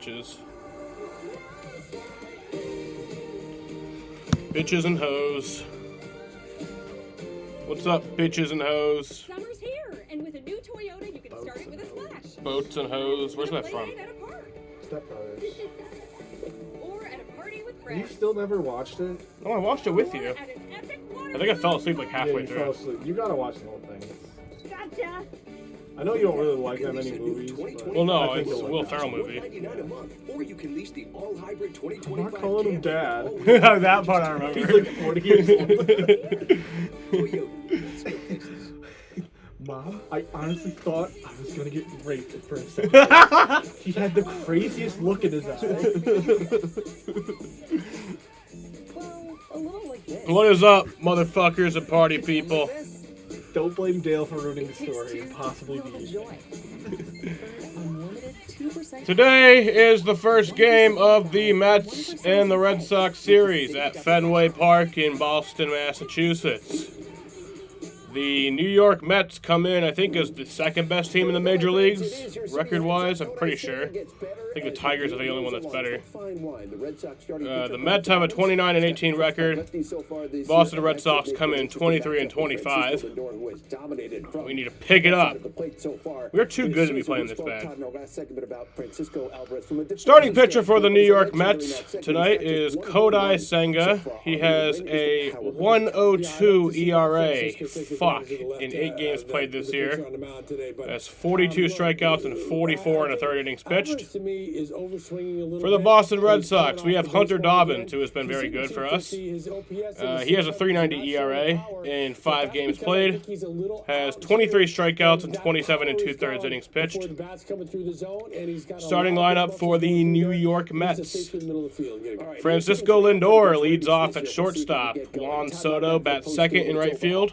bitches. Bitches and hoes. What's up, bitches and hoes? Summer's here, and with a new Toyota, you can start it with a splash. Boats and hoes. Where's that from? At a park. Step Brothers. Or at a party with You friends. still never watched it? Oh, I watched it with Or you. at an epic I think I fell asleep like halfway you through. fell asleep. You gotta watch the whole thing. Gotcha. I know you don't really like that many movies, but Well, no, I think it's you'll a like Will that. Ferrell movie. $199 a month, or you can lease the all-hybrid I'm 2025 not calling him dad. That part I remember. He's like 40 years old. Toyota. Let's go places. Mom, I honestly thought I was gonna get raped for a second. He had the craziest look in his eye. Well, a little like this. What is up, motherfuckers and party people? Don't blame Dale for ruining the story and possibly the Enjoy. Unlimited 2% Today is the first game of the Mets and the Red Sox series at Fenway Park in Boston, Massachusetts. The New York Mets come in, I think, as the second best team in the major leagues, record-wise, I'm pretty sure. I think the Tigers are the only one that's better. The Mets have a 29-18 record. Boston Red Sox come in 23-25. We need to pick it up. We're too good to be playing this bad. Starting pitcher for the New York Mets tonight is Kodai Senga. He has a 1.02 ERA. Fuck, in 8 games played this year. That's 42 strikeouts and 44 in the third innings pitched. For the Boston Red Sox, we have Hunter Dobbins, who has been very good for us. He has a 3.90 ERA in 5 games played. Has 23 strikeouts and 27 and 2/3 innings pitched. Starting lineup for the New York Mets. Francisco Lindor leads off at shortstop. Juan Soto bats second in right field.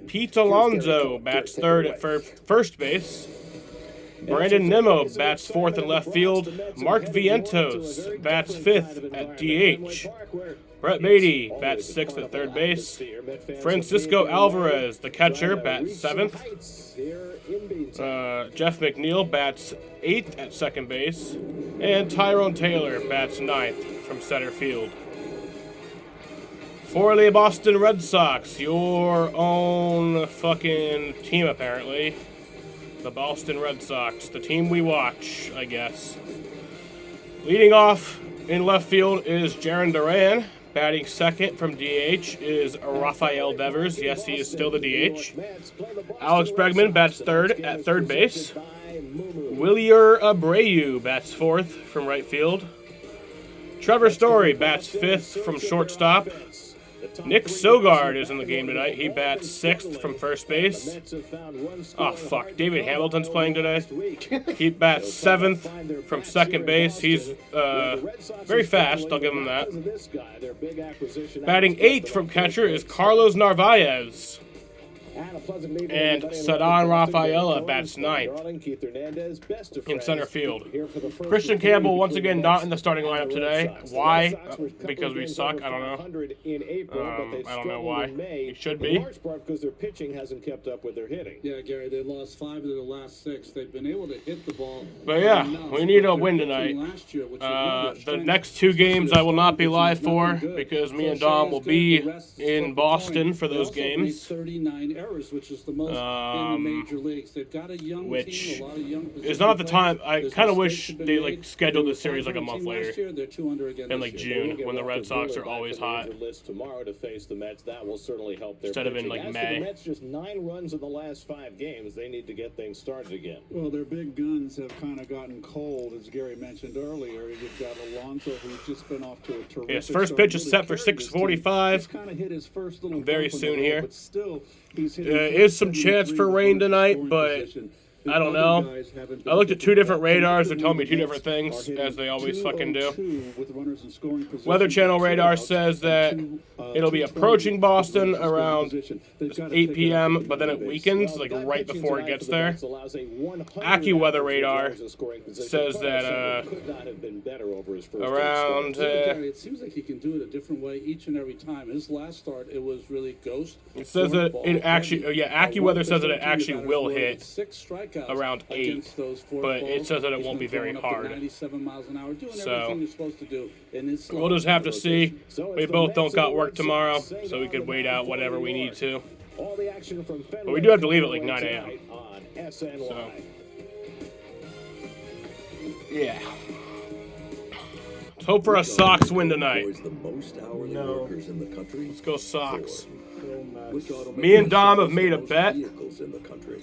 Pete Alonso bats third at first base. Brandon Nimmo bats fourth in left field. Mark Vientos bats fifth at DH. Brett Beatty bats sixth at third base. Francisco Alvarez, the catcher, bats seventh. Jeff McNeil bats eighth at second base. And Tyrone Taylor bats ninth from center field. For the Boston Red Sox, your own fucking team, apparently. The Boston Red Sox, the team we watch, I guess. Leading off in left field is Jarren Duran. Batting second from DH is Rafael Devers. Yes, he is still the DH. Alex Bregman bats third at third base. Wilyer Abreu bats fourth from right field. Trevor Story bats fifth from shortstop. Nick Sogard is in the game tonight. He bats sixth from first base. Oh, fuck. David Hamilton's playing today. He bats seventh from second base. He's very fast. I'll give him that. Batting eighth from catcher is Carlos Narvaez. And Ceddanne Rafaela bats ninth in center field. Christian Campbell once again not in the starting lineup today. Why? Because we suck? I don't know. I don't know why. He should be. Because their pitching hasn't kept up with their hitting. Yeah, Gary, they lost 5 of their last 6. They've been able to hit the ball. But yeah, we need a win tonight. The next 2 games I will not be live for because me and Dom will be in Boston for those games. 39 errors, which is the most in the major leagues. They've got a young team, a lot of young it's not the time. I kind of wish they like scheduled this series like a month later. They're 200 again In like June, when the Red Sox are always hot. Tomorrow to face the Mets, that will certainly help their Instead of in pitching. like As for May. the Mets, just 9 runs in the last 5 games. They need to get things started again. Well, their big guns have kind of gotten cold, as Gary mentioned earlier. You've got Alonso, who's just been off to a terrific Yes, first pitch is set for 6:45. Very soon here. Is some chance for rain tonight, but I don't know. I looked at 2 different radars. They're telling me 2 different things, as they always fucking do. Weather Channel radar says that it'll be approaching Boston around 8 p.m., but then it weakens, like right before it gets there. AccuWeather radar says that around... It seems like he can do it a different way each and every time. His last start, it was really ghost. It says that it actually... Yeah, AccuWeather says that it actually will hit. 6 strikeouts strikeouts around 8, against those four but it balls. says that it He's won't be been very throwing up to hard. 97 miles an hour, doing So, everything you're supposed to do. And it's We'll just have to see. So We it's the both Mets don't and got the work Red tomorrow, Sox staying so we on could the wait mound out for whatever New we need York. to. All the action from Fenway. But we do have to leave at like 9 a.m. tonight on SNY. So. Yeah. Let's hope for a Sox win tonight. Employs the most hourly No. workers in the country. Let's go Sox. Go Mets. Which automaker Me and Dom have sells made the a most bet. vehicles in the country?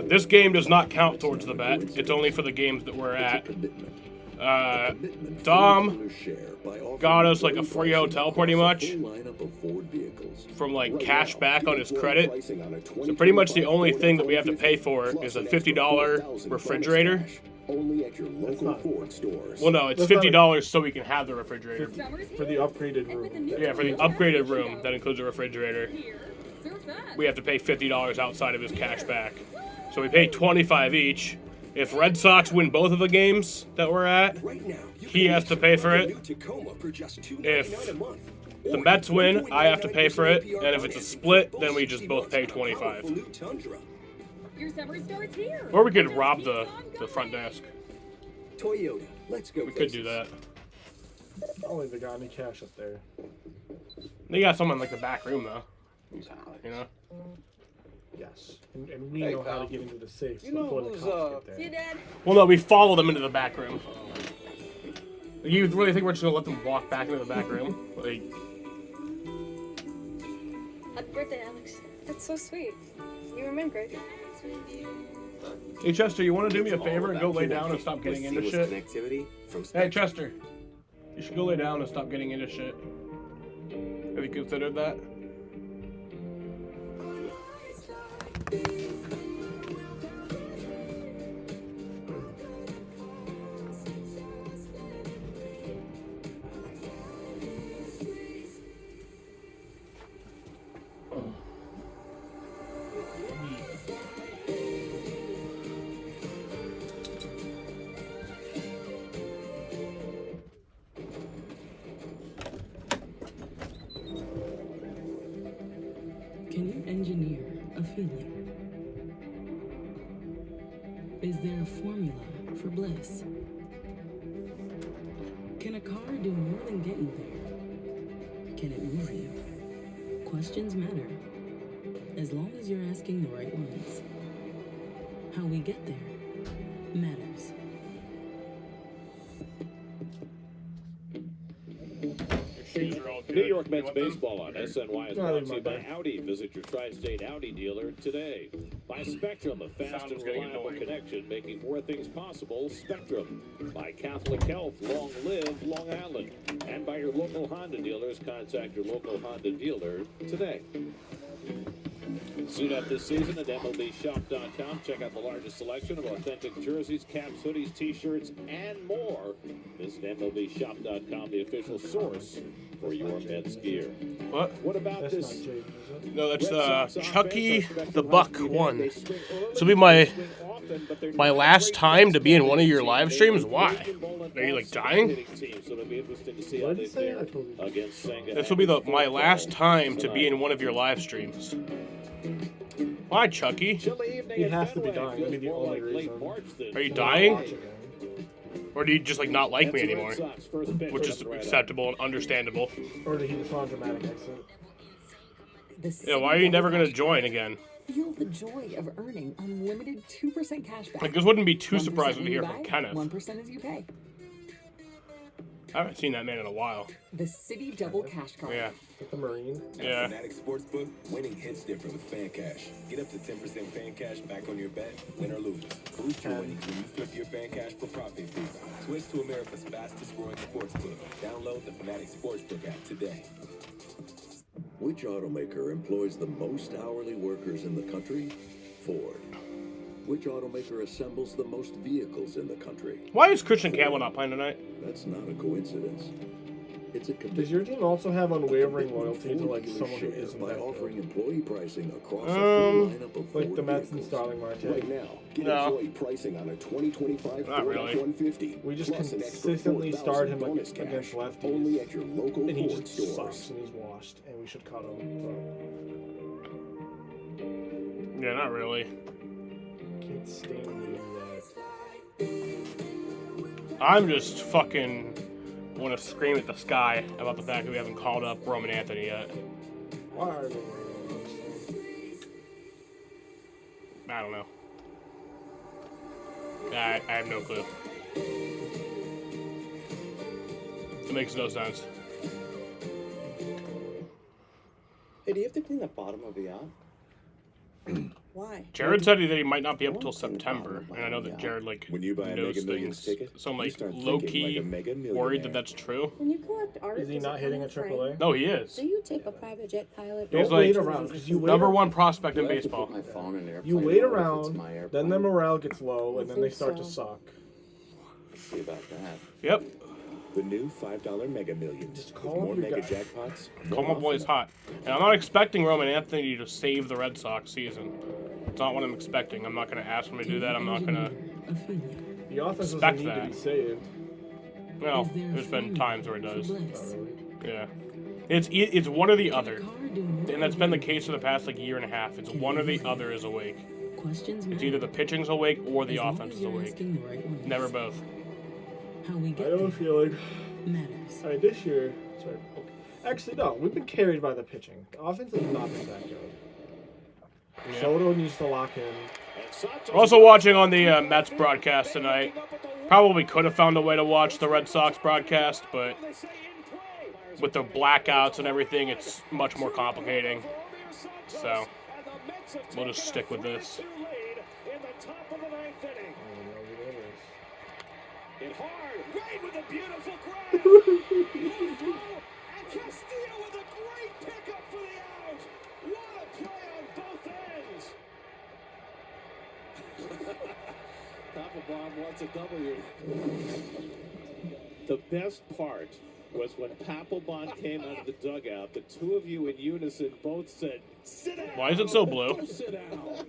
This game does not count towards the bet. It's only for the games that we're It's a at. commitment. Commitment Dom Ford dealers share by offering got us like a employee free pricing hotel pretty across a much full lineup of Ford vehicles. from like Right cash now, back on get his Ford credit. pricing on a So pretty much the 2025 only Ford thing that we have to pay F-150 for plus is a an extra $50 $4,000 refrigerator. bonus cash. Only at your local not- Ford stores. Well, no, it's That's not $50 so we can have the refrigerator. Summer's For the here. upgraded And with the room. new Yeah, for the Toyota upgraded Camry room that includes a refrigerator. here, serves us. We have to pay $50 outside of his cash back. So we pay $25 each. If Red Sox win both of the games that we're at, Right now, you he can has to pay for get it. a new Tacoma for just $2.99 If a month. the Or Mets win, I have to pay for it, 1.99% and if it's a APR split, financing then we for just 60 both months pay on a 25. powerful new Tundra. Your summer starts here. Or we could Just rob keep the on front going. desk. Toyota, let's go. We could do that. I don't think they got any cash up there. They got someone in like the back room though. You know? Yes. And we know how to get into the safe You know before the who's, cops get See, there. Dad? Well, no, we follow them into the back room. You really think we're just gonna let them walk back into the back room? Like, Happy birthday, Alex. That's so sweet. You remembered. hey Chester, you want to do me a favor and go lay down and stop getting into shit? Connectivity from Hey Chester, you should go lay down and stop getting into shit. Have you considered that? Can you engineer a feeling? Is there a formula for bliss? Can a car do more than getting there? Can it move you? Questions matter, as long as you're asking the right ones. How we get there matters. Your shoes are all good. New York You Mets want them? baseball on SNY is No, brought they're to you my by bad. Audi. Visit your Tri-State Audi dealer today. By Spectrum, a fast Sound and was getting reliable annoying. connection, making more things possible. Spectrum. By Catholic Health, long live Long Island. And by your local Honda dealers, contact your local Honda dealer today. Suit up this season at MLBShop.com. Check out the largest selection of authentic jerseys, caps, hoodies, t-shirts, and more. Visit MLBShop.com, the official source for your Mets gear. What? What about That's not this? Jaden, is it? No, that's Red Sox Chucky offense? Our the Spectrum Buck Husky one. they swing early, This will be my- they swing often, but they're my not last great time to be in one of your team. live They streams? are Why? great in ball and Are you, like, ball dying? hitting team, so it'll be interesting to see What how did they he say? fare I told you. against Senga. This will be my last time to be in one of your live streams. Why, Chucky? Chilly evening He at has to be Fenway. dying. That'd be Feels the more only like late reason. March than Are you July. dying? Watch again. Or do you just like not like me That's the Red anymore? Sox first pitch Which is coming right up. acceptable and understandable. Or did he just want a dramatic exit? Yeah, why are you never gonna join again? Feel the joy of earning unlimited 2% cash back. Like, this wouldn't be too 1% surprising to you hear buy, from Kenneth. 1% as you pay. I haven't seen that man in a while. The City Double Cash Card. Yeah. With the Marine. Yeah. Fanatic Sportsbook, winning hits different with Fan Cash. Get up to 10% Fan Cash back on your bet, win or lose. Boost your winnings when you flip your Fan Cash for profit fees. Switch to America's fastest growing sportsbook. Download the Fanatic Sportsbook app today. Which automaker employs the most hourly workers in the country? Ford. Which automaker assembles the most vehicles in the country? Why is Christian Campbell not playing tonight? That's not a coincidence. It's a Does your team also have unwavering loyalty to Ford like dealers someone who share isn't by that offering good? employee pricing across a full lineup of Like Ford the Mets and vehicles. Starling Marte. Right now, get No. employee pricing on a 2025 Not Ford really. F-150. We just plus an extra consistently start him bonus against cash, lefties. Only at your local And he Ford just stores. sucks and he's washed and we should cut him. Yeah, not really. But can't can't stand doing that. I'm just fucking want to scream at the sky about the fact that we haven't called up Roman Anthony yet. Why are they? I don't know. I have no clue. It makes no sense. Hey, do you have to clean the bottom of the yacht? Why? Jared said that he might not be up until September, and I know that Jared When you buy a knows Mega Millions things. ticket, So I'm you like start low thinking key like a mega millionaire. worried that that's true. When you collect art, Is he does it not come hitting in a frame? AAA? No, he is. Do you take a private jet pilot? He's Don't like wait around, because you wait number around- one prospect in Do I have to baseball. put my phone in airplane You wait mode if it's around, my then airplane? their morale gets low, I and then they think start to so. suck. Let's see about that. Yep. The new $5 Mega Millions. Just call With up more your mega guy. jackpots. Call more my boy's often. hot. And I'm not expecting Roman Anthony to save the Red Sox season. It's not what I'm expecting. I'm not going to ask him to do that. I'm not going to. A feeling. The offense Expect doesn't need to that. be saved. Well, Is there a there's been feeling times where it to does. bless? Yeah. It's one or the other. Car doing And that's been the case for the past like year and a half. It's one or the other is awake. Questions It's matter. either the pitching's awake or the As long offense as is you're awake. asking the right ones. Never both. How we I get don't there feel like. matters. I mean, this year. Sorry. Okay. Actually, no. We've been carried by the pitching. The offense has not been that good. Yeah. Soto needs to lock in. We're also watching on the Mets broadcast tonight. Probably could have found a way to watch the Red Sox broadcast, but with the blackouts and everything, it's much more complicating. So we'll just stick with this. Hit hard, right with a beautiful grab. Low throw, and Castillo with a great pickup for the out. What a play on both ends. Papelbon wants a W. The best part was when Papelbon came out of the dugout. The two of you in unison both said, "Sit down." Why is it so blue? Don't sit down.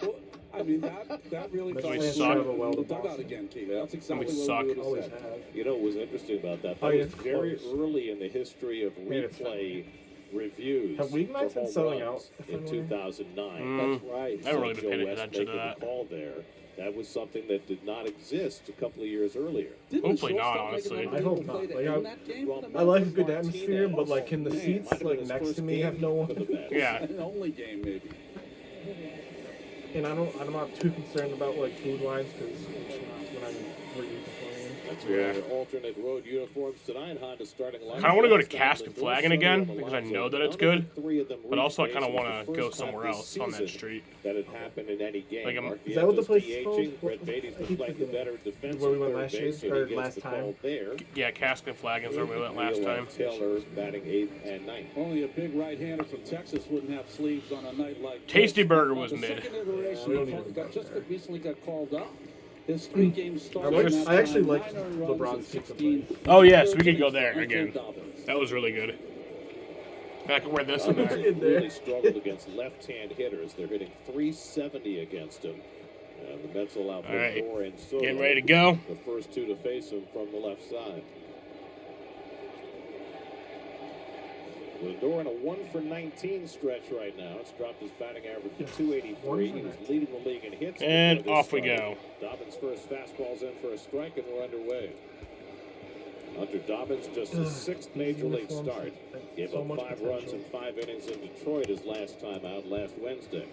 Well, I mean, that really That's fell we in suck. with Well, the the dugout Boston. again, Keith. That's exactly We what suck. we would have Always said. have. You know what was interesting about that? Oh, That yeah, was it's very close. early in the history of mean, it's replay reviews. Have weeknights for been home selling runs out, if in I'm 2009? That's right. I haven't really been Joe paying West attention to making that. the call there. That was something that did not exist a couple of years earlier. Hopefully not, honestly. I hope not. Like, Well, I like a good atmosphere, Martinez but like, can the might seats have been like his next first to me game have no for the one? Mets. Yeah. An only game, maybe. And I'm not too concerned about like food lines because when I'm eating beforehand. That's Yeah. right. Alternate road uniforms tonight. Honda starting line. Kinda wanna go to Cask and Flagon again, because I know that it's good, but also I kinda wanna go somewhere else on that street. That had happened in any game. Like, Mark Is that what the Viento's place is DHing. called? Brett Beatty's I been keep playing the forgetting. better defensive Where we went third last year, base, so or he gets last the time? call there. Yeah, Cask and Flagons where we went last Wheel time. Taylor batting 8th and 9th. Only a big right-hander from Texas wouldn't have sleeves on a night like Tasty this. Burger On was the mid. second iteration, We don't he even got- go just there. recently got called up. His 3 games started. like- in that I actually time, liked 9 earned runs LeBron's and pizza 16 Oh, yes, we could go third there innings again. for Dobbins. That was really good. I could wear this in there. In there. Really struggled against left-hand hitters. They're hitting 370 against him. The Mets allow All right. Lindor and Soto, Getting ready to go. the first two to face him from the left side. Lindor in a 1-for-19 stretch right now. It's dropped his batting average to 283. He was leading the league in hits. And before this off we started. go. Dobbins' first fastball's in for a strike, and we're underway. Hunter Dobbins, just his 6th major league start. Gave So up much 5 runs potential. in 5 innings in Detroit his last time out last Wednesday.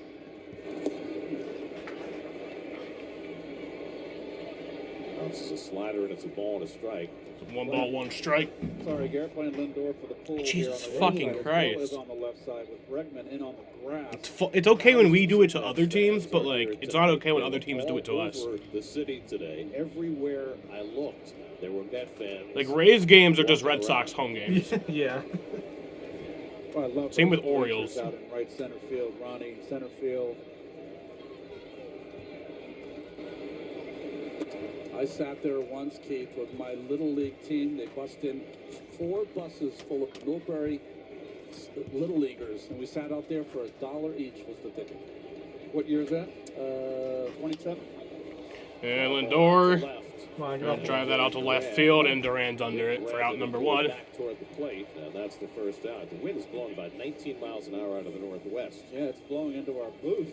Bounces a slider and it's a ball and a strike. 1 ball, 1 strike. Sorry, Garrett playing Lindor for the pull. Jesus here on the fucking right side. Christ. Is on the left side with Bregman in on the grass. It's okay when we do it to other teams, but like it's not okay when other teams do it to us. All over the city today, everywhere I looked, there were Met fans. Like Rays games are just Red Sox home games. Yeah. Oh, I love Same those with Orioles. pictures out in right center field. Ronnie, center field. I sat there once, Keith, with my little league team. They bust in 4 buses full of Millbury little leaguers, and we sat out there for $1 each was the ticket. What year is that? 27. And Lindor Left. Come on, will get drive that out to left field, and Duran's under it for out number 1. Back toward the plate. Now that's the first out. The wind is blowing about 19 miles an hour out of the northwest. Yeah, it's blowing into our booth.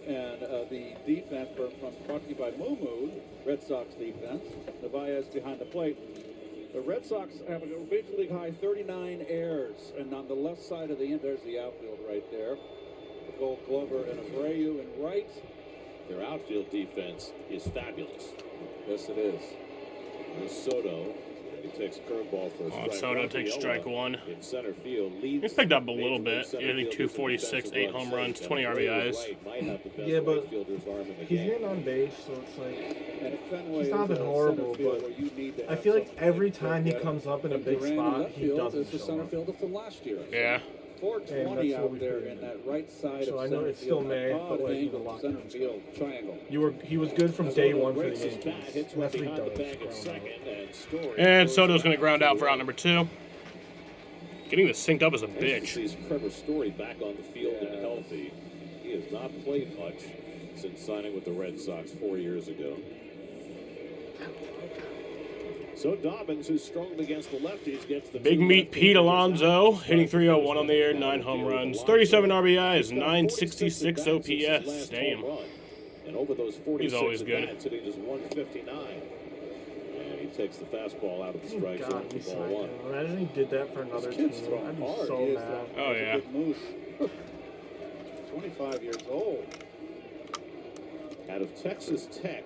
And the defense from brought to you by Moo, Red Sox defense. Narvaez behind the plate. The Red Sox have a major league high 39 errors, and on the left side of the end, there's the outfield right there. The Gold Glover and Abreu and right. Their outfield defense is fabulous. Yes, it is. There's Soto. He takes curveball for a strike. Soto takes strike one. In center field, leads. He's picked up a little bit. He had 246, 8 home runs, 20 RBIs. Yeah, but he's getting on base, so it's like he's not been horrible, but I feel like every time he comes up in a big spot, he doesn't It's the show center up. fielder from last year. Yeah. 420 And that's what we out there do. in that right side So of I know center it's still field. May, Odd but like he's a angle, lock. center field triangle. He was good from day one for the Breaks his bat, Yankees. hits That's one what he behind the does. bag at second, and Story And goes Soto's going to back ground out for out to number 2. Getting this synced up as a bitch. sees Trevor Story back on the field and healthy. He has not played much since signing with the Red Sox 4 years ago. So Dobbins, who's strong against the lefties, gets the Big meat Pete Alonso, hitting 301 on the year, 9 home runs, 37 RBIs, 966 OPS. Damn. And over those 46 He's always good. at-bats, hitting just 159. And he takes the fastball out of the strike zone God, for we ball signed one. him. Imagine he did that for another team. Kid's throwing I'd be hard. so He is, mad. Oh, He's a yeah. good moose. 25 years old. Out of Texas Tech,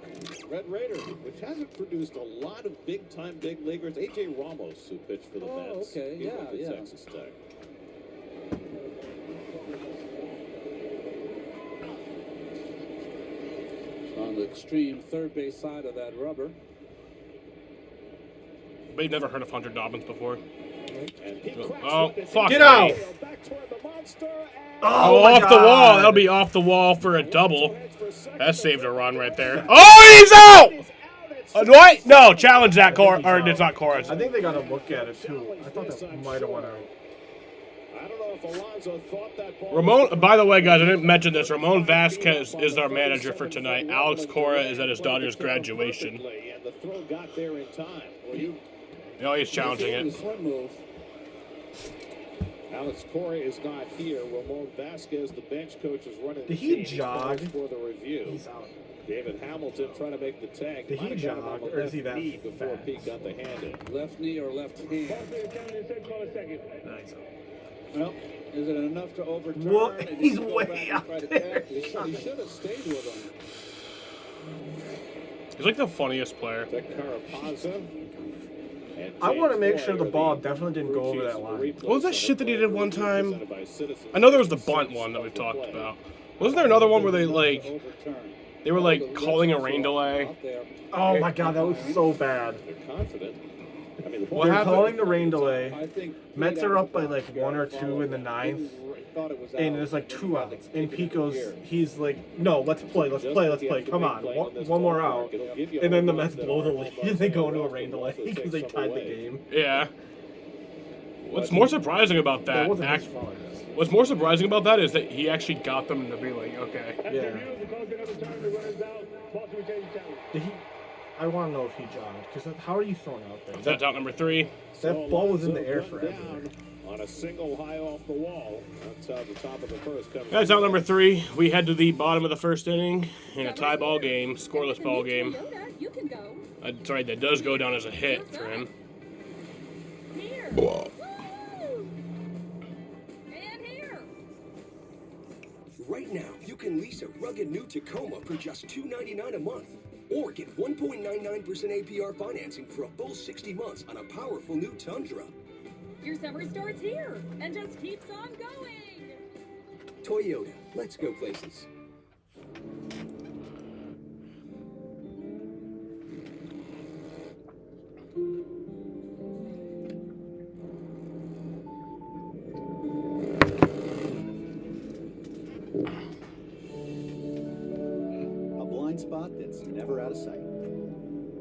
Red Raider, which hasn't produced a lot of big-time big leaguers. A.J. Ramos, who pitched for the Oh, Mets, okay, he went to yeah. Texas Tech. On the extreme third base side of that rubber. But you've never heard of Hunter Dobbins before. And he cracks Oh, one to fuck Get me. out! back toward the monster, and Oh, my off the wall. God. That'll be off the wall for a double. That saved a run right there. Oh, he's out! What? No, challenge that, Cora. Or it's not Cora. I think they got to look at it too. I thought that might have went out. I don't know if Alonso thought that ball Ramon, by the way, guys, I didn't mention this. Ramon Vasquez is our manager for tonight. Alex Cora is at his daughter's graduation. and the throw got there in time. Well, you Oh, he's challenging The it. swing move. Alex Cora is not here. Ramon Vasquez, the bench coach, is running. Did he the team jog? for the review? He's out. David Hamilton trying to make the tag. Did he Might have got him jog, on the or is he left that knee before fast? Pete got the hand in. Left knee or left hand. Nice. Well, is it enough to overturn? What? And He's go way back and out try to there. tag? He should have stayed with him. He's like the funniest player. To Carapazza. And I want to James make sure the Boyd, ball definitely didn't go over crew that chiefs, line. replay What was that center shit that he did one time? presented by Citizens I know there was the bunt Bank one that we've talked play. about. Wasn't there another one where they like Overturn. they were like calling a rain delay? Out there. Oh my God, that was so bad. They're confident. I mean, the What They're happened? calling the rain delay. I think Mets are up by like 1 or 2 in the ninth, thought it was and out. there's like 2 outs. And Pico's, he's like, no, let's play. Come on, one more out. And then the Mets blow the lead, and they go into a rain delay because they tied the game. Yeah. What's more surprising about That that? wasn't his fault. What's more surprising about that is that he actually got them to be like, okay. Yeah. Did he? I want to know if he jogged, because how are you throwing out there? That's out number 3. That ball was in the air forever. down on a single high off the wall. That's how the top of the first comes. That's out number 3. We head to the bottom of the first inning in a tie ball game, scoreless ball game. Toyota, you can go. That's right, that does go down as a hit for him. Here. Woo! And here. Right now, you can lease a rugged new Tacoma for just $299 a month. Or get 1.99% APR financing for a full 60 months on a powerful new Tundra. Your summer starts here and just keeps on going. Toyota, let's go places. A blind spot that's never out of sight.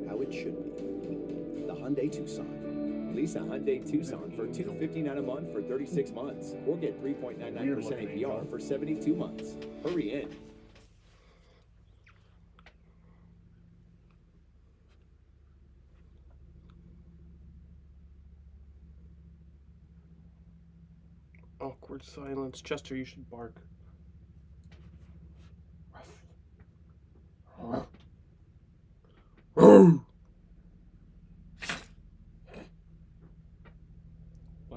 How it should be. The Hyundai Tucson. Lease a Hyundai Tucson for $259 a month for 36 months, or get 3.99% APR for 72 months. Hurry in. Awkward silence. Chester, you should bark. Ref.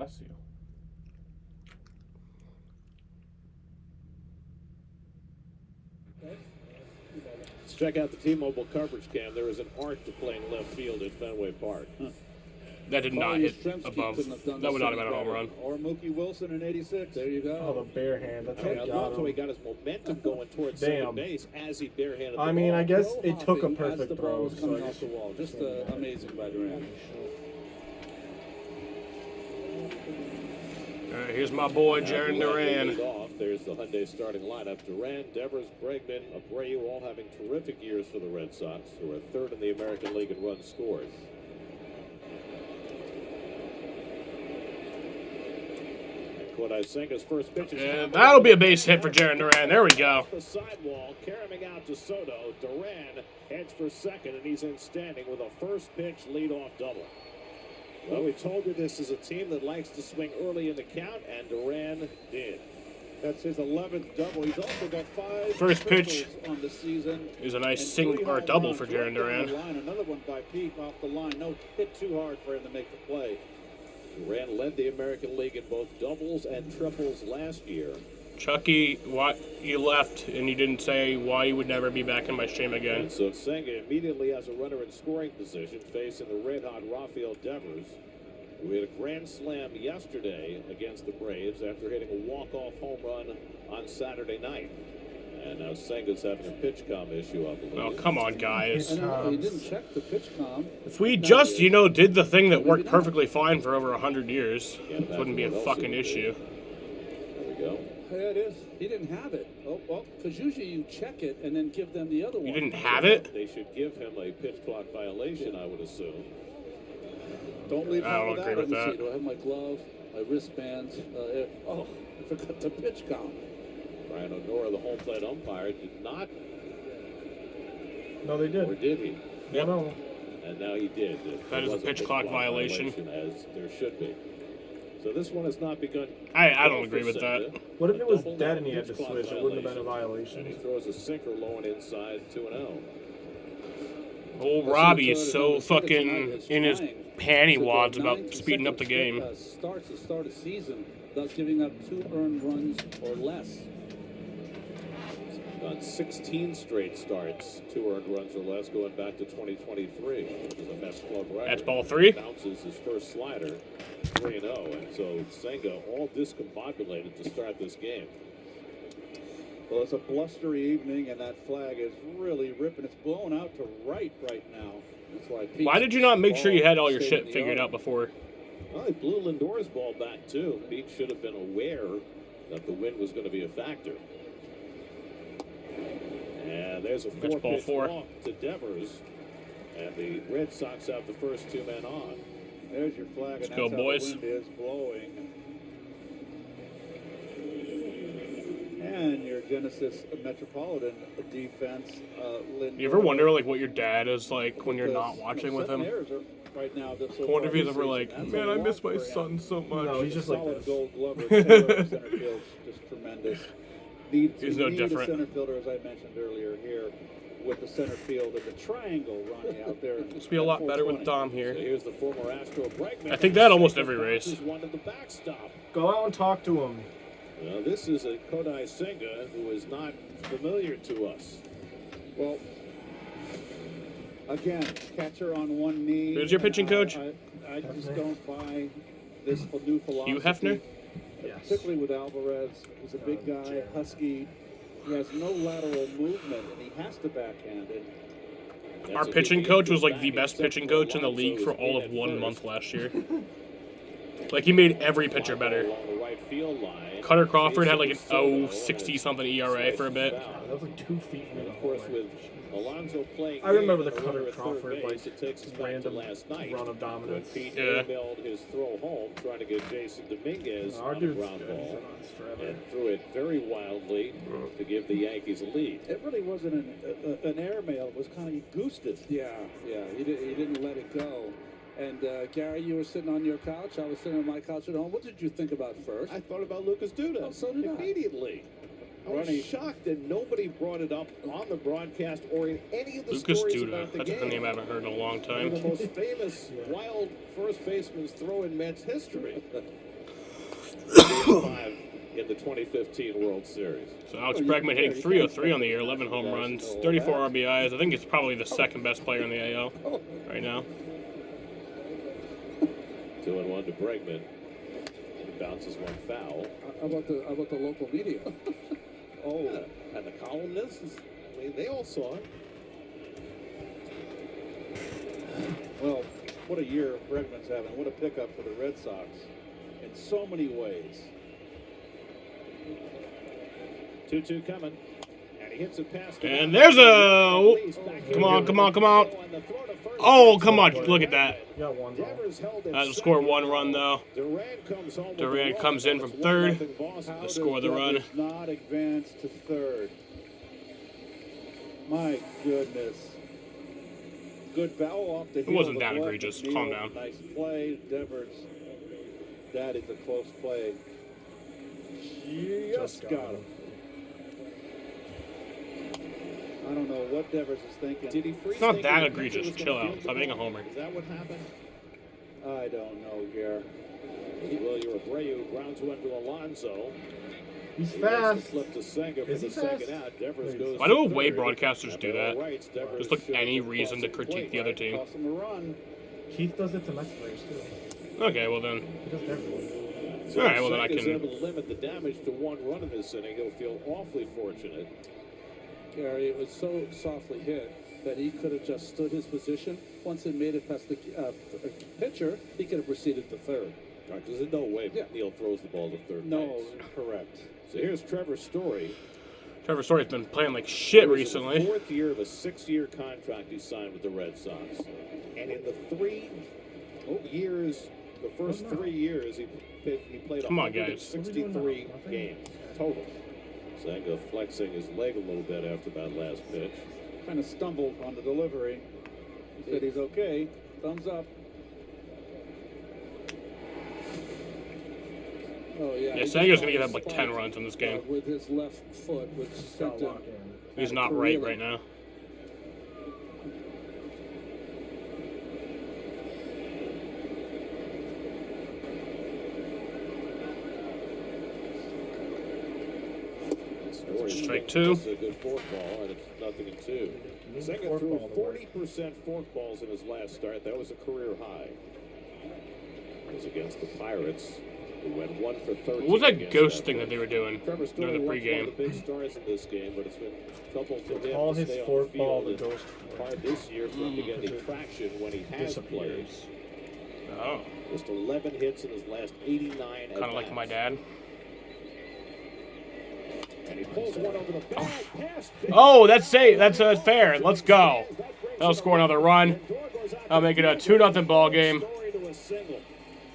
Bless you. Let's check out the T-Mobile coverage cam. There is an art to playing left field at Fenway Park. That did not hit above. That would not have been a home run. Or Mookie Wilson in '86. There you go. Oh, the bare hand. That's I mean, I what love got how he him. got his momentum going towards Damn. second base as he barehanded the I mean, ball. I guess Throw it took a hopping as perfect the ball throw. was So coming I off the guess- wall. Just amazing by Durant. All right, here's my boy, Now, Jaron Durant lead Duran. off. There's the Hyundai starting lineup. Durant, Devers, Bregman, Abreu all having terrific years for the Red Sox, who are third in the American League in runs scored. Kodai Senga's first pitch is And that'll be a base hit for Jaron Duran. There we go. off the sidewall, carrying out to Soto. Duran heads for second, and he's in standing with a first pitch leadoff double. Well, we told you this is a team that likes to swing early in the count, and Duran did. That's his 11th double. He's also got 5 First pitch triples on the season. is a nice and single 3 or home double runs for right Jaron down the Duran. line. Another one by Pete off the line. No hit too hard for him to make the play. Duran led the American League in both doubles and triples last year. Chucky, what you left and you didn't say why you would never be back in my stream again. And so Senga immediately has a runner in scoring position, facing the red-hot Rafael Devers, who hit a grand slam yesterday against the Braves after hitting a walk-off home run on Saturday night. And now Senga's having a pitch com issue, I believe. Oh, come on, guys. And he didn't check the pitch com. If we just, did the thing that worked perfectly fine for over 100 years, it wouldn't be a fucking issue. There we go. Yeah, it is. He didn't have it. Oh, well, because usually you check it and then give them the other one. You didn't have it? They should give him a pitch clock violation, I would assume. Don't leave I home don't with agree that. with Let me see. that. Do I have my glove, my wristbands? I forgot the pitch count. Brian O'Nora, the home plate umpire, did not, No, they or did. did he? Yep. No. And now he did. That There is a was pitch clock violation. as there should be. So this one has not begun. I don't well agree for with that. Senga. What if it was Double dead down and he had to pitch clock switch? It wouldn't have been a And he violation. throws a sinker low and inside 2-0. Old Robbie is so fucking in his panty wads about speeding up the game. Starts to start a season without giving up 2 earned runs or less. On 16 straight starts, 2 earned runs or less, going back to 2023, which is a Mets club record. That's ball 3. Bounces his first slider, 3-0, and so Senga all discombobulated to start this game. Well, it's a blustery evening, and that flag is really ripping. It's blown out to right now. That's why. Why did you not make sure you had all your Stayed shit in the figured yard. out before? Well, he blew Lindor's ball back too. Pete should have been aware that the wind was going to be a factor. And there's a That's ball 4-pitch 4. walk to Devers, and the Red Sox have the first 2 men on. There's your flag, Let's and go, that's how boys. the wind is blowing. And your Genesis Metropolitan defense, Lindor. You ever wonder like what your dad is like when you're not watching with him? Right now, I wonder if he's ever like, man, I miss my son so much. No, he's just like solid this. Gold Glover. Taylor, center field, just tremendous. He's no need different. a center fielder, as I mentioned earlier, here with the center field and the triangle running out there. Must be a lot better with Dom So here. here's the former Astro Bregman. I think that almost every race. Bounces one to the backstop. Go out and talk to him. Now, this is a Kodai Senga who is not familiar to us. Well, again, catcher on one knee. Who's your pitching coach? I just don't buy this new philosophy. Hugh Hefner? Yes. Particularly with Alvarez. He's a big guy, husky. He has no lateral movement, and he has to backhand it. That's Our a pitching good coach was game like the back, best except pitching for coach in the Alonso league for is all in of at 1 first. month last year. Like he made every pitcher better. Along the right field line. Cutter Crawford had like an Soto, 0.60 something ERA for a bit. That was like 2 feet from And the of course, hallway. with Alonso playing, I remember the game and a Cutter runner at third Crawford, base, like, it takes us back to random last night run of when dominance. Pete Yeah. airmailed his throw home, trying to get Jason Dominguez Our on a dude's ground good. ball, He's forever. and threw it very wildly to give the Yankees a lead. It really wasn't an airmail. It was kind of, he goosed it. Yeah. He didn't let it go. And Gary, you were sitting on your couch. I was sitting on my couch at home. What did you think about first? I thought about Lucas Duda. Oh, so did I. Immediately. I was Ronnie. shocked that nobody brought it up on the broadcast or in any of the Lucas stories Duda. about the That's game. a name I haven't heard in a long One of time. the most famous wild first baseman's throw in Mets history. Game 5 in the 2015 World Series. So Alex Bregman hitting 303 on the year, 11 home runs, 34 RBIs. I think he's probably the second best player in the AL right now. 2-1 to Bregman. He bounces one foul. How about the local media? Oh, and the columnists, I mean, they all saw it. Well, what a year Bregman's having. What a pickup for the Red Sox in so many ways. 2-2 coming. And he hits it past. And there's a... Come on, come on, come on. Oh, come on. Look at that. That'll score 1 run, though. Duran comes in from third to score the run. Not advance to third. My goodness. Good foul off the It heel. wasn't that egregious. Calm down. Nice play, Devers. That is a close play. Just got him. I don't know what Devers is thinking. Did he freeze? It's not that egregious. Chill out. Stop being a homer. Is that what happened? I don't know, Gare. William Abreu grounds one to Alonso. He's He fast. makes the slip to Senga for Is the he second fast? out. Devers goes Why do to away third. broadcasters do that? Just look any reason to critique the other team. Cost him a run. Keith does it to Mets players too. Okay, well then. He does it to everyone. So All right, well then I Senga's can... able to limit the damage to 1 run in this inning. He'll feel awfully fortunate. Gary, it was so softly hit that he could have just stood his position. Once it made it past the pitcher, he could have proceeded to third. All right, there's no way Neil throws the ball to third No, base. correct. So here's Trevor Story. Trevor Story's been playing like shit It was recently. The 4th year of a 6-year contract he signed with the Red Sox. And in the 3 years, the first 3 years, he played Come on, guys. 163 games total. Senga flexing his leg a little bit after that last pitch. Kind of stumbled on the delivery. He said he's okay. Thumbs up. Oh, yeah. Yeah, Senga's going to get up like 10 runs in this game. With his left foot, which sent him. He's not right now. Strike 2. It's a good forkball, and it's 0-2. Senga threw 40% forkballs in his last start. That was a career high. It was against the Pirates, who went 1 for 13. What was that against ghost thing that they were doing Trevor Story during the was one pregame? of the big stars in this game, but it's been trouble for him Call to his stay on forkball the field. the It's ghost. hard this year for him to get any traction when he has played. Disappears. Oh, Just 11 hits in his last 89 kind of like my dad. And he pulls one over the bag, pass. Oh, that's safe. That's fair. Let's go. That'll score another run. I'll make it a 2-0 ball game.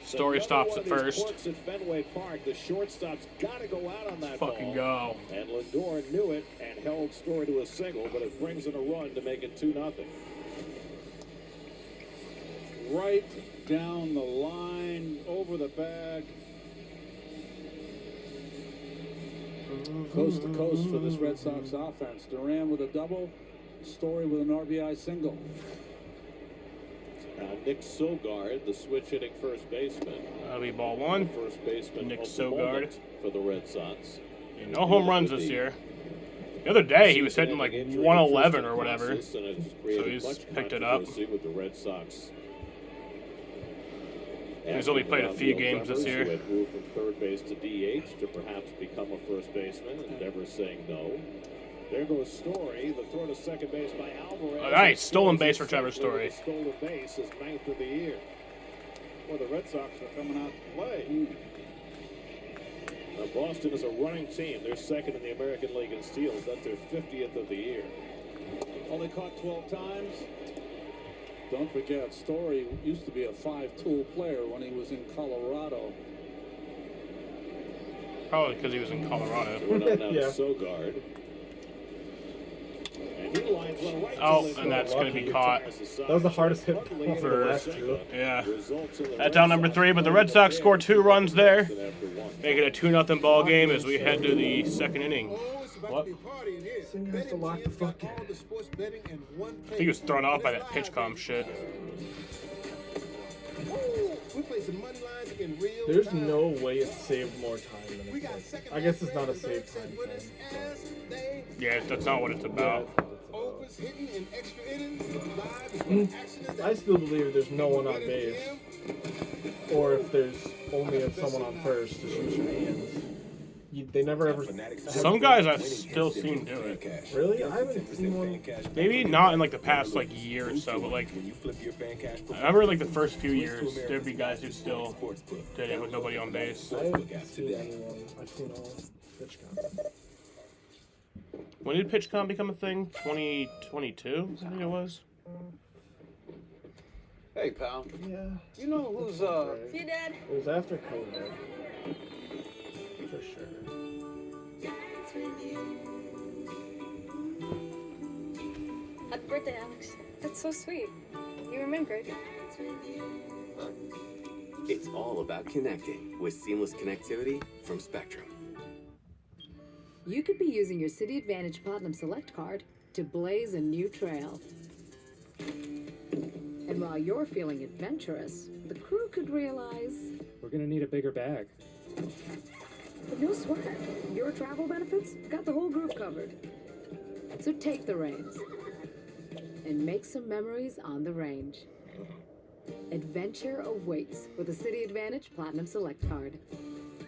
Story stops at first. At Fenway Park, the shortstop's got to go out on that Fucking ball. go. And Lindor knew it and held Story to a single, but it brings in a run to make it 2-0. Right down the line, over the bag. Coast to coast for this Red Sox offense. Duran with a double, Story with an RBI single. Nick Sogard, the switch-hitting first baseman. That'll be ball 1. First baseman Nick of the Sogard. moment for the Red Sox. No home runs this year. The other day he was hitting like 111 or whatever. So he's picked it up. With the Red Sox. He's only played a few games this year. Who had moved from third base to DH to perhaps become a first baseman, and Devers saying no. There goes Story, the throw to second base by Alvarez. Oh, nice, stolen base for Trevor Story. Stolen base, his 9th of the year. Well, the Red Sox are coming out to play. Now, Boston is a running team. They're second in the American League in steals. That's their 50th of the year. Only caught 12 times. Don't forget, Story used to be a 5-tool player when he was in Colorado. Probably because he was in Colorado. We're not now to Sogard. And he lines one right Oh, to and that's going to be caught. That was the hardest hit for the last two. Yeah. That's out number 3, but the Red Sox score 2 runs there. Make it a 2-0 ball game as we head to the second inning. What? Singer has to lock the fuck in. I think he was thrown off by that pitch comp shit. We're placing money lines in real There's time. no way it saved more time than We it's got like. second I guess it's place not a players, save third time set winners thing. as they Yeah, that's not what it's about. overs hitting in extra innings. Live is where the action is I at. still believe there's no one on base, or if there's only someone on first, just use your hands. They never ever. Some guys I've still seen do it. Really? I haven't seen one. Maybe not in like the past like year or so, but like I remember like the first few years there'd be guys who still did it with nobody on base. I haven't seen anyone. I've seen all PitchCom. When did PitchCom become a thing? 2022, I think it was. Hey, pal. Yeah. You know who's See you, Dad. It was after COVID. For sure. Happy birthday, Alex. That's so sweet. You remembered. It's all about connecting with seamless connectivity from Spectrum. You could be using your City Advantage Platinum Select card to blaze a new trail. And while you're feeling adventurous, the crew could realize... We're gonna need a bigger bag. But no sweat. Your travel benefits got the whole group covered. So take the reins and make some memories on the range. Adventure awaits with a City Advantage Platinum Select card.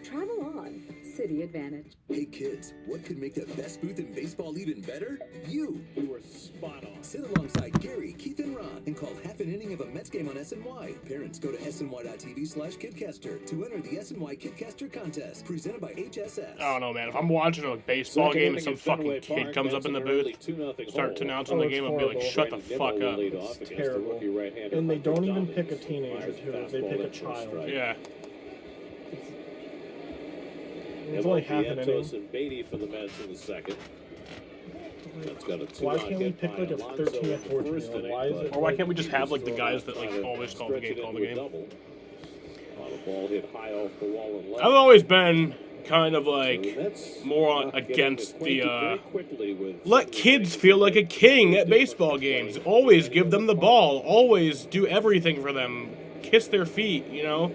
Travel on, City Advantage. Hey kids, what could make the best booth in baseball even better? You! You were spot on. Sit alongside Gary, Keith, and Ron and call half an inning of a Mets game on SNY. Parents, go to sny.tv/KidCaster to enter the SNY KidCaster contest, presented by HSS. I don't know, man. If I'm watching a baseball game and some fucking kid comes up in the booth, starts announcing the game, I'll be like, shut the fuck up. It's terrible. And they don't even pick a teenager too. They pick a child. Yeah. It's only half an inning. Vientos and Beatty for the Mets in the second. That's got a Why two-out can't we hit pick by like a Alonso 13 or in the 14? first inning, Why is but it? Or why can't we just have like the guys that like always call the stretch game, it call the into a game? double. On a ball hit high off the wall and left. I've always been kind of like So the Mets more not getting against acquainted the very quickly with let kids feel like a king at baseball games. Always give them the ball. Always do everything for them. Kiss their feet, you know?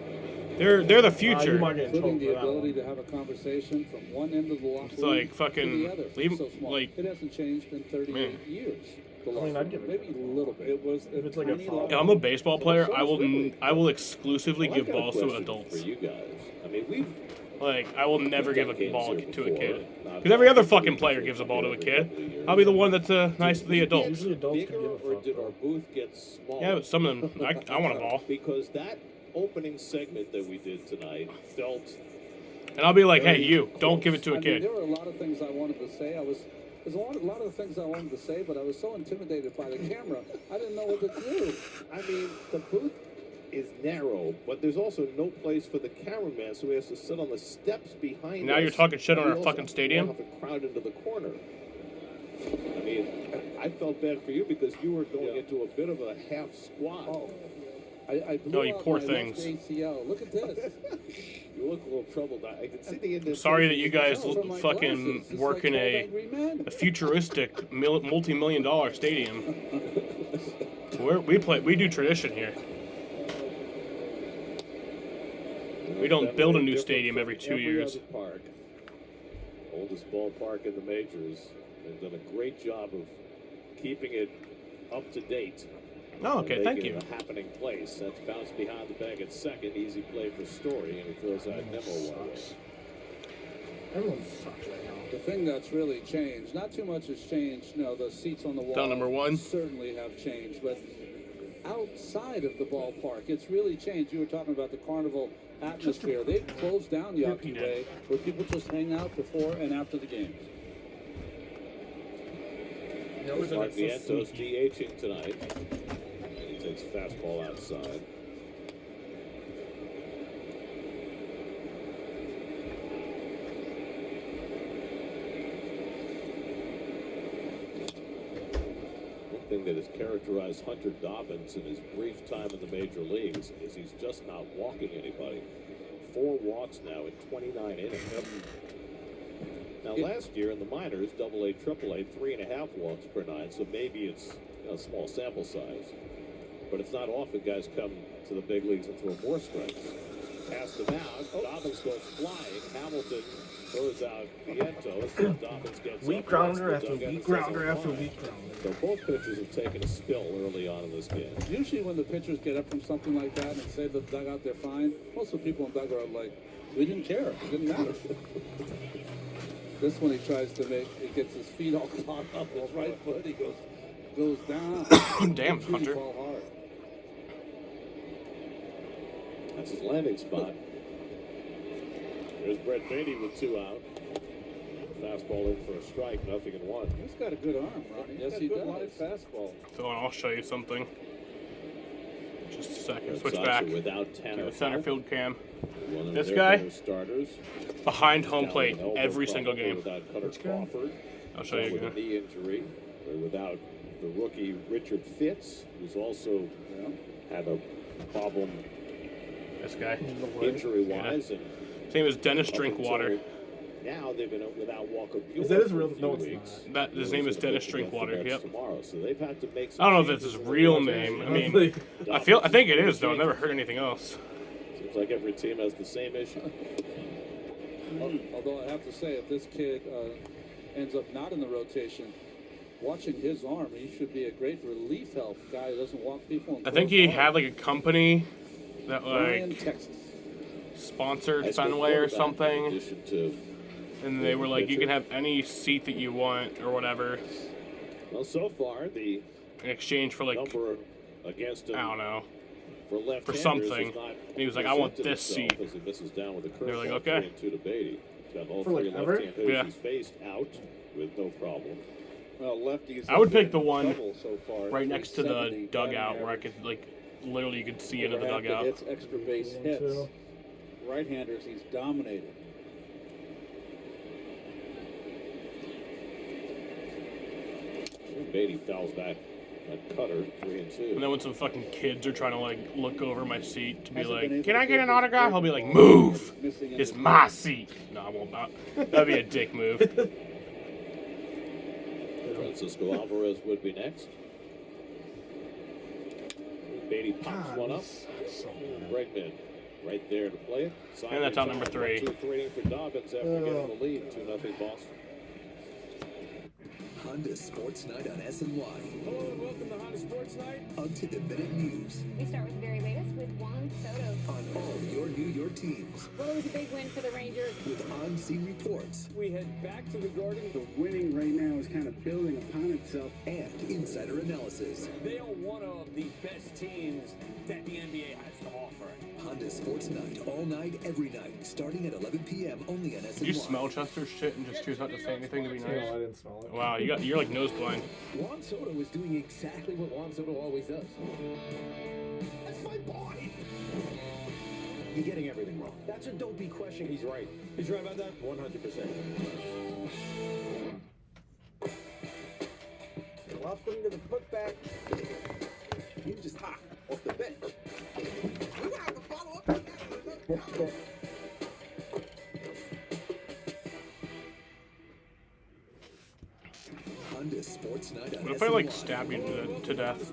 They're the future. Including the ability to have a conversation from one end of the locker It's room like fucking to the other. leave- So small. like- It hasn't changed in 38 years. The locker I'd room. give it Maybe a little bit. It was If it's like a tiny foul. locker If I'm a room. baseball player, I will exclusively Well, I've give got a balls to question adults. For you guys, I mean, we've Like, I will never give a games ball here to a before. kid. Not Because every other fucking every player year, gives a ball to a every kid. couple of years. I'll be the one that's nice to the adults. Usually adults Bigger can give a or fuck. did our booth get smaller? Yeah, but some of them, I want a ball. Because that opening segment that we did tonight felt And I'll be like, hey, you, don't give it to I a mean, kid. there were a lot of things I wanted to say. There's a lot of things I wanted to say, but I was so intimidated by the camera, I didn't know what to do. I mean, the booth is narrow, but there's also no place for the cameraman, so he has to sit on the steps behind Now us. you're talking shit on We our also fucking stadium? have to crowd into the corner. I mean, I felt bad for you because you were going into a bit of a half squat. Oh, I blew Oh, you out poor my things. left ACL. Look at this. You look a little troubled. I can see the I'm sorry that you guys From my fucking glasses. It's work like in 12 a Angry Men. futuristic multi-million-dollar stadium. We do tradition here. We don't build a new stadium every 2 years. Other park, oldest ballpark in the majors. They've done a great job of keeping it up to date. Oh, okay, and thank making you. it a happening place. That's bounced behind the bag at second. Easy play for Story, and he throws that Nemo well. Everyone sucks right now. The thing that's really changed, not too much has changed. No, the seats on the wall Down number one. certainly have changed, but outside of the ballpark, it's really changed. You were talking about the carnival atmosphere. They've closed down Yawkey Way, where people just hang out before and after the games. Mark Vientos DHing tonight. And he takes a fastball outside. One thing that has characterized Hunter Dobbins in his brief time in the major leagues is he's just not walking anybody. 4 walks now in 29 innings. Now, last year in the minors, AA, AAA, 3.5 walks per 9, so maybe it's a small sample size. but it's not often guys come to the big leagues and throw more strikes. Pass them out. Dobbins goes flying. Hamilton throws out Vientos. So Dobbins gets Weak up, grounder runs the after dugout, weak and says, grounder "I'm after fine." weak grounder. So both pitchers have taken a spill early on in this game. Usually when the pitchers get up from something like that and say the dugout they're fine, most of the people in the dugout are like, we didn't care. It didn't matter. This one he tries to make, he gets his feet all caught up, his right foot, he goes down. Damn, Really Hunter. fall hard. That's his landing spot. There's Brett Beatty with 2 out. Fastball in for a strike, 0-1. He's got a good arm, Ronnie. Yes, he does. Live fastball. So I'll show you something. Just a second. Red Switch Sox back are without to Tanner the center Houck, field cam. one of This their guy better starters. behind home Down plate with an elbow every problem, single game. Without Cutter Crawford. I'll show you with again. a knee injury. They're without the rookie Richard Fitz, who's also had a problem This guy. injury-wise. And His name is Dennis up Drinkwater. until now they've been without Walker Buehler. Is that his for a real? few No, it's weeks. not. His name is Dennis Against the Drinkwater. Mets Yep. Tomorrow, so they've had to make some I don't know if that's changes his in real the name. I rotation. mean, I think it is though. I've never heard anything else. Seems like every team has the same issue. Although I have to say, if this kid ends up not in the rotation, watching his arm, he should be a great relief help guy who doesn't walk people. And I think throws he hard. had like a company that Bryan, like Texas. sponsored High school Fenway or quarterback, in something, addition to, and they were like, you can pitcher. have any seat that you want or whatever well, so far the in exchange for like number against him I don't know. for left for something. And he was like, I want this seat. As he misses down with a They're like, curveball, okay. 3-2 to Beatty. He's got all For, three like, ever? left-hand hitters Yeah. he's faced out with no problem. Well, lefties. I would have been pick the in one trouble so far. right next to the 370 dugout where I batting could like literally you could see average. into the Over half dugout. hits, extra base hits. Right-handers, he's dominated. Beatty fouls back at Cutter, 3-2. And then when some fucking kids are trying to like look over my seat to be Hasn't been like, able can to I get an his autograph? big I'll be like, ball. move! Missing in It's his my ball. seat. No, I won't not. That'd be a dick move. Francisco Alvarez would be next. Beatty pops God, one up. Bregman right there to play it. And that's out number 3. 2-3 for Dobbins after getting the lead. 2-0 Boston. Honda Sports Night on SNY. Hello and welcome to Honda Sports Night. Up to the minute news We start with the very latest with Juan Soto. on all your New York teams Well, it was a big win for the Rangers. with on-scene reports We head back to the Garden. The winning right now is kind of building upon itself. and insider analysis. They are one of the best teams that the NBA has to offer. Honda Sports Night, all night, every night, starting at 11 p.m. only on SNY. Did you smell Chester's shit and just choose not to say anything to be No, nice? I didn't smell it. Wow, you're like nose blind. Juan Soto is doing exactly what Juan Soto always does. That's my boy. You're getting everything wrong. That's a dopey question. He's right. He's right about that? 100%. Welcome to the putback. You just hot off the bench. You have to follow up. Honda Sports Night on What if I like SNY. stab you to death?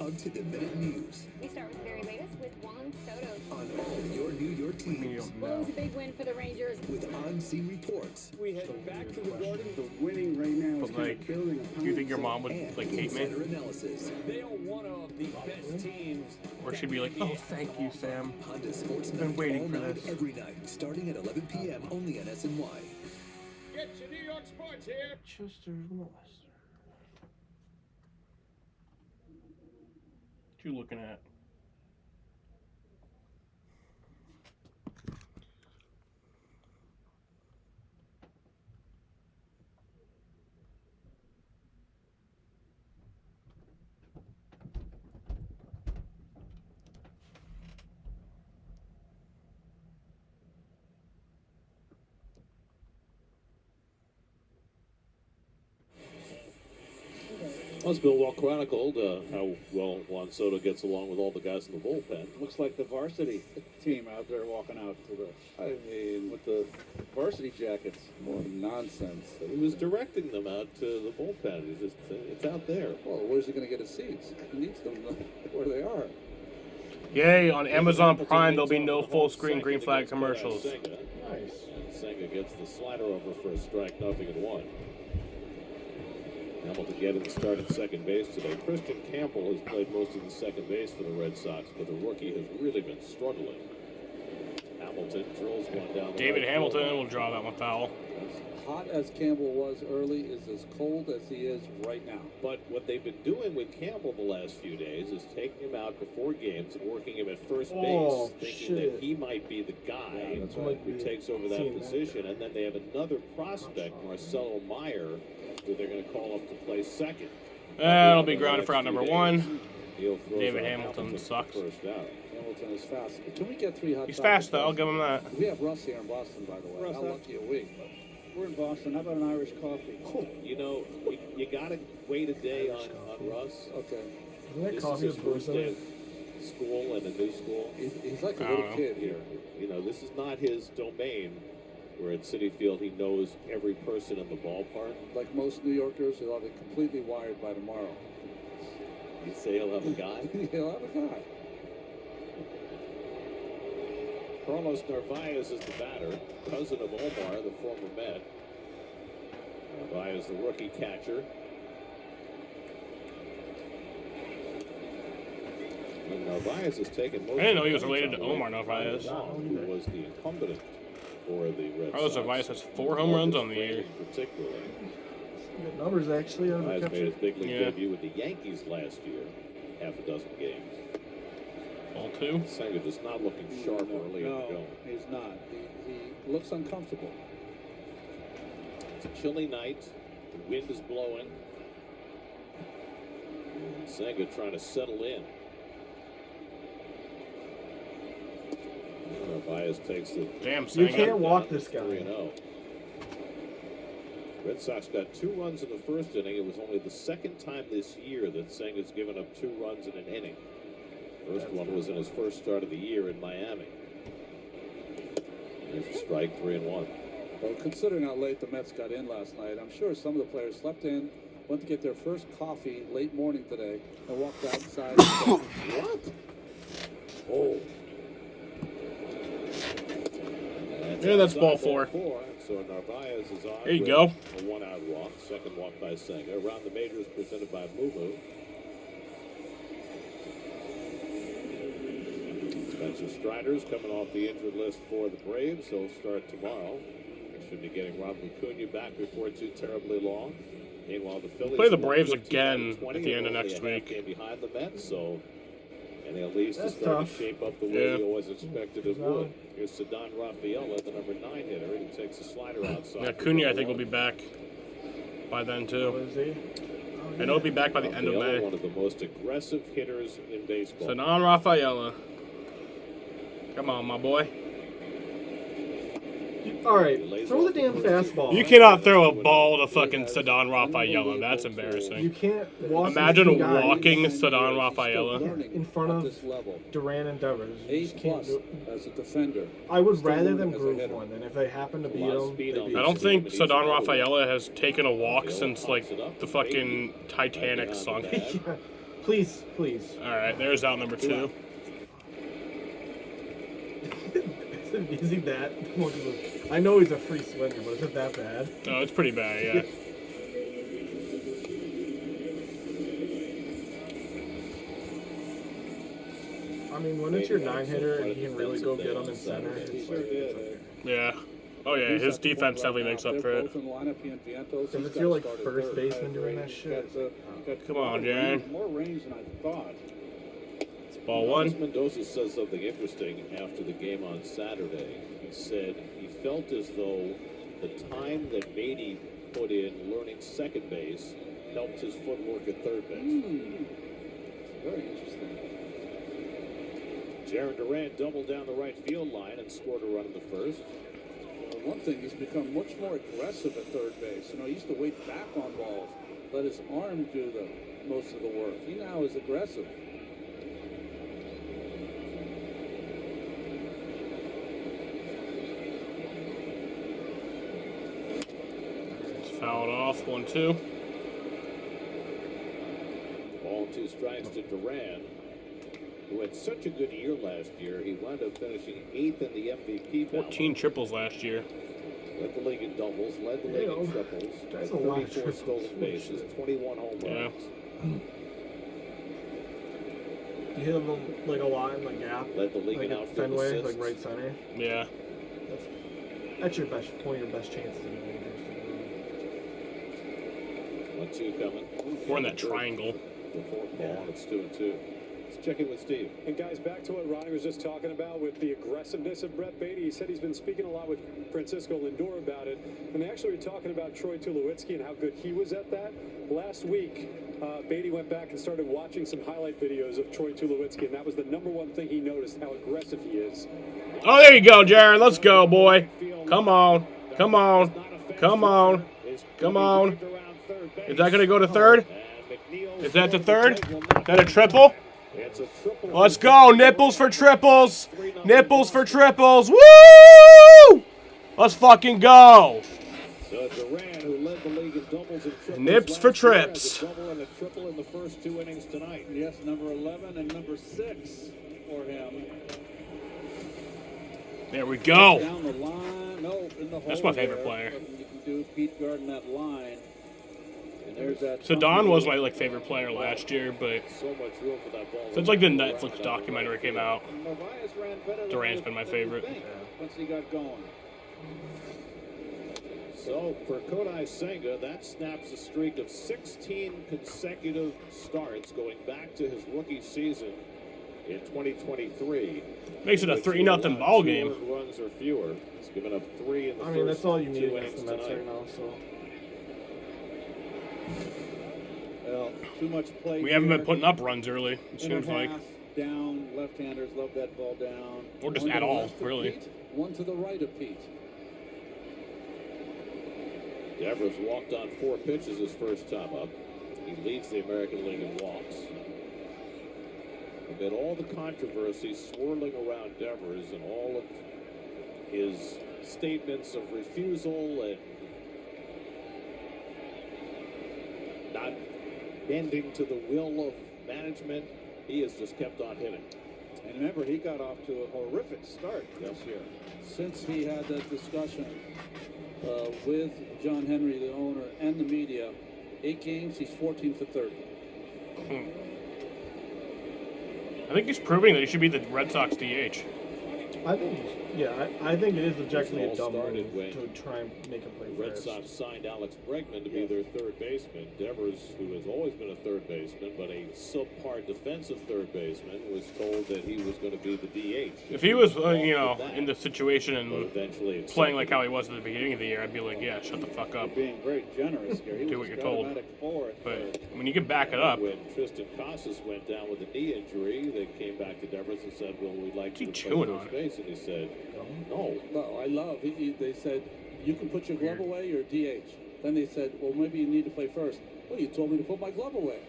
Up to the minute news We start with the very latest with Juan Soto. on all your New York I mean, you teams don't Well, it was know. a big win for the Rangers. with on-scene reports We head back to the Garden. The winning right now is But kind like, of building upon do you think your itself. mom would and like hate me? insider analysis. They are one of the best teams. Or she'd be like, oh, thank you, Sam. Honda Sports I've Night been waiting all for night, this. every night, starting at 11 p.m. only on SNY. Get your New York sports here. Chester Lester. What you looking at? Well, it's been well chronicled how well Juan Soto gets along with all the guys in the bullpen. Looks like the varsity team out there walking out to the, I mean, with the varsity jackets. More nonsense. He was directing them out to the bullpen. It's out there. Well, where's he going to get his seats? He needs them where they are. Yay, on Amazon Prime, there'll be no full-screen green flag commercials. Nice. Senga gets the slider over for a strike, 0-1. Hamilton getting the start at second base today. Christian Campbell has played most of the second base for the Red Sox, but the rookie has really been struggling. Hamilton drills one down the David right Hamilton field. will draw that one foul. As hot as Campbell was early is as cold as he is right now. But what they've been doing with Campbell the last few days is taking him out before games and working him at first base, thinking that he might be the guy who takes over that position. And then they have another prospect, Marcelo Meyer, who they're going to call up to play second. That'll be grounded for out number 1. He'll throw David out Hamilton sucks. First out. Hamilton is fast. Can we get 3 hot He's dogs? fast, though. I'll give him that. We have Russ here in Boston, by the way. Russ, How lucky are we? We're in Boston. How about an Irish coffee? You know, you got to wait a day on Russ. Okay. Isn't that This coffee is his with first booze in day it? of school and a new school. He's like a little kid here. You know, this is not his domain. Where at Citi Field he knows every person in the ballpark. Like most New Yorkers, he'll have it completely wired by tomorrow. You say he'll have a guy? He'll have a guy. Carlos Narvaez is the batter, cousin of Omar, the former Met. Narvaez, the rookie catcher. And Narvaez has taken most I didn't know of he was the related to credit away Omar from Narvaez. Long, who was the incumbent for the Red Carlos Sox. Narvaez has 4 home runs on the year. Particularly. Good numbers, actually. On the Narvaez made his catcher. big league debut with the Yankees last year. Half a dozen games. Ball 2. Senga just not looking sharp early in the No, go. he's not. He looks uncomfortable. It's a chilly night. The wind is blowing. Senga trying to settle in. Narvaez takes the Damn, You Senga. can't walk this guy. 3-0. Red Sox got 2 runs in the first inning. It was only the second time this year that Senga's given up 2 runs in an inning. First one was in his first start of the year in Miami. There's a strike, 3-1. Well, considering how late the Mets got in last night, I'm sure some of the players slept in, went to get their first coffee late morning today, and walked outside and said, what? Oh. Yeah, that's ball 4. So Narvaez is on. There you with go. A 1-out walk. Second walk by Senga. Around the Majors presented by Moo. Spencer Strider's coming off the injured list for the Braves. He'll start tomorrow. Should be getting Rob Acuna back before too terribly long. Meanwhile, the Phillies Play the won Braves 15 again out of 20, at the end of only next a half week. game behind the Mets, so and at least That's it's starting tough. to shape up the way Yeah. he always expected it would. Here's Cedon Rafaela, the number 9 hitter. He takes a slider outside. Yeah, Cunha, I think, will be back by then, too. Is he? And he'll be back by the end of Rafaela, May. one of the most aggressive hitters in baseball. So, non Rafaela. Come on, my boy. All right, throw the damn fastball. You cannot throw a ball to fucking Cedon Rafaela. That's embarrassing. You can't walk. Imagine these two guys walking Cedon Rafaela. in front of Duran and Devers. You A just can't plus do it. as a defender. I would Still rather learning them as a groove hitter. one, and if they happen to beat lot of them, speed they on beat I that. don't them. think Cedon Rafaela has taken a walk since, like, the fucking Titanic sunk. Yeah. Please, please. Alright, there's out number 2. Is he that? I know he's a free swinger, but is it that bad? No, it's pretty bad, yeah. I mean, when it's your 9-hitter and he can really go get them in center, it's like, it's okay. Yeah. Oh, yeah, his defense definitely makes up for it. If it's your like first baseman doing that shit, Come on, Jan. More range than I thought. It's ball 1. Mendoza says something interesting after the game on Saturday. He said he felt as though the time that Beatty put in learning second base helped his footwork at third base. Very interesting. Jaron Durant doubled down the right field line and scored a run in the first. One thing, he's become much more aggressive at third base. You know, he used to wait back on balls, let his arm do the most of the work. He now is aggressive. It's fouled off. 1-2. Ball 2 strikes to Duran, who had such a good year last year. He wound up finishing 8th in the MVP ballot. 14 triples last year. Led the league in doubles, led the league in triples, That's a lot of 34 triples. stolen bases, 21 home runs. You hit him like a lot in the gap. Led the league like in at outfield Fenway, assists. like right center. Yeah. That's your best, one of your best chances in the majors. 1-2 coming. We're in that triangle. The fourth ball, it's 2-2. Let's check in with Steve. And guys, back to what Ronnie was just talking about with the aggressiveness of Brett Beatty. He said he's been speaking a lot with Francisco Lindor about it. And they actually were talking about Troy Tulowitzki and how good he was at that. Last week, Beatty went back and started watching some highlight videos of Troy Tulowitzki, and that was the #1 thing he noticed, how aggressive he is. Oh, there you go, Jaron. Let's go, boy. Come on. Come on. Come on. Come on. Is that going to go to third? Is that the third? Is that a triple? Let's go. Nipples for triples. Nipples for triples. Woo! Let's fucking go. So Duran, who led the league in doubles and triples Nips for last year, has trips. a double and a triple in the first 2 innings tonight. Yes, number 11 and number 6 for him. There we go. Down the line, no, in the That's hole my favorite there. player. You can do Pete Garden that line. And there's that. So Don was my favorite player last year, but So much room for that ball. since the Netflix documentary came out, Narvaez ran better than Duran's you- been my than you favorite. think once he got going. So for Kodai Senga, that snaps a streak of 16 consecutive starts going back to his rookie season in 2023. Makes it a which 3-0 allowed ball 2 game. earned runs or fewer. He's given up 3 in the I first mean, that's all you 2 need against innings the Mets tonight. right now. So. Well, too much play. we haven't been here. putting up runs early, it In a seems like. half, down. Left-handers love that ball down. Or just One to at the all, left of really. Pete, one to the right of Pete. Devers walked on 4 pitches his first time up. He leads the American League in walks. Amid all the controversy swirling around Devers and all of his statements of refusal and not bending to the will of management, he has just kept on hitting. And remember, he got off to a horrific start this year. Since he had that discussion with John Henry, the owner, and the media, 8 games, he's 14 for 30. I think he's proving that he should be the Red Sox DH. I think, I think it is objectively a This all dumb started move when to try and make him play The Red first. Sox signed Alex Bregman to be their third baseman. Devers, who has always been a third baseman, but a subpar defensive third baseman, was told that he was going to be the DH. If he was, in the situation But and eventually playing like how he was at the beginning of the year, I'd be like, yeah, shut the fuck up. Being very generous here. He Do was what you're told. automatic fourth. But when you can back it up, When Tristan Casas went down with a knee injury, they came back to Devers and said, well, we'd like you to Keep play chewing on first base. And he said, no. No, I love. They said, you can put your glove away or DH. Then they said, well, maybe you need to play first. Well, you told me to put my glove away.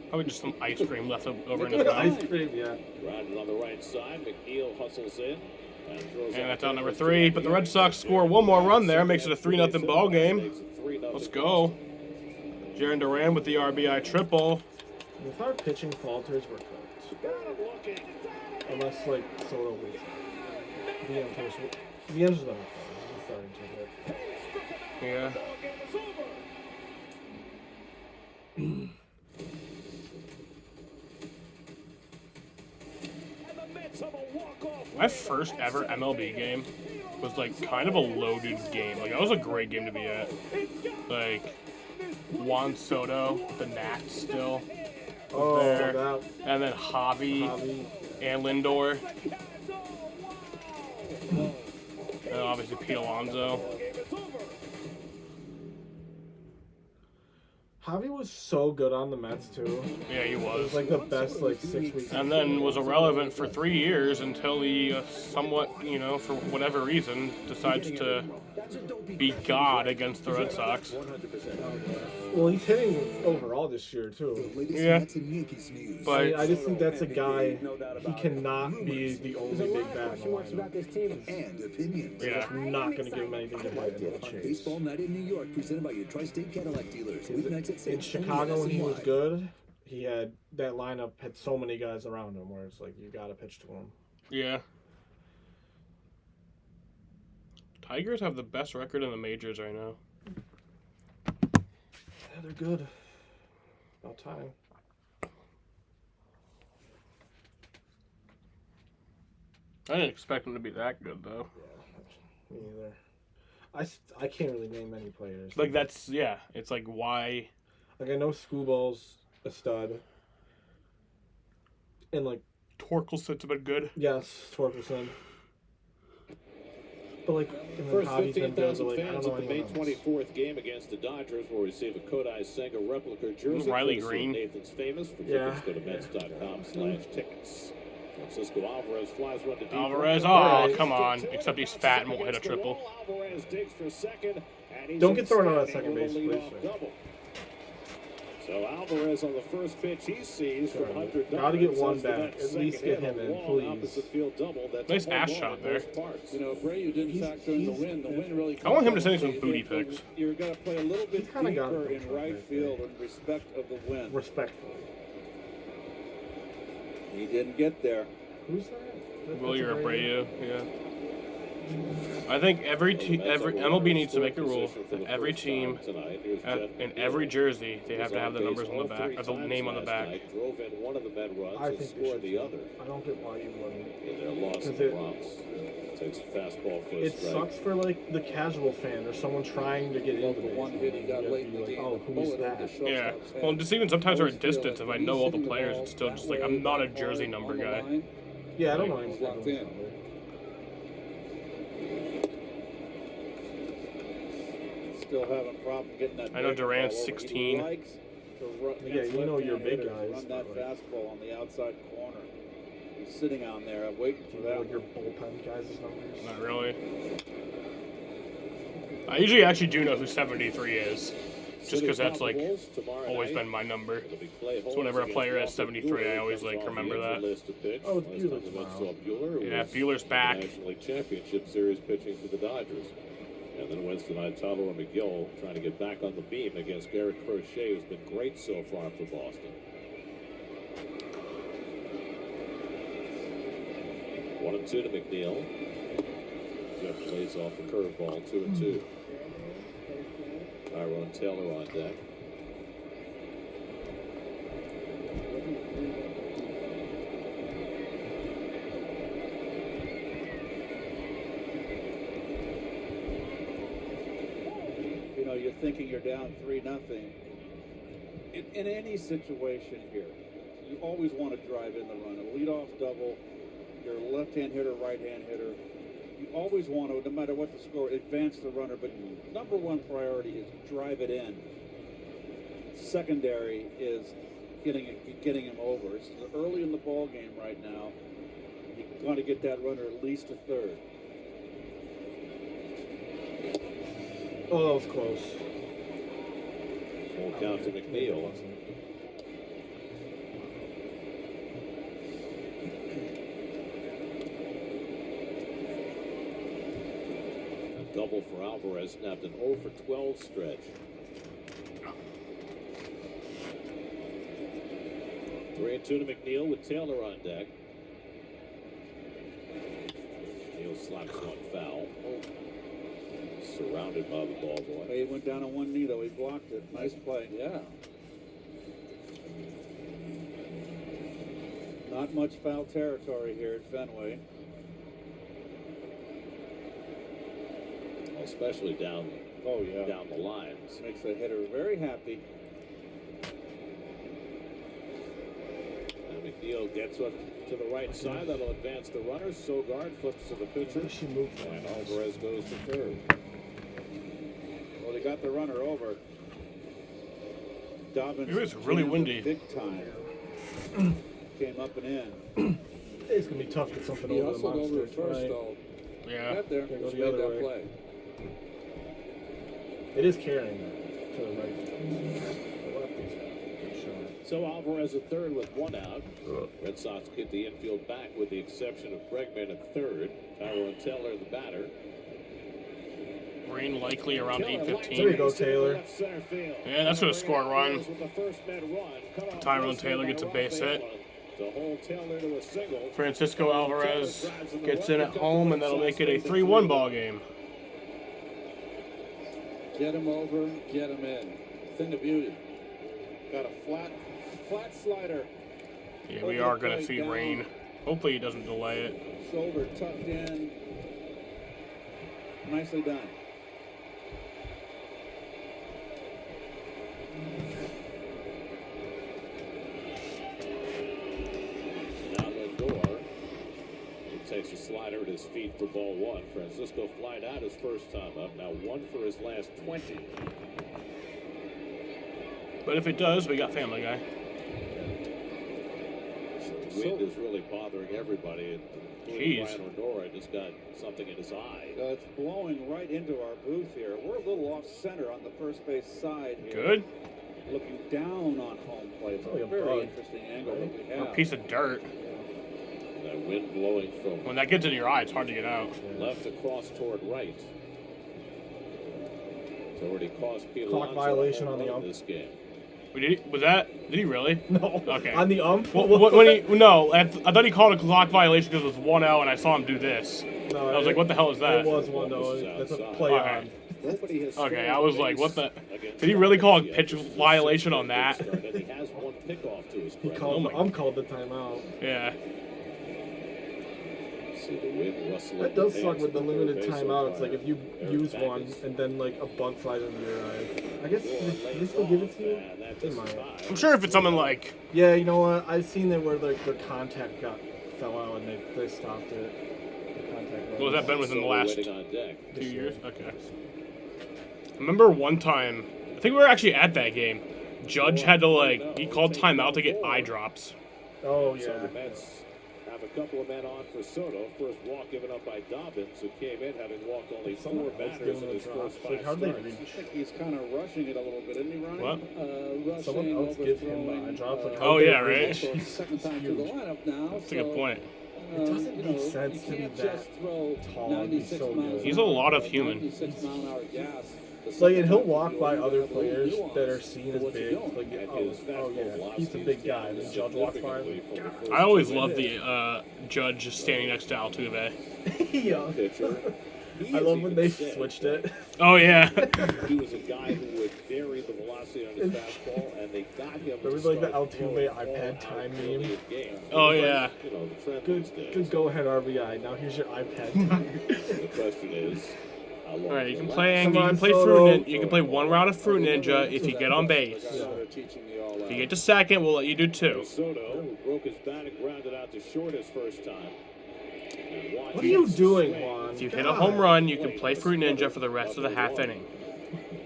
probably just some ice cream left over in his Ice mouth. cream, yeah. Grounded on the right side. McNeil hustles in. And throws And out that's out number Devers 3. But the Red Sox score one more run there, makes it a 3-0 ball game. Makes it 3-0. Let's go. Jaron Duran with the RBI triple. If our pitching falters, we're cooked. Unless, Soto leaves. The answer's not he's starting to hit. Yeah. My first ever MLB game was kind of a loaded game. That was a great game to be at. Juan Soto, the Nats still was there. And then Javi and Lindor. And obviously Pete Alonso. Javi was so good on the Mets too. Yeah, he It was. was the best 6 weeks. And then was irrelevant for 3 years until he somewhat, for whatever reason, decides to be God against the Red Sox. Well, he's hitting overall this year too. Yeah. But I just think that's a guy. He cannot be the only big bat in the lineup. this team and opinions. Yeah, I'm not going to give him anything to hit in the On chase. Baseball Night in New York, presented by your Tri-State Cadillac dealers. Weeknights at 6. In Chicago, when he was good, he had that lineup had so many guys around him where it's like you got to pitch to him. Yeah. Tigers have the best record in the majors right now. Yeah, they're good. About time. I didn't expect them to be that good, though. Me either. I can't really name any players. Like, that's, yeah. It's like, why? Like, I know Screwball's a stud. And, like... Torkelson's been good. Yes, Torkelson. But, like, and then First Javi's been good, 15,000 but, like, I fans don't at know the May anyone else. 24th game against the Dodgers will receive a Kodai Senga replica jersey. Riley courtesy of Green. Nathan's Famous. For Yeah. tickets, go to Mets.com/tickets. Francisco Alvarez flies one to deep. Alvarez, right. oh, come on. Except he's fat and won't hit a triple. Alvarez digs for second, and he's Don't get thrown out at standing second with a base, leadoff please. double. So Alvarez on the first pitch he sees from Hunter Gotta get one Dobbins, so back. that's At least second get him hit, in, a long please. opposite field double. That's Nice a home ass run shot in there. most parts. You know, Abreu didn't factor in the wind. The wind really. I want him to comes send me down. some booty pics. You're going to play a little bit kinda got deeper it. in right field in respect of the wind. Respectful. He didn't get there. Who's that? Willie Abreu, yeah. I think every MLB needs to make a rule that every team in every jersey they have to have the numbers on the back or the name on the back. Drove in one of the Met runs I and think they scored should. the other I don't get why you wouldn't. in their loss to 'Cause the it- Bronx. Takes a fastball for a It strike. sucks for, like, the casual fan or someone trying to get into The one hit he got baseball. late in the Like, game. oh, the who's bullet over that? the Yeah. shortstop's head. Well, just even sometimes at a Always feel distance, like if I when know he's all the hitting the players, ball it's still that just like, way, I'm not a that jersey hard number on the guy. line, Yeah, I don't know he's anything. locked in. Still having a problem getting that. I know breaking Durant's ball over. 16. He likes to run, Yeah, you know your big left-handed guys, Run that but, like- fastball on the outside corner. He's sitting on there waiting Do for you know that. what your bullpen guys' numbers? Not really. I usually actually do know who 73 is, just because that's like always been my number. So whenever a player has 73, I always like remember that. Oh, it's Bueller tomorrow. Yeah, Bueller's back. National League Championship Series pitching for the Dodgers. And then Wednesday night, Tyler McGill trying to get back on the beam against Garrett Crochet, who's been great so far for Boston. 1-2 to McNeil. Jeff plays off the curveball, 2-2. Tyrone Taylor on deck. You know, you're thinking you're down 3-0. In any situation here, you always want to drive in the run. A leadoff double, you're a left-hand hitter, right-hand hitter. You always want to, no matter what the score, advance the runner. But number one priority is drive it in. Secondary is getting him over. It's early in the ball game right now. You want to get that runner at least to third. Oh, that was close. Full count to McNeil. A double for Alvarez, snapped an 0 for 12 stretch. 3-2 to McNeil with Taylor on deck. McNeil slaps one foul. Surrounded by the ball boy. He went down on one knee, though. He blocked it. Nice play. Yeah. Not much foul territory here at Fenway. Especially down the lines. Makes the hitter very happy. And McNeil gets up to the right side. That'll advance the runner. Sogard flips to the pitcher. And Alvarez goes to third. Well, they got the runner over. Dobbins. It was really jammed windy. Big time. Came up and in. It's gonna be tough to get something He over the hustled over monster. at first, Right. though. Yeah. Got there. Gotta go Just the made other that way. play. It is carrying. to the right. The lefty's good shot. So Alvarez at third with one out. Red Sox get the infield back with the exception of Bregman at third. Tyrone Taylor the batter. Rain likely around 8:15. There you go, Taylor. Yeah, that's gonna score a run. Tyrone Taylor gets a base hit. Francisco Alvarez gets in at home, and that'll make it a 3-1 ball game. Get him over, get him in. Thing of beauty. Got a flat slider. Yeah, we are gonna see rain. Hopefully he doesn't delay it. Shoulder tucked in. Nicely done. Now Lindor. He takes a slider at his feet for ball one. Francisco flied out his first time up. Now 1 for his last 20. But if it does, we got Family Guy. Wind is really bothering everybody. Jeez. Brian O'Nora just got something in his eye. It's blowing right into our booth here. We're a little off center on the first base side here. Good. Looking down on home plate. It's a very interesting angle that we Or have. a piece of dirt. That wind blowing from When that gets into your eye, it's hard to get out. left across toward right. It's already cost Pete Clock Alonso violation a on the home ump. this game. Did he really? No. Okay. On the ump? I thought he called a clock violation because it was 1-0 and I saw him do this. No, I was like, what the hell is that? It was 1-0. That's a play on. Okay, I was like, what the? Did he really call a pitch violation on that? And he has one pickoff to his credit. Called the timeout. Yeah. See the wind rustling. That does the suck hands with the of the limited third base timeout. It's umpire. like if you use one and then like a bug flies into your eye. I guess did they still give it to you? They might. I'm sure if it's something like. Yeah, you know what? I've seen that where like their contact fell out and they stopped it. The contact. Well, has that been within the last Waiting on deck. 2 years? Okay. I remember one time, I think we were actually at that game. Judge had to he called timeout to get eye drops. Oh So yeah. the Mets have a couple of men on for Soto. First walk given up by Dobbins, who came in having walked only 4 batters in his first 5 How do they starts. reach? I think he's kind of rushing it a little bit, isn't he, Ronnie? What? Rushing, Someone else give him overthrowing, eye drops. Like, Oh, how do yeah, they right? reach? Second time to the lineup now. That's a good point. It doesn't make sense to be can't that just throw tall and be 96 so miles good. He's a lot of human. 96 mile an hour gas. Like, and he'll walk by other players that are seen as big. Like, oh yeah, he's a big guy. And then Judge walks by him. I always loved the Judge standing next to Altuve. Yeah. I love when they switched it. Oh, yeah. He was a guy who would vary the velocity on his fastball, and they got him. There was like the Altuve iPad time meme. Oh, yeah. You know, the trend these days. Good go ahead RBI. Now here's your iPad time. The question is, how long? All right, you can will it play. last? You can play Fruit. You can play one round of Fruit Ninja if you get on base. If you get to second, we'll let you do 2. Soto, who broke his bat and grounded out to short his first time. What are you doing, Juan? If you hit a home run, you can play Fruit Ninja for the rest of the half inning.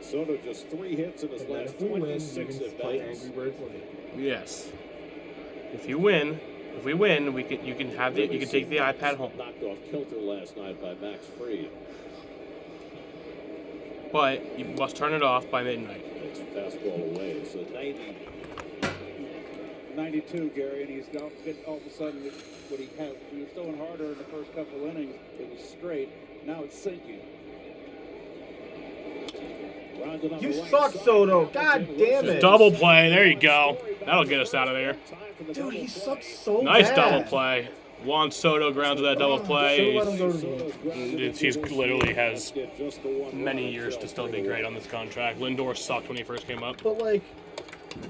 Soto just 3 hits in his And then last if we win, you 26 can at play bats. Angry Birds later. Yes. If we win, you can take the iPad home. Knocked off kilter last night by Max Fried. But you must turn it off by midnight. Takes a fastball away. So 92, Gary, and he's got all of a sudden what he was throwing harder in the first couple innings. It was straight. Now it's sinking. You suck, Soto. God damn it. Double play. There you go. That'll get us out of there. Dude, he sucks so Nice bad. double play. Juan Soto grounds to that double play. Should've let him go to the game. He's literally has many years to still be great on this contract. Lindor sucked when he first came up. But like,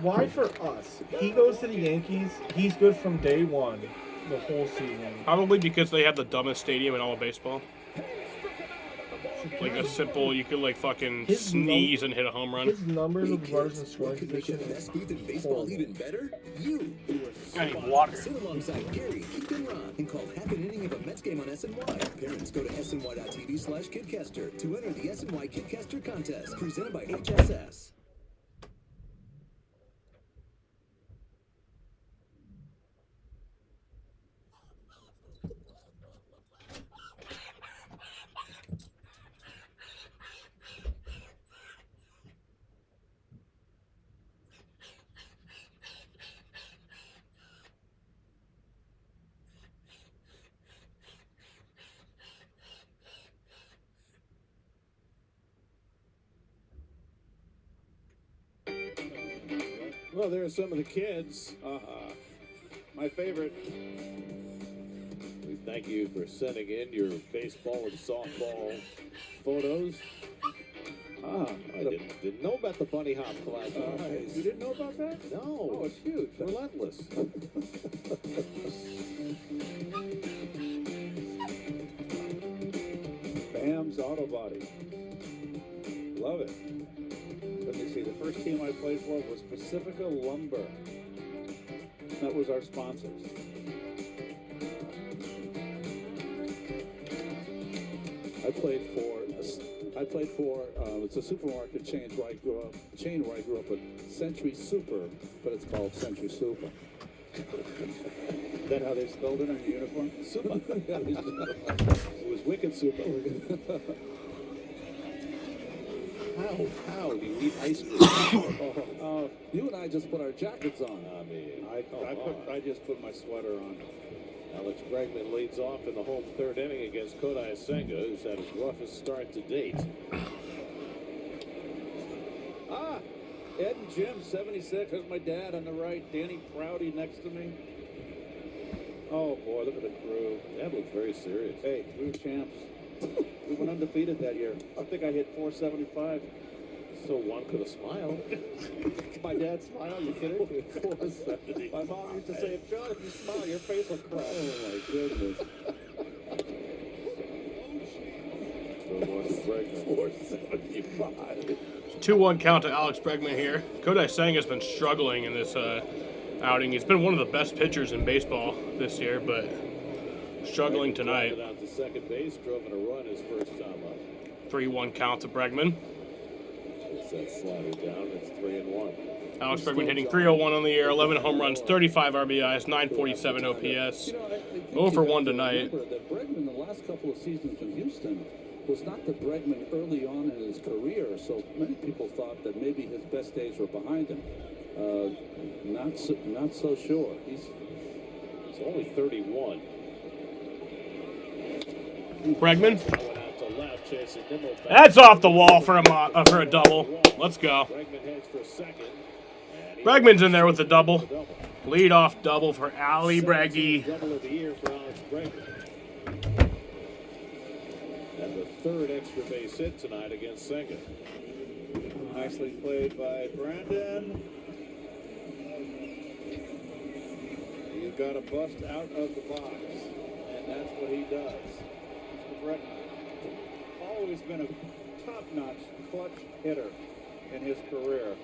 why for us? He goes to the Yankees. He's good from day one, the whole season. Probably because they have the dumbest stadium in all of baseball. Like a simple, you could like fucking sneeze and hit a home run. His numbers of runners in scoring Could make the position. best booth in baseball even better? You. I need water. Sit alongside Gary, Keith, and Ron and call half an inning of a Mets game on SNY. Parents, go to sny.tv/KidCaster to enter the SNY KidCaster contest presented by HSS. Well, there are some of the kids. My favorite. We thank you for sending in your baseball and softball photos. I didn't know about the bunny hop class. You didn't know about that? No. Oh, it's huge. Relentless. Bam's Auto Body. Love it. Let me see. The first team I played for was Pacifica Lumber. That was our sponsors. I played for it's a supermarket chain where I grew up. At Century Super, but it's called Century Super. Is that how they spelled it on your uniform? Super. It was wicked super. How do you eat ice cream? You and I just put our jackets on. I just put my sweater on. Alex Bregman leads off in the home third inning against Kodai Senga, who's had his roughest start to date. Ed and Jim, 76. There's my dad on the right. Danny Prouty next to me. Oh, boy, look at the crew. That looks very serious. Hey, we were champs. We went undefeated that year. I think I hit 475. So one could have smiled. My dad smiled, you kidding? 470. My mom used to say, John, if you smile, your face will crack. Oh, my goodness. 475. 2-1 count to Alex Bregman here. Kodai Senga has been struggling in this outing. He's been one of the best pitchers in baseball this year, but struggling tonight. Out to second base, drove in a run his first time up. 3-1 count to Bregman. It's that slider down. It's 3-1. Alex Bregman hitting .301 on the year, 11 home runs, 35 RBIs, 947 OPS. 0 for 1 tonight. Remember that Bregman the last couple of seasons in Houston was not the Bregman early on in his career, so many people thought that maybe his best days were behind him. Not so sure. He's only 31. Bregman. That's off the wall for a double. Let's go. Bregman's in there with the double. Lead-off double for Ali Breggy. Double of the year for Alex Bregman. And the third extra base hit tonight against Senga. Nicely played by Brandon. He's got to bust out of the box, and that's what he does. Mr. Bregman, always been a top-notch clutch hitter in his career.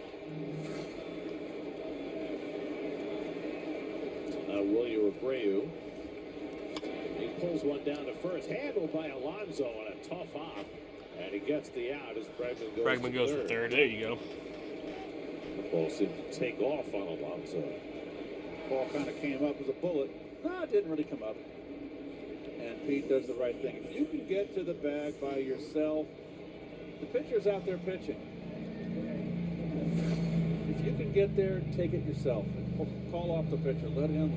Now William Abreu. He pulls one down to first, handled by Alonso on a tough hop, and he gets the out as Bregman goes for third. There you go. The ball seemed to take off on Alonso. Ball kind of came up as a bullet. No, it didn't really come up. And Pete does the right thing. If you can get to the bag by yourself, the pitcher's out there pitching. If you can get there, take it yourself. Call off the pitcher. Let him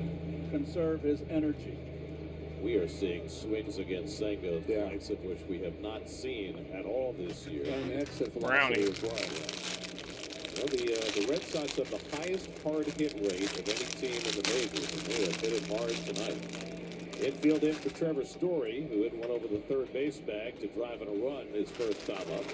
conserve his energy. We are seeing swings against Senga, the likes of which we have not seen at all this year. And exit Brownie. As well, Well, the Red Sox have the highest hard hit rate of any team in the majors, and they have hit it hard tonight. Infield in for Trevor Story, who hit one over the third base bag to drive in a run his first time up.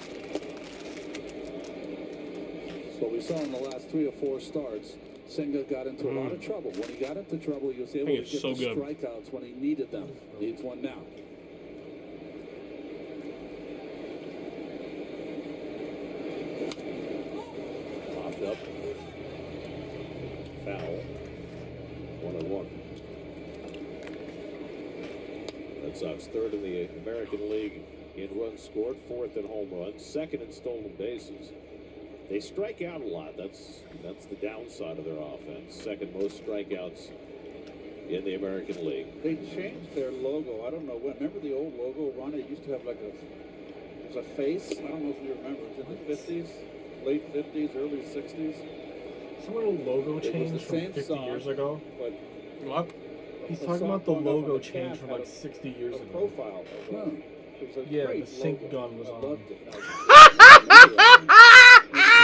So we saw in the last 3 or 4 starts, Senga got into a lot of trouble. When he got into trouble, he was able to get the strikeouts when he needed them. Needs one now. Popped up. Foul. 1-1. Red Sox third in the American League in runs scored, 4th in home runs, 2nd in stolen bases. They strike out a lot. That's the downside of their offense. 2nd most strikeouts in the American League. They changed their logo. I don't know when. Remember the old logo, Ronnie? It used to have like a face. I don't know if you remember. It was in the 50s, late 50s, early 60s. Some little logo change from 50 years ago. But what? He's talking about the logo change from like 60 years ago. Profile. Yeah, the sync gun was on.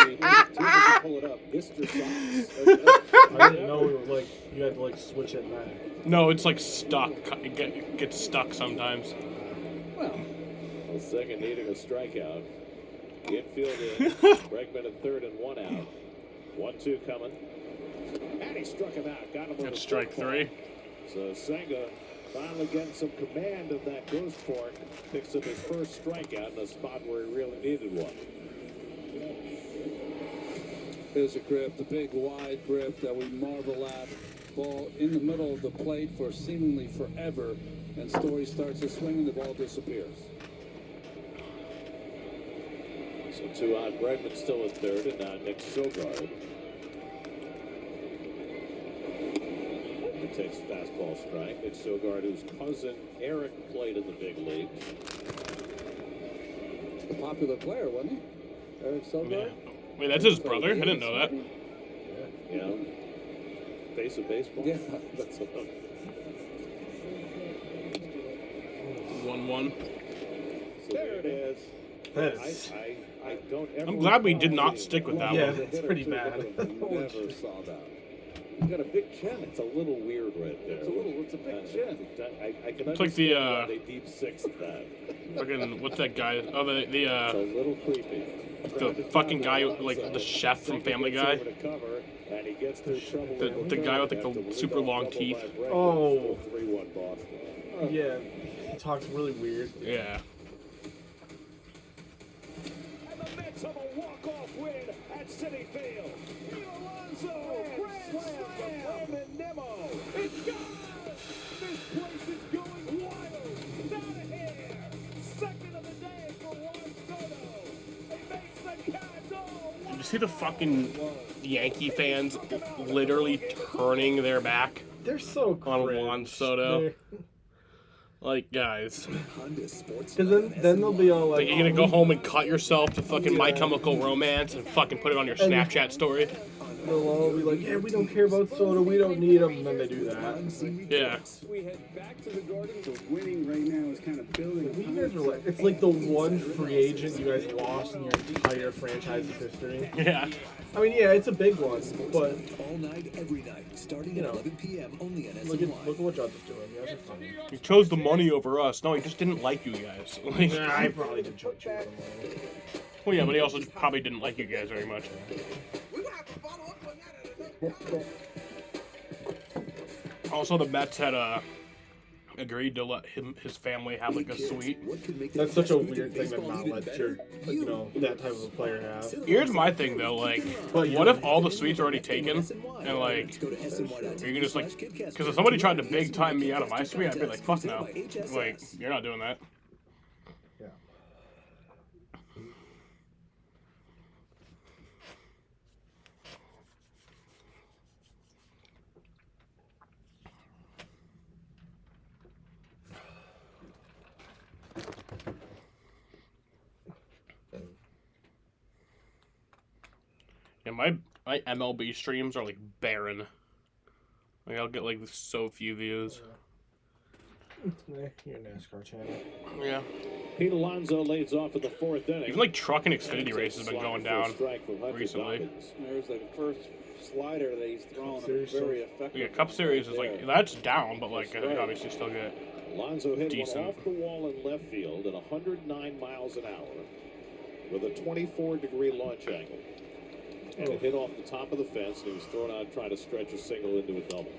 pull it up. Mr. Socks. I didn't know it was like you had to like switch it back. No, it's like stuck. It gets stuck sometimes. Well, second needing a strikeout. Infield in. Bregman at third and one out. 1-2 coming. And he struck him out. Got him on That's the strike foot. 3. So Senga finally getting some command of that ghost fork. Picks up his first strikeout in a spot where he really needed one. Here's a grip, the big wide grip that we marvel at. Ball in the middle of the plate for seemingly forever. And Story starts to swing and the ball disappears. So 2 out. Bregman still at third, and now Nick Sogard. He takes fastball strike. Nick Sogard, whose cousin Eric played in the big leagues. A popular player, wasn't he? Eric Sogard? Yeah. Wait, that's his brother? I didn't know that. Yeah. Face of baseball. Yeah, that's a 1-1. So there it is. That's- I don't ever I'm glad we did not stick with that Yeah, one. it's pretty bad. Never saw that. He's got a big chin. It's a little weird right there. It's a big chin. I can It's like the, understand why they deep sixed that. Fucking, what's that guy? Oh, It's a little creepy. the fucking guy, like the chef from Family Guy. Over to cover, and he gets through trouble The guy with like the super long teeth. Oh. 3-1 Boston. Yeah, he talks really weird. Yeah. And the Mets have a walk-off win at Citi Field. Pete Alonso, grand slam from Brandon Nimmo. It's gone! This place is going wild. It's out of here. Second of the day for Juan Soto. He makes the catch. Did you see the fucking Yankee fans literally turning their back They're so on cringe. Juan Soto? Like, guys. Because then they'll be all like, Like, you're gonna go home and cut yourself to fucking My Chemical Romance and fucking put it on your Snapchat story? they'll all be like, yeah, we don't care about Soda, we don't need him, and then they do that. Yeah. We head back to the Garden. So winning right now is kind of building. You guys are like, it's like the one free agent you guys lost in your entire franchise's history. Yeah. I mean, yeah, it's a big one, but All night, every night, starting You at know, 11 p.m. only on look SNY. at what Judge is doing. You guys are funny. He chose the money over us. No, he just didn't like you guys. Like, Nah, I probably did choose the money. well, yeah, but he also probably didn't like you guys very much. Also, the Mets had agreed to let his family have like a suite. That's such a weird thing to not let your, that type of a player have. Here's my thing though, like, what if all the suites are already taken, and like, you can just like, because if somebody tried to big time me out of my suite, I'd be like, fuck no, like, you're not doing that. Yeah. Yeah, my MLB streams are like barren. Like I'll get like so few views. You're a NASCAR channel. Yeah. Pete Alonso lays off in the fourth inning. Even like truck and Xfinity races have been going down recently. There's like the first slider that he's thrown, very effective. Yeah, Cup Series is like, that's down, but like obviously still good. Alonso hit Decent. one off the wall in left field at 109 miles an hour with a 24-degree launch angle. And it hit off the top of the fence, and he was thrown out trying to stretch a single into a double.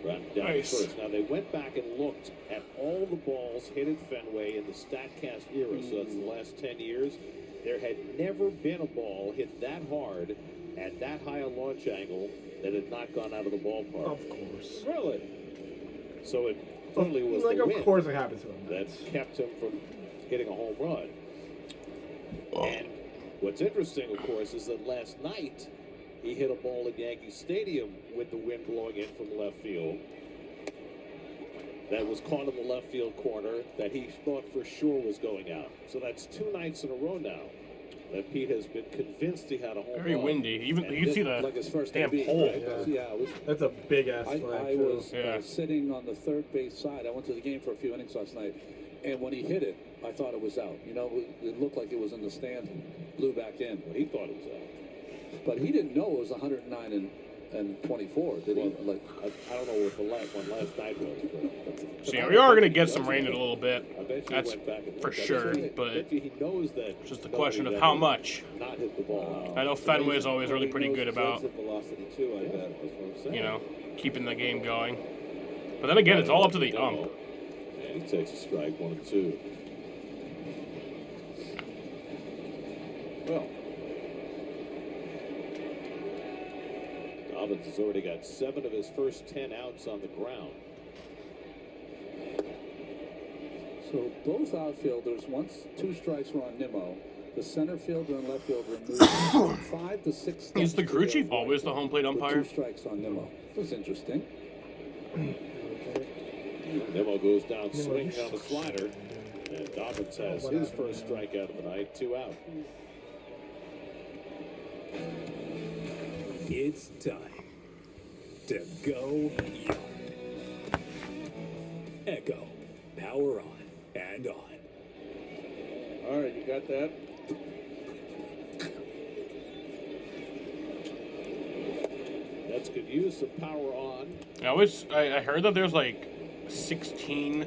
Grounded down Nice. to first. Now, they went back and looked at all the balls hit at Fenway in the StatCast era, so that's the last 10 years. There had never been a ball hit that hard at that high a launch angle that had not gone out of the ballpark. Of course. Really? So it clearly was Like, the of wind course it happens to him. that kept him from hitting a home run. And what's interesting, of course, is that last night he hit a ball at Yankee Stadium with the wind blowing in from left field. That was caught in the left field corner that he thought for sure was going out. So that's 2 nights in a row now that Pete has been convinced he had a home Very run. windy. Even And you can see didn't. the Like his first damn AB, pole. right? Yeah, it was. That's a big ass I flag. was Yeah. sitting on the third base side. I went to the game for a few innings last night, and when he hit it, I thought it was out. You know, it looked like it was in the stand and blew back in. Well, he thought it was out. But he didn't know it was 109 and 24, did he? Like, I don't know what the last night was. But So yeah, we are going to get some rain in a little bit. I bet you That's went back and for looked. I sure, bet but he knows that it's just a question of nobody how ever much. Not hit the ball out. I know Fenway is always really pretty good about, Velocity too, I bet. That's what I'm saying. you know, keeping the game going. But then again, it's all up to the ump. And he takes a strike, 1 and 2. Well, Dobbins has already got 7 of his first 10 outs on the ground. so both outfielders, once 2 strikes were on Nimmo, the center fielder and left fielder moved 5 to 6 steps. Is the crew chief always the home plate umpire? 2 strikes on Nimmo. It was interesting. Nimmo goes down swinging on the slider, and Dobbins has his first strikeout of the night, 2 out. It's time to go young. Echo, power on and on. All right, you got that? That's good use of power on. I heard that there's like 16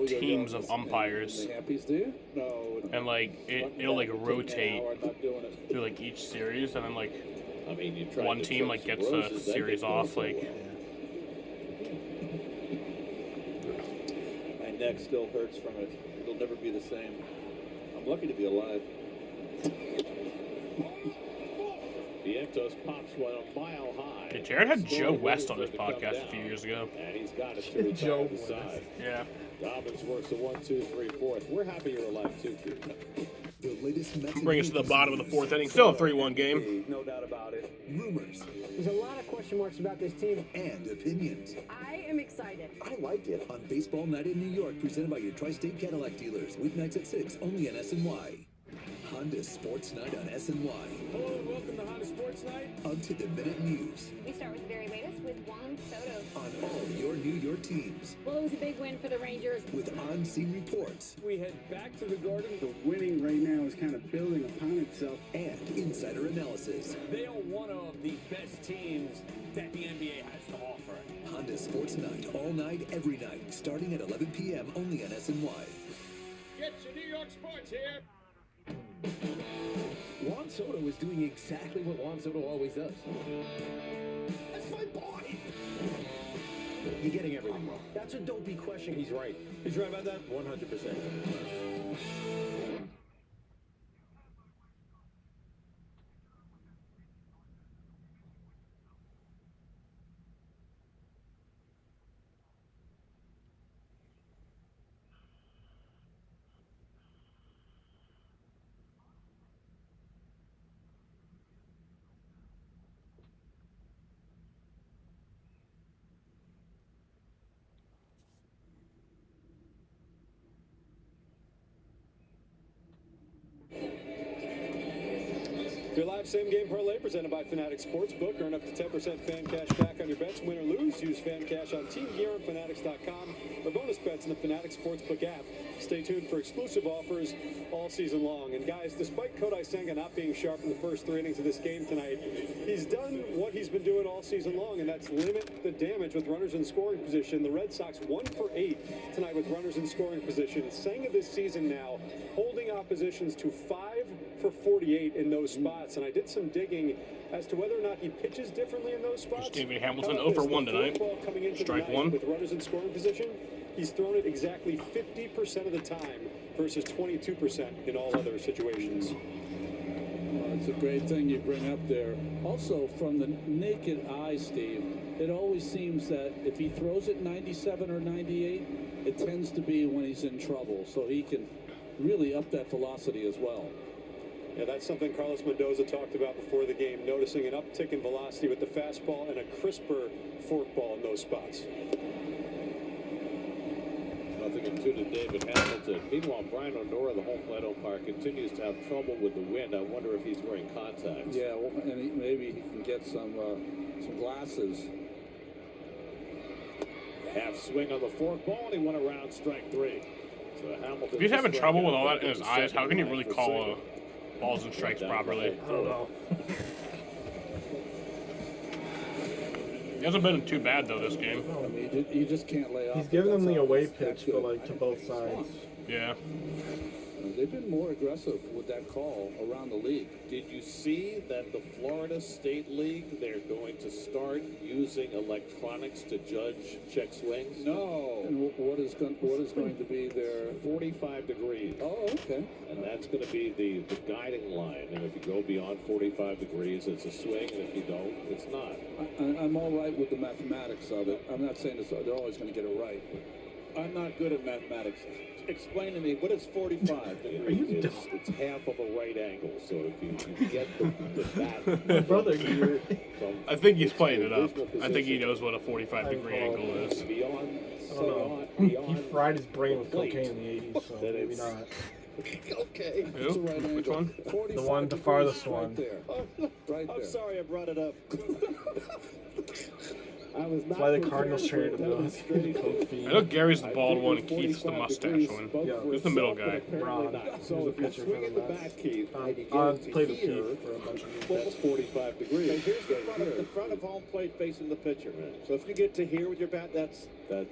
teams of umpires, Hampies, do you? No. and like it'll like rotate through like each series, and then like I mean, you tried one to team trim like some gets the roses, that series didn't go off. so Like well. My neck still hurts from it. It'll never be the same. I'm lucky to be alive. Vientos pops one a mile high. yeah, Jared had Joe West on his podcast a few years ago. And he's got it to Joe the side. Yeah. Dobbins works a 1, 2, 3, 4th. We're happy you're alive too, Keith. The latest Mets Bring us to the bottom of the 4th inning. Still a 3-1 game. No doubt about it. rumors There's a lot of question marks about this team. and opinions I am excited. I like it. on Baseball Night in New York, presented by your Tri-State Cadillac dealers. Weeknights at 6, only on SNY. Honda Sports Night on SNY. Hello and welcome to Honda Sports Night. Up to the minute news We start with the very latest with Juan Soto. on all your New York teams Well, it was a big win for the Rangers. with on-scene reports We head back to the Garden. The winning right now is kind of building upon itself. and insider analysis. They are one of the best teams that the NBA has to offer. Honda Sports Night, all night, every night, starting at 11 p.m. only on SNY. Get your New York sports here. Juan Soto is doing exactly what Juan Soto always does. That's my boy. You're getting everything wrong. That's a dopey question. He's right. He's right about that? 100%. Your live same-game parlay presented by Fanatics Sportsbook. Earn up to 10% fan cash back on your bets, win or lose. Use fan cash on team gear on Fanatics.com or bonus bets in the Fanatics Sportsbook app. Stay tuned for exclusive offers all season long. And guys, despite Kodai Senga not being sharp in the first 3 innings of this game tonight, he's done what he's been doing all season long, and that's limit the damage with runners in scoring position. The Red Sox 1 for 8 tonight with runners in scoring position. Senga this season now holding oppositions to 5 for 48 in those spots, and I did some digging as to whether or not he pitches differently in those spots. David Hamilton How about 0 for this? 1 The tonight. fourth ball coming into the Strike night 1. with runners in scoring position. He's thrown it exactly 50% of the time versus 22% in all other situations. Well, it's a great thing you bring up there. Also, from the naked eye, Steve, it always seems that if he throws it 97 or 98, it tends to be when he's in trouble. So he can really up that velocity as well. Yeah, that's something Carlos Mendoza talked about before the game, noticing an uptick in velocity with the fastball and a crisper forkball in those spots. Nothing in 2 to David Hamilton. Meanwhile, Brian O'Nora, the home plate umpire, continues to have trouble with the wind. I wonder if he's wearing contacts. Yeah, well, and maybe he can get some glasses. Half swing on the forkball, and he went around strike 3. Hamilton If he's having just trouble with struck all out that in his for eyes, how can he second really line for call single. balls and strikes Down properly? by I don't know. He hasn't been too bad though this game. I mean, you just can't lay off. He's giving them the That's away how- pitch, but like to both sides. Yeah. They've been more aggressive with that call around the league. Did you see that the Florida State League, they're going to start using electronics to judge check swings? No. And what is going to be their 45 degrees. Oh, okay. And that's going to be the guiding line. And if you go beyond 45 degrees, it's a swing. And if you don't, it's not. I'm all right with the mathematics of it. I'm not saying they're always going to get it right. I'm not good at mathematics. Explain to me, what is 45 degrees? It's half of a right angle. So if you get the bat My brother, I think he's playing it up. I think he knows what a 45-degree angle is. beyond, I don't know. He fried his brain with cocaine in the 80s, so maybe not. Okay. Who? Which one? The one, the farthest one. I'm sorry I brought it up. I was That's why the Cardinals traded him to coke I fiend. know Gary's the bald one and Keith's the mustache one. Yeah. Who's the middle guy? Ron. So He's a if you pitcher swing for at the the Mets. bat, Keith, Played with Keith for a bunch of years. that's 45 degrees. So here's the front of home plate facing the pitcher. So if you get to here with your bat, that's a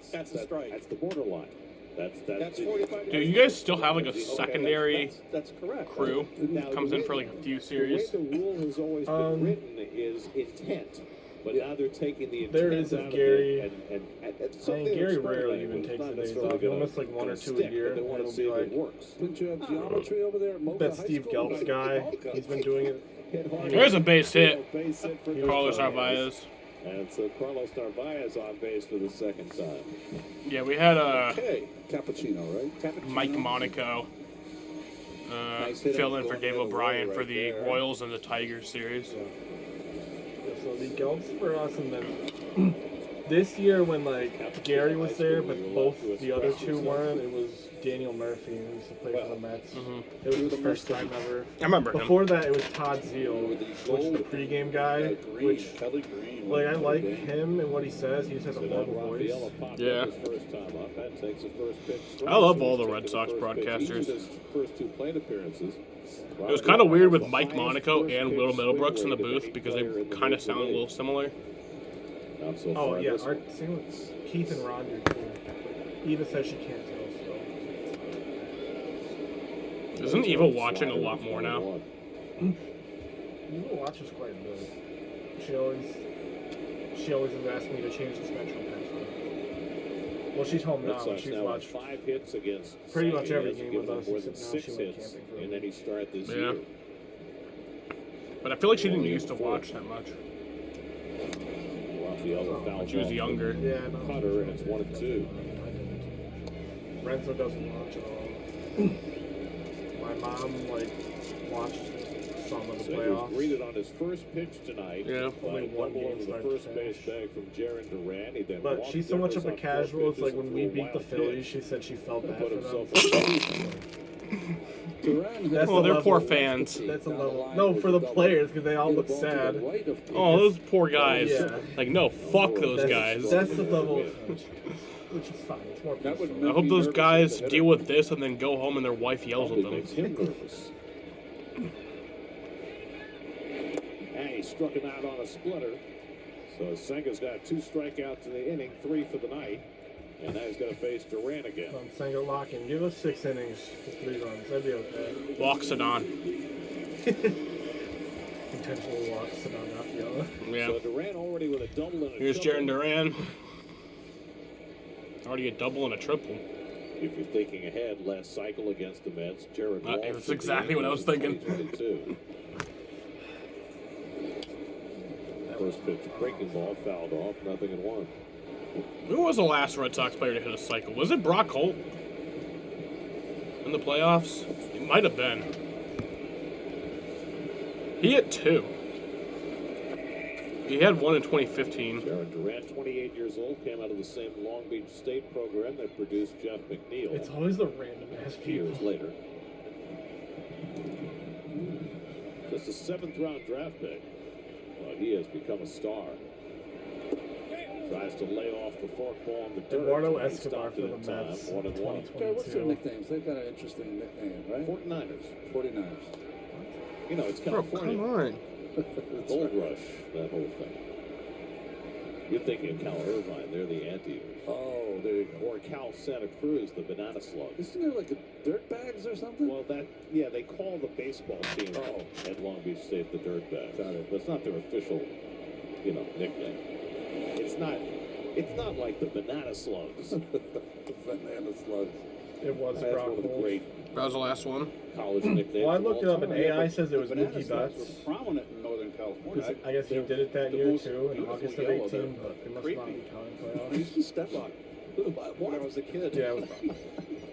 strike. That's the borderline. That's 45 Do you guys still have like a secondary That's correct. crew that comes in for like a few series? The way the rule has always been written is intent. But now they're taking the intent There is out a of Gary. it and I mean, Gary rarely even takes the days off. He'll miss like 1 or 2 a year, They and want to it'll see be if like, it works. Didn't you have geometry over there at Mocha that High Steve School? Gelb's guy. He's been doing it. There's a base hit. Base hit for Carlos Narvaez. And so Carlos Narvaez on base for the second time. Yeah, we had Okay, Cappuccino, right? Cappuccino. Mike Monaco fill in for Dave O'Brien for the Royals and the Tigers series. So the Gelbs for us, and then this year when like Gary was there, but both the other two weren't, it was Daniel Murphy who used to play for the Mets. It was his first time ever. I remember him. Before that, it was Todd Zeal, which is the pregame guy. Which, like, I like him and what he says. He just has a horrible voice. Yeah. First time up. That takes the first pitch. I love all the Red Sox broadcasters. His first 2 plate appearances. It was kind of weird with Mike Monaco and Will Middlebrooks in the booth because they kind of sound a little similar. Not so Oh far yeah, this our, one. same with Keith and Ron do too. Eva says she can't tell. So Isn't Eva watching a lot more now? Eva watches quite a bit. She always has asked me to change the Spectrum password. Well, she's home now. Red But Sox she's now watched have 5 hits against pretty much every Sanchez, game given with up us, more than except now 6 she went hits camping for in any start this Yeah. year. But I feel like she didn't used to watch that much. Rafael foul When she was ball. younger. Yeah, no. Cutter, and it's 1-2. Renzo doesn't watch at all. My mom watched some of the So he was playoffs. greeted on his first pitch tonight. Yeah. By Only a one double game over the start to first base finish. bag from Jaron Duran. He then But walked she's so much of a Devers on 4 casual. It's like pitches when we and threw a beat the wild Phillies, pitch. she said she felt And bad put for himself them. Duran That's Well, the they're poor level. fans. That's a level. No, for the players because they all look sad. Oh, those poor guys. Yeah. Like, no, fuck those guys. That's the level of friendship, which is fine. It's more peaceful. I hope those guys deal with this and then go home and their wife yells at Makes them. him nervous. And he struck him out on a splitter. So Senga's got 2 strikeouts in the inning, 3 for the night. And now he's going to face Duran again. Senga locking. Give us 6 innings for 3 runs. That'd be okay. Walk Sedon. Intentional walk, Sedon Rafaela. Yeah. So Duran already with a double and a Here's triple. Jaron Duran. Already a double and a triple. If you're thinking ahead, last cycle against the Mets, Jared Walsh. That's exactly what I was thinking. 2022. First pitch, breaking ball, fouled off, 0-1. Who was the last Red Sox player to hit a cycle? Was it Brock Holt? In the playoffs? It might have been. He hit 2. He had 1 in 2015. Jaron Duran, 28 years old, came out of the same Long Beach State program that produced Jeff McNeil. It's always the random ass people. Years later. Just a 7th round draft pick. But he has become a star. Tries to lay off the forkball on the dirt. Eduardo He Escobar stopped for it the in time, Mets. 1-1. Okay, what's their 2022. nicknames? They've got an interesting nickname, right? 49ers. 49ers. You know, it's Bro, California. come on. Gold Rush, that whole thing. You're thinking of Cal Irvine. They're the Anteaters. Oh, there you go. Or Cal Santa Cruz, the Banana Slugs. Isn't there like a Dirtbags or something? Well, they call the baseball team at Long Beach State the Dirtbags. Got it. But it's not their official, nickname. It's not like the Banana Slugs. Banana Slugs. It was That's Brock one of the Holt. great That was the last one. college nicknames. Well, I of looked all it up and time. AI says it was Banana Mookie Slugs Betts. were prominent in Northern California. I guess he did it that the year most too, in beautiful August of yellow. 18, They're but it must creepy. not be counting I playoffs. used to step on it. When I was a kid. Yeah, it was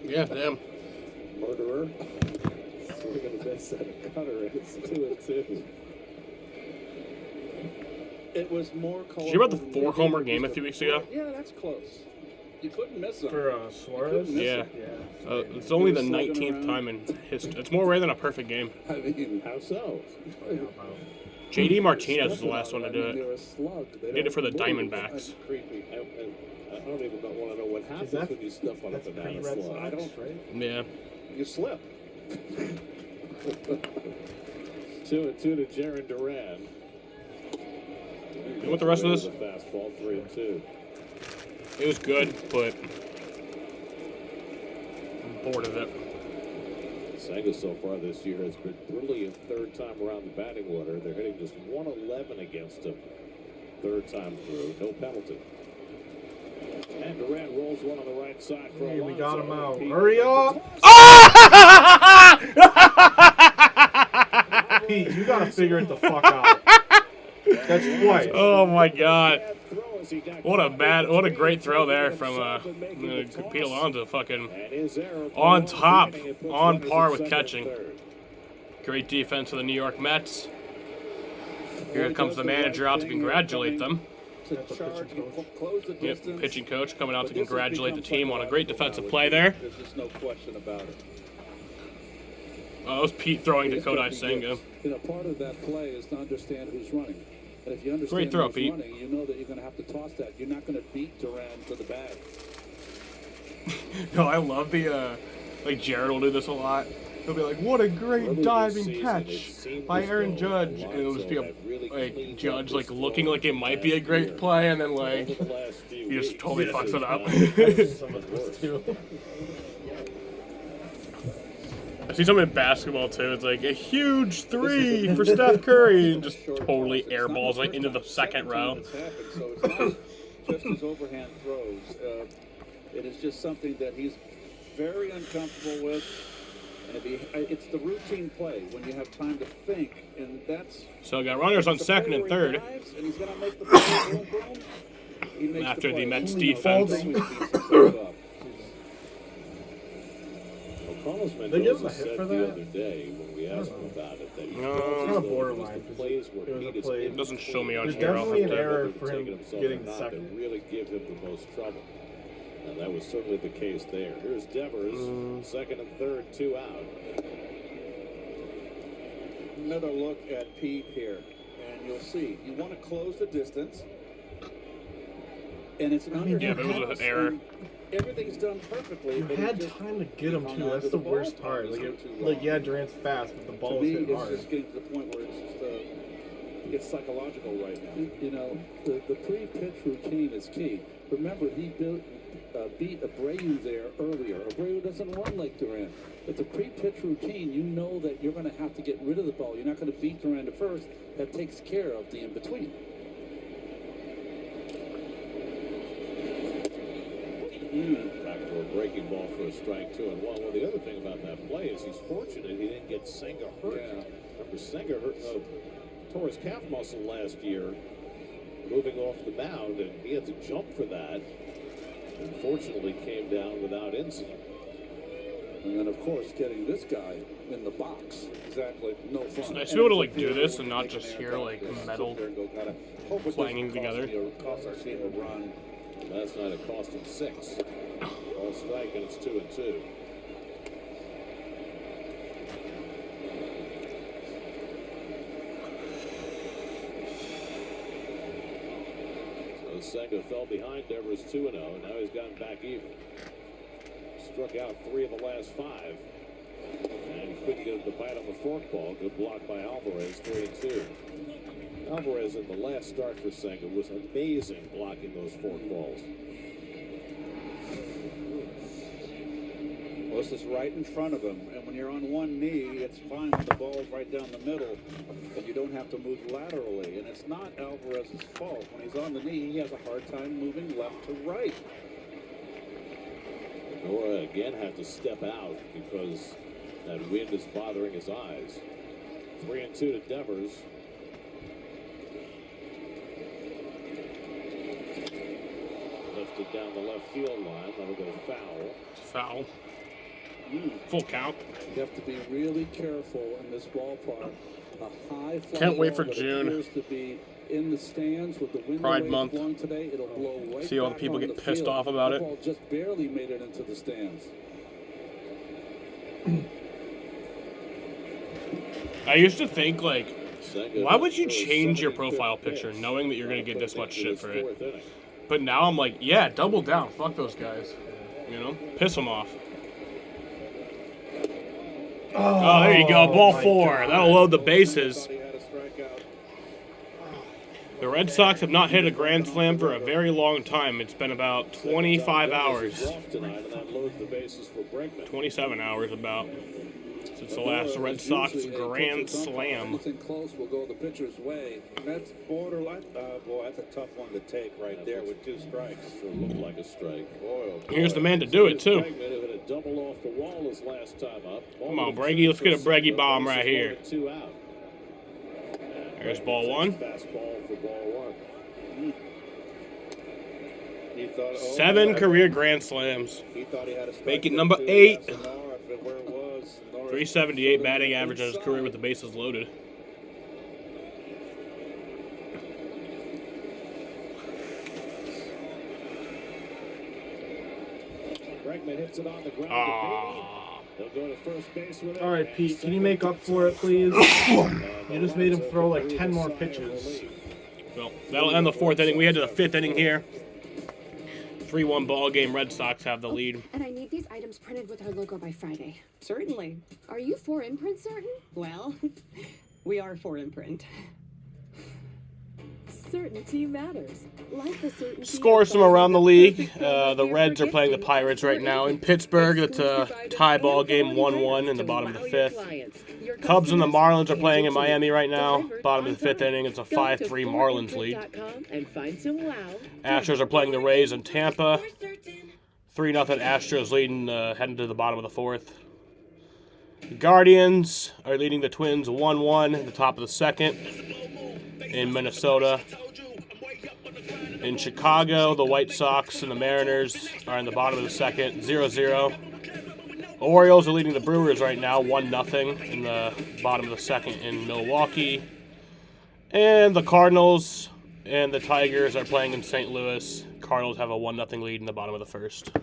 Yeah, damn. Murderer. Swinging the best at a cutter, and it's 2-2. It was more colorful. Did you hear about the than 4-homer maybe game a just few weeks ago? Yeah, that's close. You couldn't miss them. for Suarez. Yeah. Yeah. It's only the He was slugging 19th around. time in history. It's more rare than a perfect game. I mean, How so? JD Martinez was the last one to do it. They're a slug. They Did it for the don't move. Diamondbacks. That's creepy. I don't even want to know what happens that- when you step on a That's banana pre-Red slug. Sox, I don't. right? Yeah. You slip. 2-2 to Jaron Duran. You want the rest of this? The fastball, 3-2. It was good, but I'm bored of it. Senga so far this year has been brilliant third time around the batting order. They're hitting just 111 against him. Third time through, no penalty. And Durant rolls one on the right side for Hey, we Alonso. got him out. Pete- Hurry up! Pete, you gotta figure it the fuck out. That's twice. Oh my god. What a great throw there from Pete Alonso. Fucking on top, on par with catching. Great defense for the New York Mets. Here comes the manager out to congratulate them. Yep, pitching coach coming out to congratulate the team on a great defensive play there. There's just no question about it. Oh, it was Pete throwing to Kodai Senga. You know, part of that play is to understand who's running. And if you understand Great throw, who's Pete. running, you know that you're going to have to toss that. You're not going to beat Duran to the bag. No, I love the, like Jared will do this a lot. He'll be like, what a great diving catch by Aaron Judge. And it'll just be a Judge like looking like it might be a great play and then like, he just totally fucks it up. I see something in basketball too. It's like a huge three for Steph Curry and just totally airballs like into the second row. It's happened, so it's not just his overhand throws. It is just something that he's very uncomfortable with. And it's the routine play when you have time to think, and that's. So got runners on second and third. And he's going to make the play, boom, boom. He makes After the play. Mets You know, defense. always beats himself up. Carlos They give Mendoza him a hit said for the that? other day when we asked him about it that he No. felt It's as kinda though borderline, the because plays where it was a Pete is play- in It doesn't show me on There's here. I'll definitely have an to- error whether for to him take himself getting or not second. that really give him the most trouble. And that was certainly the case there. Here's Devers, second and third, 2 out. Another look at Pete here, and you'll see. You want to close the distance, and it's an underhand Yeah, but it was toss, an error. and everything's done perfully. You but had it just, time to get him hung too. on That's to the ball. worst Time part. was Like, too long. like yeah, Durant's fast, but the To ball me, is hit it's hard. just getting to the point where it's psychological right now. You know, the pre-pitch routine is key. Remember, he beat Abreu there earlier. Abreu doesn't run like Durant. But the pre-pitch routine, you know that you're going to have to get rid of the ball. You're not going to beat Durant at first. That takes care of the in-between. Back to a breaking ball for a strike 2-1. Well, the other thing about that play is he's fortunate he didn't get Senga hurt. Remember, Senga tore his calf muscle last year, moving off the mound, and he had to jump for that. Unfortunately, came down without incident. And then, of course, getting this guy in the box. Exactly. No fun. It's nice to be able to like do this and not just hear like metal clanging together. Cost our team a run. Last night it cost him 6. All strike, and it's 2-2. So Senga fell behind Devers 2-0. Now he's gotten back even. Struck out 3 of the last 5. And couldn't get the bite on the forkball. Good block by Alvarez, 3-2. Alvarez in the last start for Senga was amazing blocking those forkballs. Well, this is right in front of him, and when you're on one knee, it's fine when the ball's right down the middle, and you don't have to move laterally. And it's not Alvarez's fault. When he's on the knee, he has a hard time moving left to right. Nora again had to step out because that wind is bothering his eyes. 3-2 to Devers. Lifted down the left field line. That'll go foul. Foul. Full count. You have to be really careful in this ballpark. A high fly Can't wait ball for that June. appears to be in the stands with the wind Pride the way month. it's blowing today. It'll blow right See all the back people on get the pissed field. off about The it. ball just barely made it into the stands. I used to think, like, Senga why would you throws change your 75th profile pitch. picture knowing that you're going to get this much shit Into for his it? fourth inning. But now I'm like, yeah, double down. Fuck those guys. You know? Piss them off. Oh, there you go. Ball 4. That'll load the bases. The Red Sox have not hit a grand slam for a very long time. It's been about 25 hours. Off tonight, and that loads the bases for Bregman. 27 hours about since the last Red Sox grand slam. Anything close will go the pitcher's way. That's borderline. Boy, that's a tough one to take right there with 2 strikes. Sure looked like a strike. Boy, oh boy. Here's the man to do it, too. Bregman who hit a double off the wall his last time up. Come on, Breggy. Let's get a Breggy bomb right here. 2 out. There's ball 1. Fastball for ball 1. He thought, 7 career grand slams. He thought he had a strike. Make it number 8. Where it was. 378 batting average in his career with the bases loaded. Bregman hits it on the ground. They'll go to first base with it. All right, Pete, can you make up for it, please? You just made him throw like 10 more pitches. Well, that'll end the 4th inning. We head to the 5th inning here. 3-1 ball game. Red Sox have the lead. And I need these items printed with our logo by Friday. Certainly. Are you for imprint certain? Well, we are for imprint. Certainty matters. Like the certainty Scores from around the league. The Reds are playing the Pirates right now. In Pittsburgh, it's a tie ball game, 1-1 in the bottom of the 5th. Cubs and the Marlins are playing in Miami right now. Bottom of the 5th inning, it's a 5-3 Marlins lead. Astros are playing the Rays in Tampa. 3-0 Astros leading, heading to the bottom of the 4th. The Guardians are leading the Twins 1-1 in the top of the 2nd. In Minnesota. In Chicago, the White Sox and the Mariners are in the bottom of the 2nd, 0-0. Orioles are leading the Brewers right now, 1-0 in the bottom of the 2nd in Milwaukee. And the Cardinals and the Tigers are playing in St. Louis. Cardinals have a 1-0 lead in the bottom of the 1st.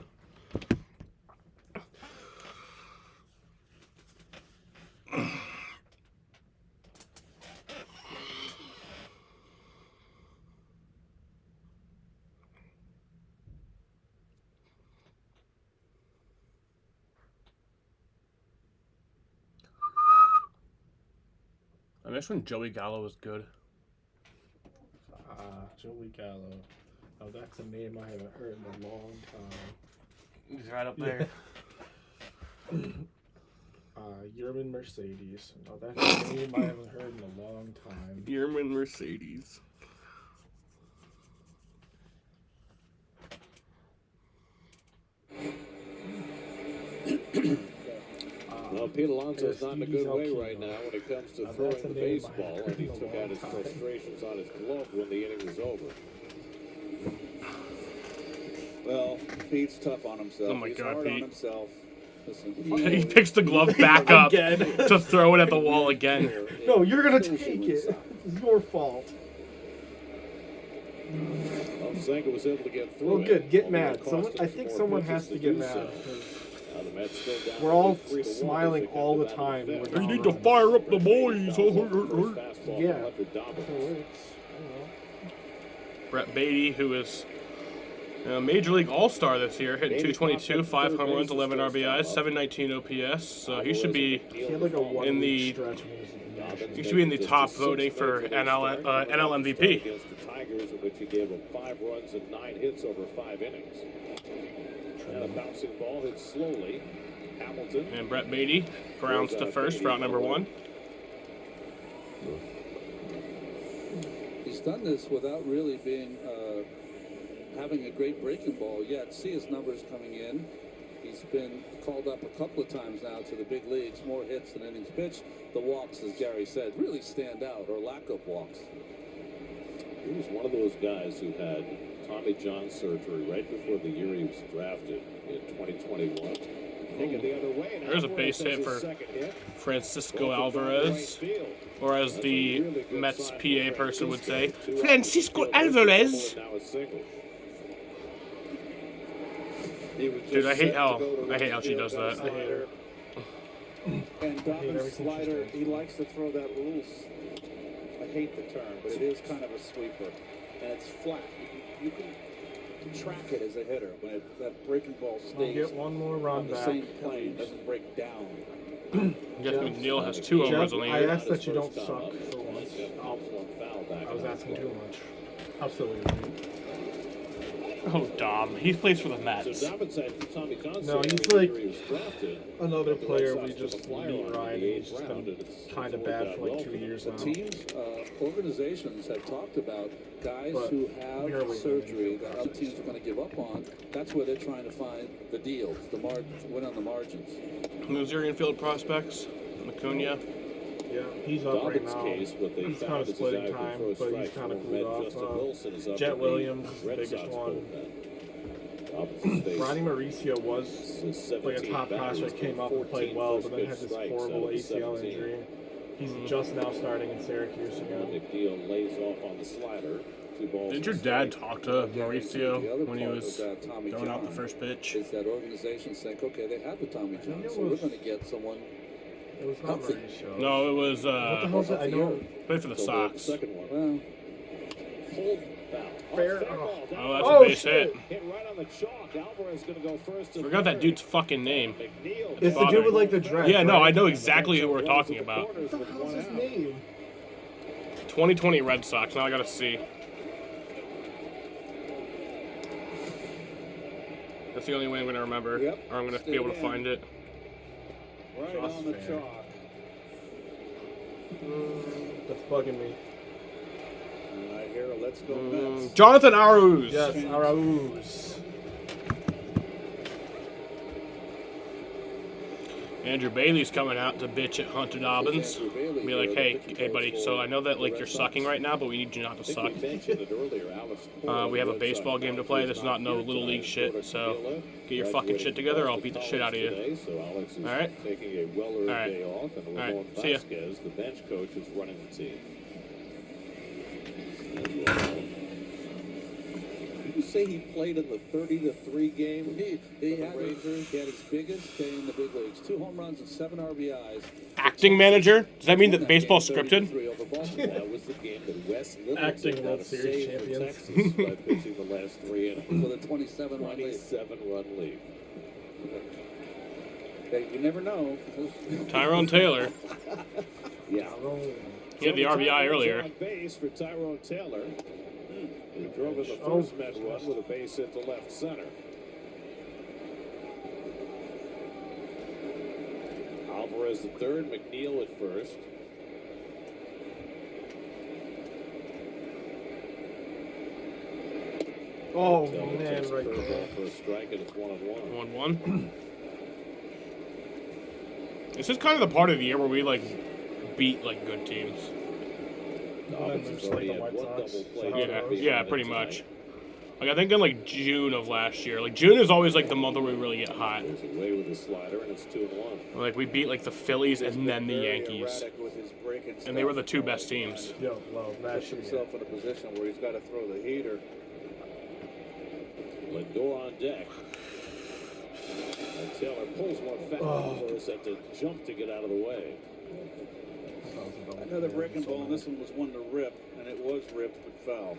I miss when Joey Gallo was good. Joey Gallo. Oh, that's a name I haven't heard in a long time. He's right up there. Yerman Mercedes. Oh, that's a name I haven't heard in a long time. Yerman Mercedes. Well, Pete Alonso's not in a good way right now when it comes to throwing the baseball, and he took out his frustrations on his glove when the inning was over. Well, Pete's tough on himself. Oh my He's God, hard Pete. on himself. Listen, He picks the glove back up to throw it at the wall again. No, you're gonna take it. It's your fault. Well, Senga was able to get through. Well, good. Get Only mad. cost Someone, him I think more someone pitches has to to get do mad. so. Now the Mets still down We're all 3-1 as smiling they come all to the that time. fifth. We're You down need to on fire up the boys. Fastball Yeah. from Hunter Dominguez. If it works, I don't know. Brett Beatty, who is a Major League All-Star this year, hitting 222, 5 home runs, 11 RBIs, 719 OPS. So he should be in the top voting for NL MVP. Against the Tigers, in which he gave up 5 runs and 9 hits over 5 innings. And a bouncing ball hit slowly. Hamilton. And Brett Beatty grounds to first for out number 1. He's done this without really being having a great breaking ball yet. See his numbers coming in. He's been called up a couple of times now to the big leagues, more hits than innings pitched. The walks, as Gary said, really stand out, or lack of walks. He was one of those guys who had Tommy John surgery right before the year he was drafted in 2021. Take it the other way, and There's a base hit for Francisco Alvarez, or as the Mets PA person would say, Francisco Alvarez. Dude, I hate how she does that. I hate her. And Dobbins' slider, he likes to throw that loose. I hate the term, but it is kind of a sweeper, and it's flat. You can track it as a hitter when that breaking ball stays. Get one more run on the back. same plane, doesn't break down. Jeff McNeil has 2 home runs on the I year. asked that you don't suck for once. I was asking too much. Absolutely. Oh, Dom. He plays for the Mets. No, he's like another player we just beat Ryan. He's just been kind of bad for like 2 years now. Teams, organizations have talked about guys who have surgery that other teams are going to give up on. That's where they're trying to find the deals, win on the margins. Missouri infield prospects, Acuna. Yeah, he's up right now. He's kind of splitting time, but he's kind of cooled off. Jet Williams is the biggest one. Ronnie Mauricio was like a top prospect, came up and played well, but then had this horrible ACL injury. He's just now starting in Syracuse again. McNeil lays off on the slider. Did your dad talk to Mauricio when he was throwing out the first pitch? Is that organizations think, okay, they have the Tommy John, so we're going to get someone. It was not Mauricio. No, it was. What the hell is it? I know. Played for the Sox. Second one. Fair. Oh, that's a base hit. Hit right on the chalk. Alvarez going to go first. Forgot that dude's fucking name. It's the dude with like the dress. Yeah, no, I know exactly who we're talking about. What the hell's his name? 2020 Red Sox. Now I gotta see. That's the only way I'm gonna remember, or I'm gonna be able to find it. Right on the chalk. That's bugging me. And I hear a let's go Mets. Jonathan Arauz. Yes, Arauz. Andrew Bailey's coming out to bitch at Hunter Dobbins. Be like, hey, buddy. So I know that like you're sucking right now, but we need you not to suck. We have a baseball game to play. This is not no little league shit. So get your fucking shit together. Or I'll beat the shit out of you. All right. All right. All right. See ya. The bench coach is running the team. You say he played in the 30-3 game. He had his biggest day in the big leagues. 2 home runs and 7 RBIs. Acting manager? Does that mean that baseball's scripted? That was the game that Wes Littleton Acting World Series champions. Texas by pitching the last 3 innings. With a 27-run lead. 27-run lead. Hey, you never know. Tyrone Taylor. Yeah. He had the RBI earlier. On base for Tyrone Taylor. He drove in the first Met run with a base hit to left center. Alvarez at third, McNeil at first. Oh, Taylor man, takes right curveball there. for a strike, and it's 1-1. 1-1. This is kind of the part of the year where we like beat like good teams. Dobbins has already had 1 double play. Yeah, pretty much. Like I think in like June of last year. Like June is always like the month where we really get hot. Goes away with the slider, and it's 2-1. Like we beat like the Phillies and then the Yankees, and they were the 2 best teams. Yo, well, that Puts should be himself in a position where he's got to throw the heater. Lindor on deck. And Taylor pulls one fat Alvarez at the jump to get out of the way. Another breaking ball, and this one was one to rip, and it was ripped but foul.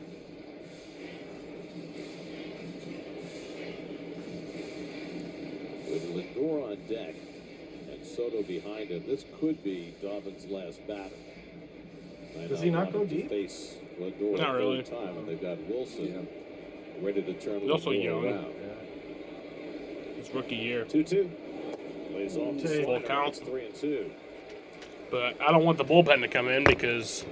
Lindor on deck, and Soto behind him. This could be Dobbins' last batter. Does he not go wanted to deep? Face Lindor Not a really. third time, and they've got Wilson ready to turn He's also Lindor young. around. It's rookie year. 2-2. Plays off the Full slider. count. It's 3-2. But I don't want the bullpen to come in because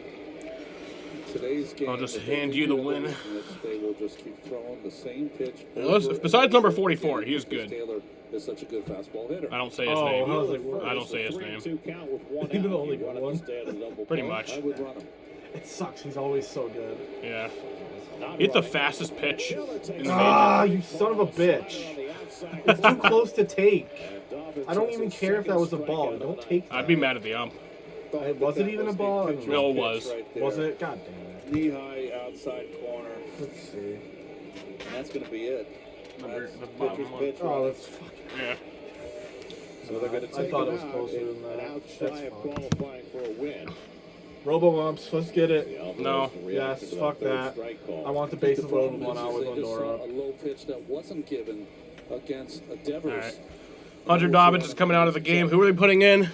Today's game, I'll just if they hand can you the do it win. in which they will just keep throwing the same pitch. Unless- over and besides over number 44, again, he is because good. Taylor is such a good fastball hitter. I don't say his Oh, name. I was like, what? I don't say his name. 3-2 count with one Even out. the only You run good it one. to stay at a double Pretty play. much. I would run him. It sucks. He's always so good. Yeah. Not Hit the running. fastest pitch in the Ah, major. you son of a bitch. It's too close to take. Dobbins I don't has even his care if that second was a ball. strikeout of Don't the take that. I'd be mad at the ump. Was it even a ball? I don't know. No, it was. Right there. Was it? God damn it. Knee high outside corner. Let's see. And that's going to be it. That's the bottom pitcher's one. pitch. Oh, right? that's fucking. Yeah. So they're going to I take thought him it was out, closer and than that. out That's shy of fine. qualifying for a win. Robo-umps, let's get it. The Alvarez No. reaction Yes, to fuck third that. strike call. I want the bases The loaded problem with 1 is hour with they just Lindor saw up. a low pitch that wasn't given against Devers. All right. Hunter Dobbins is coming out of the game. Who are they putting in?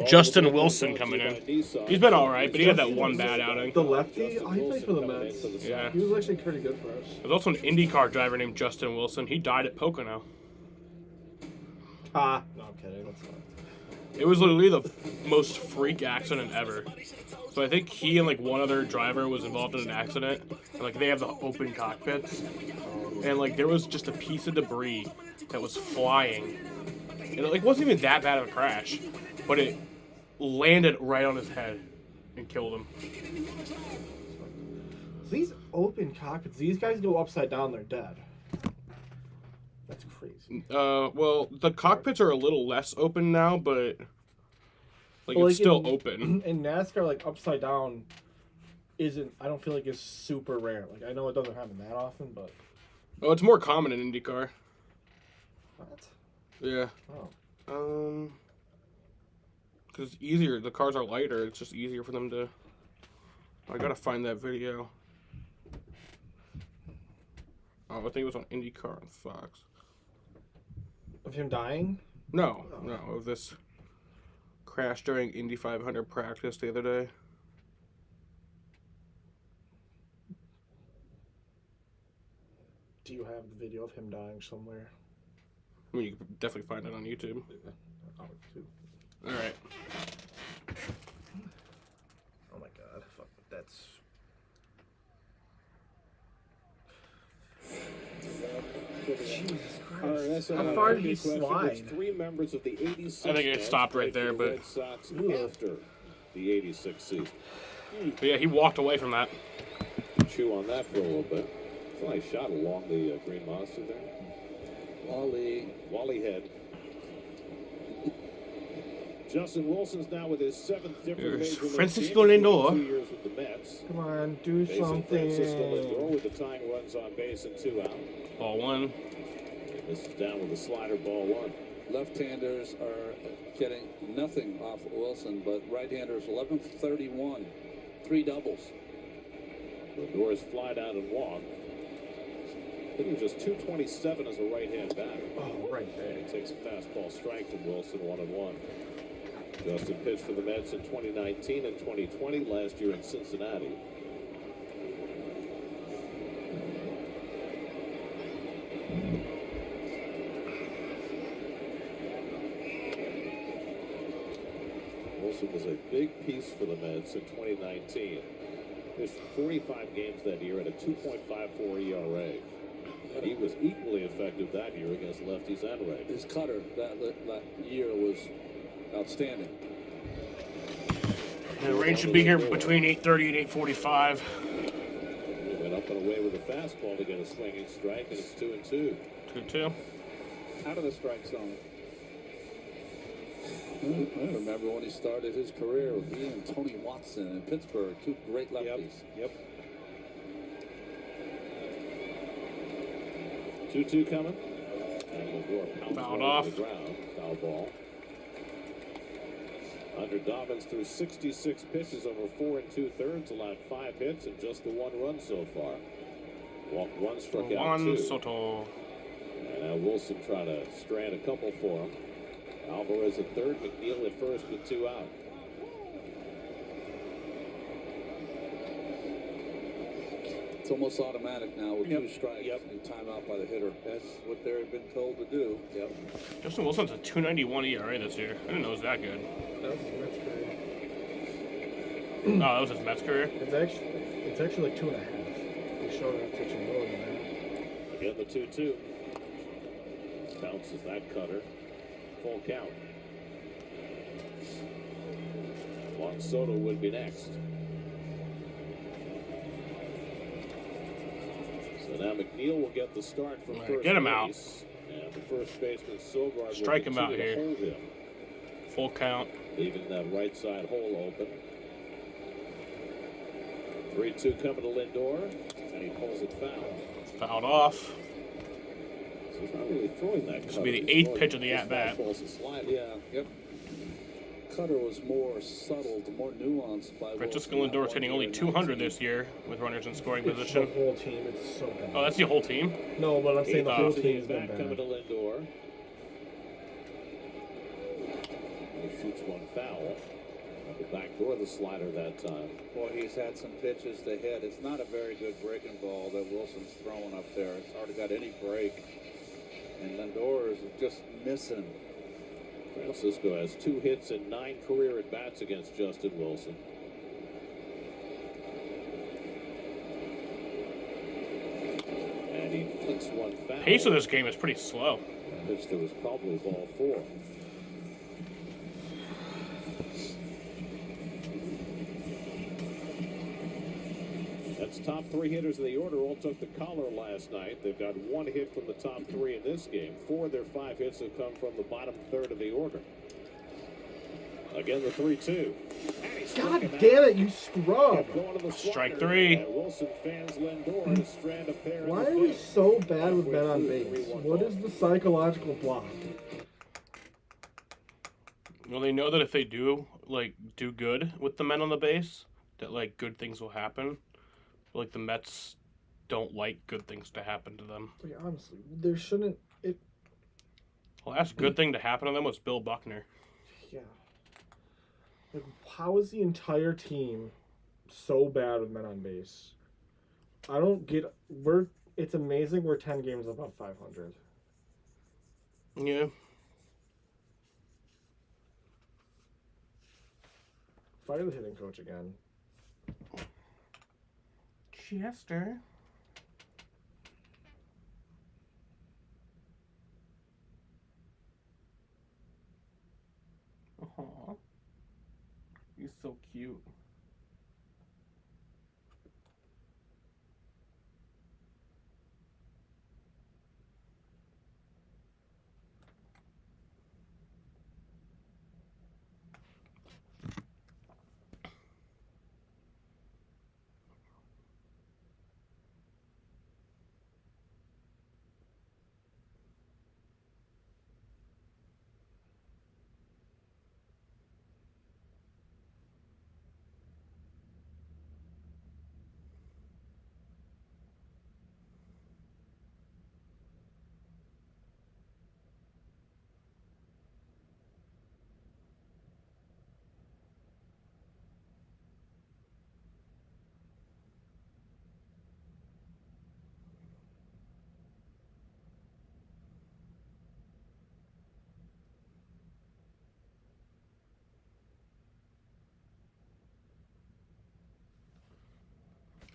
Justin Wilson coming in. He's been all right, but he had that one bad outing. The lefty? Oh, he plays for the Mets. Yeah. He was actually pretty good for us. There's also an IndyCar driver named Justin Wilson. He died at Pocono. Ah, no, I'm kidding. That's not. It was literally the most freak accident ever. So I think he and like one other driver was involved in an accident. And, like they have the open cockpits, and like there was just a piece of debris that was flying. And it like wasn't even that bad of a crash, but it landed right on his head and killed him. These open cockpits, these guys go upside down, they're dead. That's crazy. Well, the cockpits are a little less open now, but like Well, it's still in, open. In NASCAR, like upside down isn't, I don't feel like it's super rare. Like I know it doesn't happen that often, but. Oh, it's more common in IndyCar. What? Yeah. Oh. Because it's easier. The cars are lighter. It's just easier for them to. I gotta find that video. Oh, I think it was on IndyCar on Fox. Of him dying? No, no, of this crash during Indy 500 practice the other day. Do you have the video of him dying somewhere? I mean, you can definitely find it on YouTube. Oh, too. All right. Oh my god, fuck, that's. Jesus Christ. How far did he slide? Three members of the 86 I think it stopped right there, but. Red Sox after the 86 season. But yeah, he walked away from that. Chew on that for a little bit. It's a nice shot along the Green Monster there. Wally head. Justin Wilson's now with his 7th different Here's major league Francisco game, Lindor. 22 years with the Mets. Come on, do Facing Francisco Lindor something. with the tying runs on base and 2 out. Ball one. And this is down with a slider, ball 1. Left-handers are getting nothing off Wilson, but right-handers 11 for 31, 3 doubles. Lindor's flied out and walked. I think he was just 227 as a right-hand batter. Oh, right there. He takes a fastball strike from Wilson, 1-1. Justin pitched for the Mets in 2019 and 2020, last year in Cincinnati. Wilson was a big piece for the Mets in 2019. Pitched 45 games that year at a 2.54 ERA. And he was equally effective that year against lefties and righties. His cutter that year was outstanding. The rain should be here between 8:30 and 8:45. He went up and away with a fastball to get a swinging strike, and it's 2-2. 2-2. Out of the strike zone. I remember when he started his career with he and Tony Watson in Pittsburgh, 2 great lefties. Yep. 2-2 coming. And Lindor pounds Fouled one off. to the ground. Foul ball. Hunter Dobbins threw 66 pitches over 4 2/3, allowed 5 hits and just the 1 run so far. Walked 1, struck out Juan 2. Soto. And Wilson trying to strand a couple for him. Alvarez at third, McNeil at first with 2 out. It's almost automatic now with 2 strikes. And timeout by the hitter. That's what they've been told to do. Justin Wilson's a 2.91 ERA this year. I didn't know it was that good. That was his Mets career. Oh, that was his Mets career? It's actually like 2.5. They showed it pitching lower than that. Again, the 2-2. Bounces that cutter. Full count. Juan Soto would be next. So now McNeil will get the start from first get him base. out. And the first baseman Sogard Strike will him out continue to here. hold him, Full count. leaving that right side hole open. 3-2 coming to Lindor, and he pulls it foul. Fouled off. So he's not really throwing that. This will be the 8th pitch of the at-bat. Yep. Cutter was more subtle, more nuanced by Francisco Lindor's hitting only 200 this year with runners in scoring position. It's the whole team. It's so bad. Oh, that's the whole team? No, but I'm saying the whole team has been Back bad. coming to Lindor. He shoots one foul. At the back door of the slider that time. Boy, he's had some pitches to hit. It's not a very good breaking ball that Wilson's throwing up there. It's hardly got any break. And Lindor is just missing. Francisco has 2 hits and 9 career at-bats against Justin Wilson. And he flicks one foul. Pace of this game is pretty slow. Pitch that was probably ball 4. That's top 3 hitters of the order all took the collar last night. They've got 1 hit from the top 3 in this game. 4 of their 5 hits have come from the bottom third of the order. Again, the 3-2. God damn it, you scrub! Strike 3. Wilson fans Lindor to strand a pair. Why are we so bad with men on base? What is the psychological block? Well, they know that if they do good with the men on the base, that good things will happen. But, the Mets don't like good things to happen to them. Honestly, there shouldn't. The last good thing to happen to them was Bill Buckner. Yeah. How is the entire team so bad with men on base? I don't get. It's amazing we're 10 games above 500. Yeah. Fire the hitting coach again. Chester. Aw. He's so cute.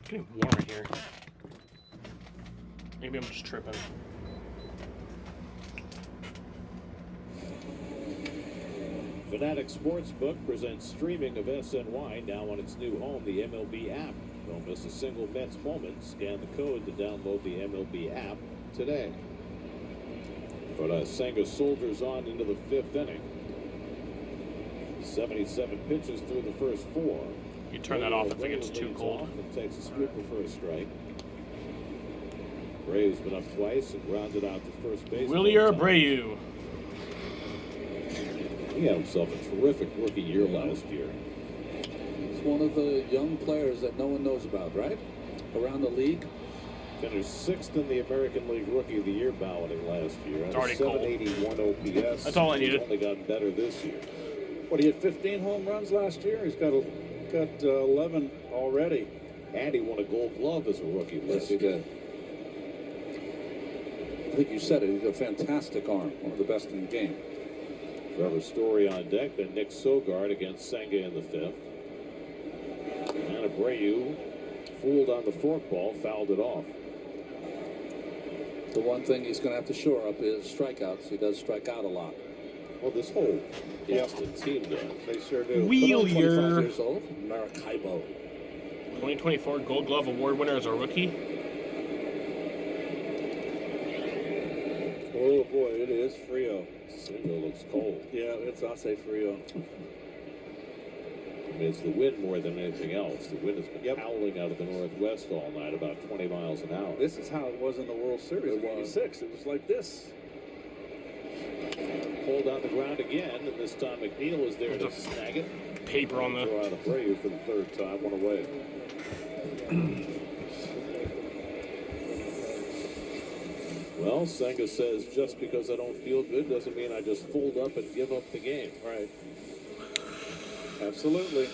It's getting warmer here. Maybe I'm just tripping. Fanatic Sportsbook presents streaming of SNY now on its new home, the MLB app. Don't miss a single Mets moment. Scan the code to download the MLB app today. But Senga soldiers on into the 5th inning. 77 pitches through the first 4. You turn that off if it gets too cold. And takes a sweeper for a strike. Braves been up twice and grounded out to first base. Willie Abreu. He had himself a terrific rookie year last year. He's one of the young players that no one knows about, right? Around the league. Finished 6th in the American League Rookie of the Year balloting last year. It's already cold. 781 OPS. That's all I needed. He's only gotten better this year. What, he had 15 home runs last year? He's got 11 already. And he won a Gold Glove as a rookie. Yes, he did. I think you said it. He's got a fantastic arm. One of the best in the game. Trevor Story on deck, then Nick Sogard against Senga in the 5th. And Abreu fooled on the forkball, fouled it off. The one thing he's going to have to shore up is strikeouts. He does strike out a lot. Well, this whole Boston team does. They sure do. Wheel 25 year. years old. Maracaibo. 2024 Gold Glove Award winner as a rookie. Oh boy, it is Frio. Senga looks cold. Yeah, it's Ase Frio. I mean, it's the wind more than anything else. The wind has been howling out of the northwest all night, about 20 miles an hour. This is how it was in the World Series in '86. It was like this. Pulled on the ground again, and this time McNeil is there to snag it. Paper on the. Throw out Abreu for the 3rd time, one away. Well, Senga says, just because I don't feel good doesn't mean I just fold up and give up the game. Right. Absolutely.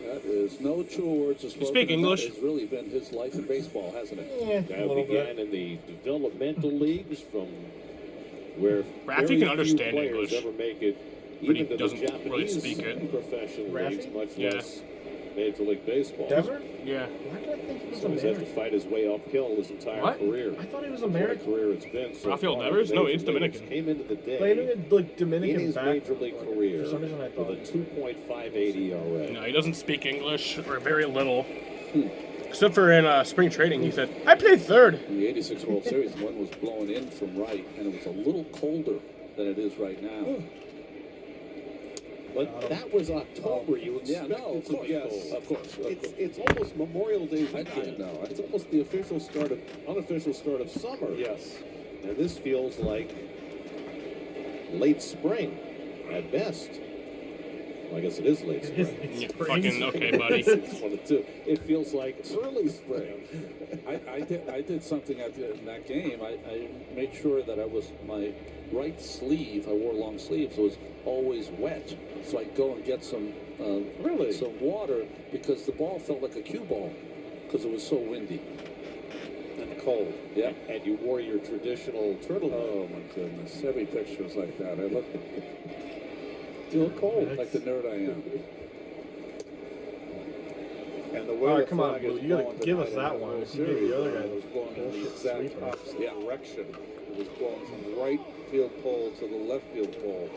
That is no true words of spoken. Speak English. That has really been his life in baseball, hasn't it? Yeah, That began in the developmental leagues from where Rafi very can understand few players English, ever make it, but he even to doesn't the Japanese really speak it. professional Rafi? leagues, much Yeah. less Major League Baseball. Dever? Yeah. Why did I think he was So he's had to American? fight his way uphill his entire What? career. I thought he was What a American. career it's been so Rafael far. Devers? No, Major he's Leagues Dominican. Came into the But I day knew he had like in Dominican his background. Major League career For some reason I with thought. a 2.58 ERA. No, he doesn't speak English or very little. Except for in spring training, he said, "I played third." In the '86 World Series, the wind was blowing in from right, and it was a little colder than it is right now. But that was October. You Yeah, expect no, it of to course, be yes, cold. of course. It's almost Memorial Day I weekend. know. It's almost the official start of unofficial start of summer. Yes. And this feels like late spring at best. Well, I guess it is late spring. Yeah, fucking okay, buddy. It's one of two. It feels like early spring. I did something in that game. I made sure that my right sleeve, I wore long sleeves, was always wet. So I'd go and get some water because the ball felt like a cue ball because it was so windy And cold. Yeah. And you wore your traditional turtleneck. Oh my goodness! Every picture was like that. I look Still cold. like the nerd I am. And the All weather right, come on, flag Blue. is You gotta blowing give us tonight that in the one. World You gave Series. the other guy It was those blowing in the bullshit exact sweepers. opposite direction. It was blowing from the right field pole to the left field pole.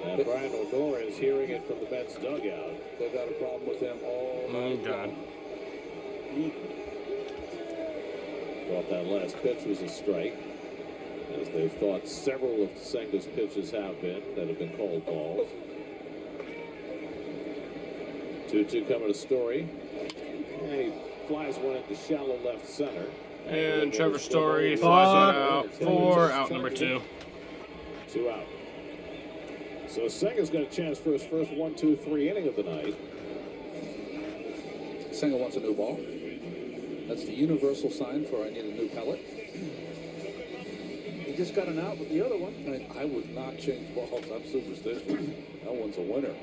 And Brian O'Dora is hearing it from the Mets dugout. They've got a problem with them all Oh night God. long. Thought that last pitch was a strike, as they've thought several of Senga's pitches have been that have been called balls. 2-2 coming to Story. And he flies one into shallow left center. And Trevor Story flies one out for out number 2. 2 out. So Senga's got a chance for his first 1-2-3 inning of the night. Senga wants a new ball. That's the universal sign for I need a new pellet. He just got an out with the other one. I would not change balls. I'm superstitious. That one's a winner.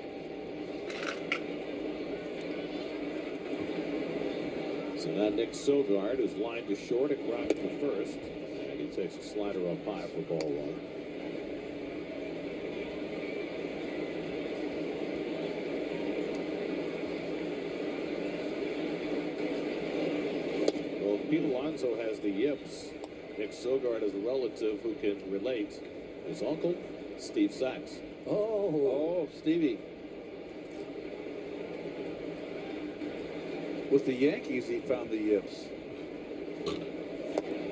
So now Nick Sogard is lined to short and grounded to first. And he takes a slider up high for ball 1. Well, if Pete Alonso has the yips, Nick Sogard is a relative who can relate. His uncle, Steve Sachs. Oh, Stevie. With the Yankees, he found the yips.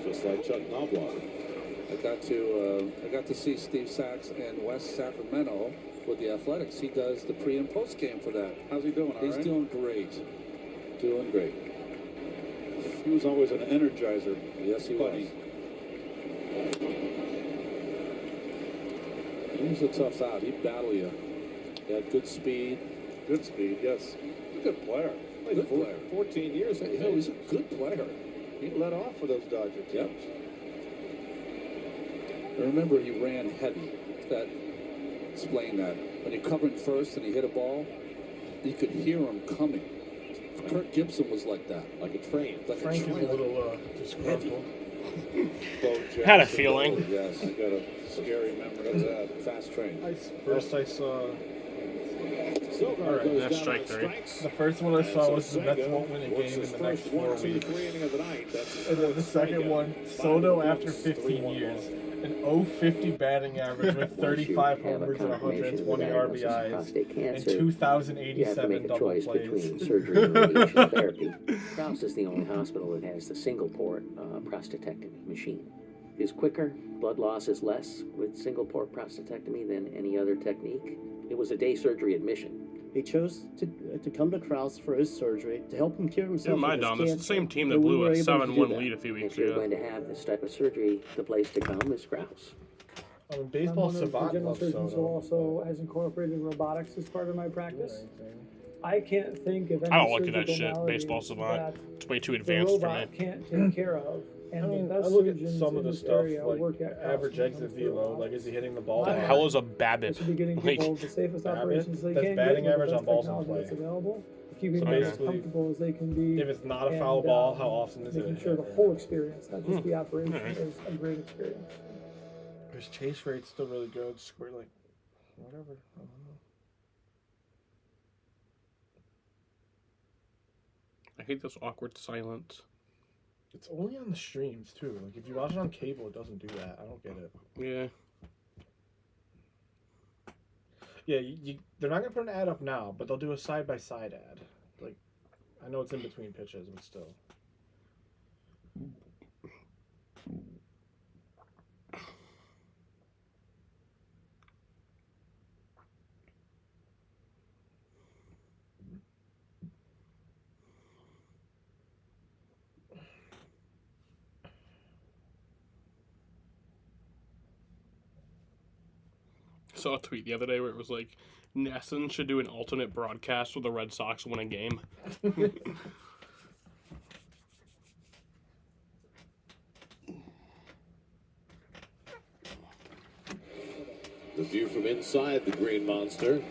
Just like Chuck Knobloch. I got to see Steve Sachs in West Sacramento with the Athletics. He does the pre and post game for that. How's he doing? He's doing great. Doing great. He was always an energizer. Yes, he was. Buddy. He was a tough out. He'd battle you. He had good speed. Good speed, yes. He's a good player. Good player. 14 years. He was a good player. He let off for those Dodgers. Yep. I remember he ran heavy. Explain that. When you're covering first and he hit a ball, you could hear him coming. Kirk Gibson was like that. Like a train. Like Frank a is a train. little disgruntled. Had a feeling. Yes, I got a scary memory of that. Fast train. First I saw... Sogard Alright, goes that's down strike on three. strikes. The first one I And saw so was the Mets Senga won't win a works game in his the next first 4 1, 2, weeks. 3 inning of the night. That's his And then the fourth second strikeout. one, 5 Soto innings, after 15 3-1 years, loss. an 050 batting average with 35 homers and 120 RBIs, and 2,087 double plays. Surgery and radiation therapy. Kraus is the only hospital that has the single-port prostatectomy machine. Is quicker, blood loss is less with single-port prostatectomy than any other technique. It was a day surgery admission. He chose to come to Kraus for his surgery to help him cure himself. In my of his dom, it's the cancer. same team So that we blew were a able to do 7-1 that. lead a few weeks If you're ago. going to have this type of surgery, the place to come is Kraus. I mean, baseball savant general loves surgeons Soto. also has incorporated robotics as part of my practice. I can't think of any I don't look at that surgical shit. malady Baseball savant. that It's way too the advanced for me. robot can't take care of. And I mean, the I best look at surgeons some of in the this stuff, area like work at Kraus average when it exit comes to velo, like is he hitting the ball What the hard? hell is a BABIP? This should be getting Like, people the safest BABIP? operations they That's can batting get with average the on best balls in technology that's play. available, keeping So them as basically, comfortable as they can be. if it's not a and, foul ball, how often is making it? sure the whole experience, not just the operation, Alright. is a great experience. His chase rate's still really good. Square like whatever. I don't know. I hate this awkward silence. It's only on the streams too. Like if you watch it on cable, it doesn't do that. I don't get it. Yeah. Yeah, they're not gonna put an ad up now, but they'll do a side by side ad. Like, I know it's in between pitches, but still. Saw a tweet the other day where it was like, Nesson should do an alternate broadcast where the Red Sox win a game. The view from inside the Green Monster.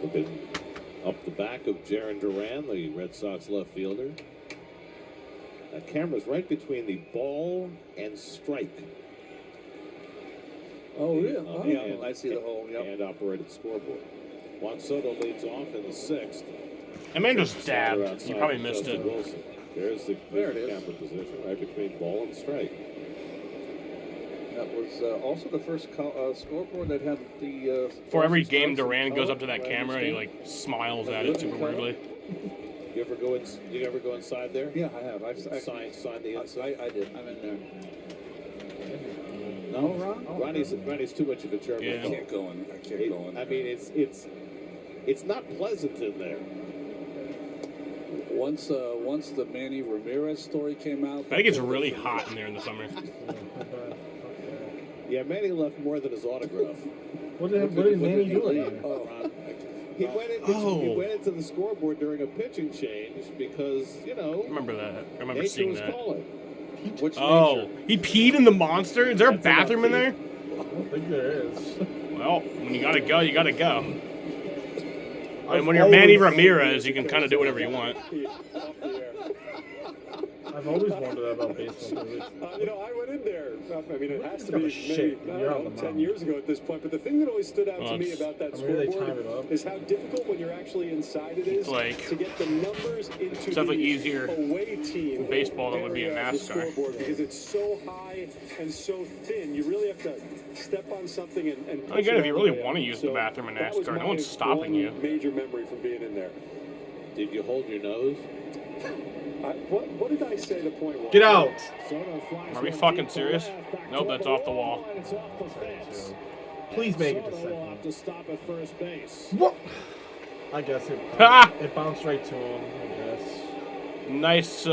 Looking up the back of Jarren Duran, the Red Sox left fielder. That camera's right between the ball and strike. Oh, really? On Oh, the yeah. hand- I see the hole. Yep. hand operated scoreboard. Juan Soto leads off in the 6th. I mean, just Slider dabbed. outside You probably for missed Justin it. Wilson. There's the There it is. camera position right between ball and strike. That was also the first scoreboard that had the. For every strikes game, and Duran goes color, up to that right, camera and he understand? like smiles at it super weirdly. You ever go in? You ever go inside there? Yeah, I have. I've Sign the inside. I did. I'm in there. No, Ronnie's too much of a germ. Yeah. I can't go in. I can't go in. I mean, it's not pleasant in there. Once the Manny Ramirez story came out. I think it's really hot in there in the summer. Yeah, Manny left more than his autograph. What did Manny do? He went into the scoreboard during a pitching change because, you know, Remember that. I remember nature seeing was that. calling. Which Oh, he peed in the Monster? Is there a bathroom in there? I don't think there is. Well, when you gotta go, you gotta go. I mean, when I've you're Manny always- Ramirez, you can kind of do whatever you want. I've always wondered that about baseball. You know, I went in there. I mean, it has to Give be a shit. maybe, I You're don't on know, the 10 mound. years ago at this point. But the thing that always stood out Well, to me it's- about that I mean, they time it scoreboard up. is how difficult when you're actually inside it is like- to get the numbers into It's definitely the easier away team in baseball than it would be in area of the NASCAR. scoreboard because it's so high and so thin. You really have to step on something and push Again, it if you all really the way want to up. use So the bathroom in that was NASCAR, no my one's stopping you. one major memory from being in there. Did you hold your nose? What did I say the point was? Get out! Are we fucking serious? Nope, that's off the wall. Please make it to Soto will have second. to stop at first base. What? I guess Ha! it bounced right to him. I guess. Nice,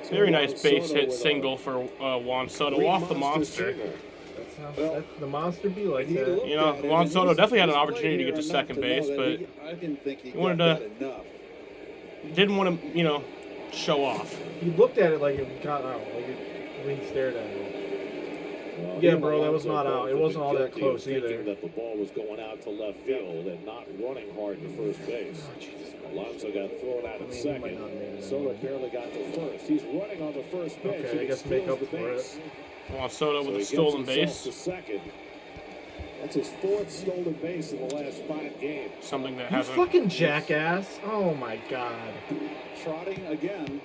very nice base hit single for Juan Soto off the Monster. That's the Monster be like that. You know, Juan Soto definitely had an opportunity to get to second base, but I didn't think he wanted got to that enough. didn't want to, you know, show off. He looked at it like it got out, like when he stared at it. Well, Yeah, bro, that was not out. It wasn't all that guilty close of either. thinking that the ball was going out to left field and not running hard to first base. Alonso got thrown out at second. Soto barely got to first. He's running on the first pitch. Okay, and I he guess make steals up the for it. base. Well, Soto So with he a stolen gets himself base. to second. That's his 4th stolen base in the last 5 games. Something that You hasn't. fucking jackass! Oh my god. Trotting again,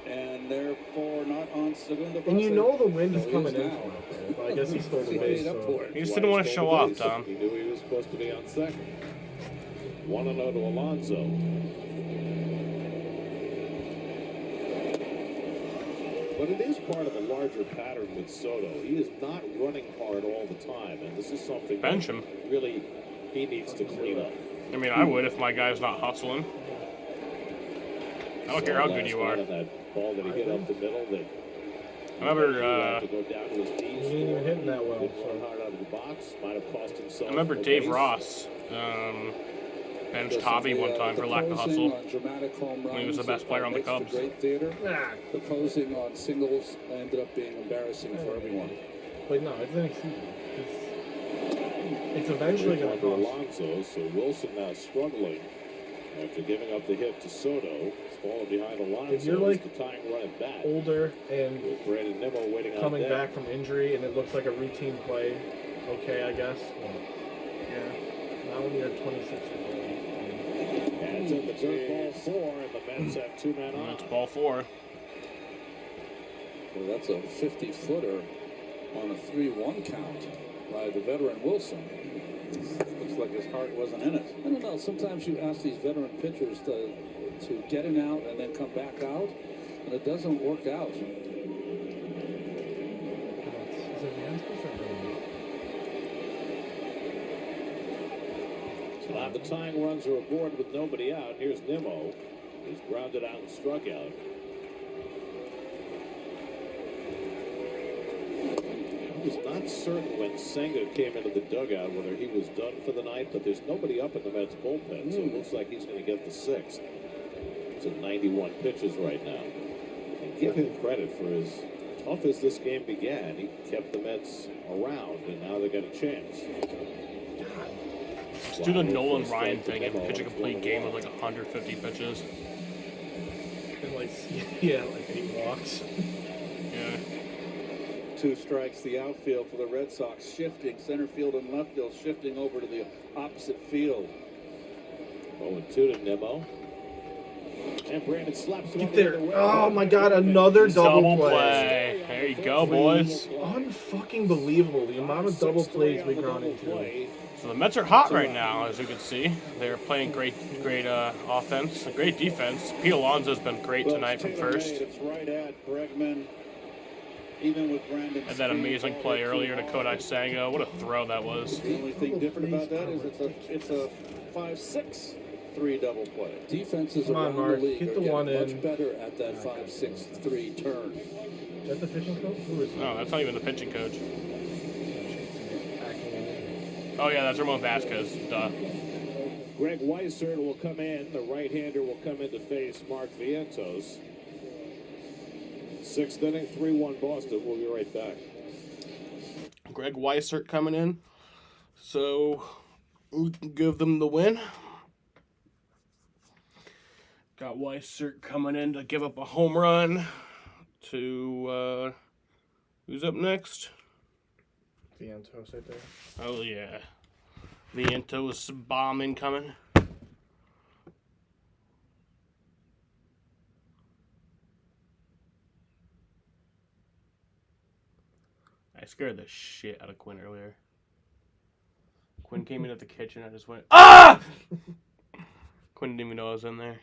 and therefore not on Segunda. And you know the wind is No, he coming is in now. from up there, but I guess he stole the He base. made up So. for it. He just didn't want to show off, Tom. He knew he was supposed to be on second. 1-0 to Alonso. But it is part of a larger pattern with Soto. He is not running hard all the time, and this is something Bench that him. really he needs to clean up. I mean, I would if my guy's not hustling. I don't care how good you are. That ball that he hit up the middle that I remember, to go down to his knees. He ain't even hitting that well. Didn't run hard out of the box. Might have cost himself. I remember a Dave base. Ross benched Javi one time for lack of hustle. When he was the best player on the Cubs. Great theater. The posing on singles ended up being embarrassing for everyone. But no, it's next season. It's eventually going to Under cost. Alonso, so Wilson now struggling after giving up the hit to Soto. He's falling behind Alonso. If you're like He's the tying run at bat. older and With Brandon Nimmo waiting on coming deck. back from injury and it looks like a routine play, okay, I guess. But, yeah. Not when you're 26 years old. And it's in the third ball 4, and the Mets have 2 men on. That's ball 4. Well, that's a 50-footer on a 3-1 count by the veteran Wilson. Looks like his heart wasn't in it. I don't know. Sometimes you ask these veteran pitchers to get in out and then come back out, and it doesn't work out. So now the tying runs are aboard with nobody out. Here's Nimmo. He's grounded out and struck out. I was not certain when Senga came into the dugout whether he was done for the night, but there's nobody up in the Mets bullpen, so it looks like he's going to get the 6th. It's at 91 pitches right now. And give him credit for as tough as this game began. He kept the Mets around, and now they got a chance. Let's do the Nolan Ryan thing and pitch a complete game with like 150 pitches. And like, yeah, like 8 walks. Yeah. 2 strikes, the outfield for the Red Sox shifting, center field and left field shifting over to the opposite field. 0-2 to Nimmo. And Brandon slaps him Get on the there. other way. Oh my god, another double play. play. There you go, boys. Unfucking believable the amount of double plays we ground into. So the Mets are hot right now, as you can see. They're playing great offense, great defense. Pete Alonso's been great tonight from first. It's right at Bregman. Even with Brandon. And that amazing play earlier to Kodai Senga. What a throw that was. The only thing different about that is it's a 5-6 3 double play. Defenses Come on, around Mark. the league Get are the getting one much in. better at that 5-6-3 turn. Is that the pitching coach? Who is that? No, that's not even the pitching coach. Oh yeah, that's Ramon Vasquez. Duh. Greg Weissert will come in. The right-hander will come in to face Mark Vientos. 6th inning, 3-1 Boston. We'll be right back. Greg Weissert coming in. So we can give them the win. Got Weissert coming in to give up a home run to who's up next? Vientos right there. Oh yeah. Vientos bomb incoming. I scared the shit out of Quinn earlier. Quinn came in at the kitchen, I just went, ah! Quinn didn't even know I was in there.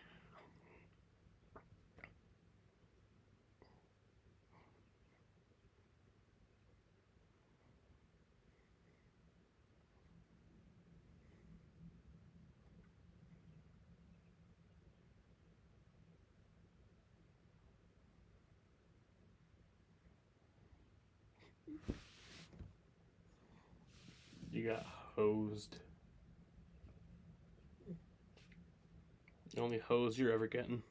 You got hosed. The only hose you're ever getting.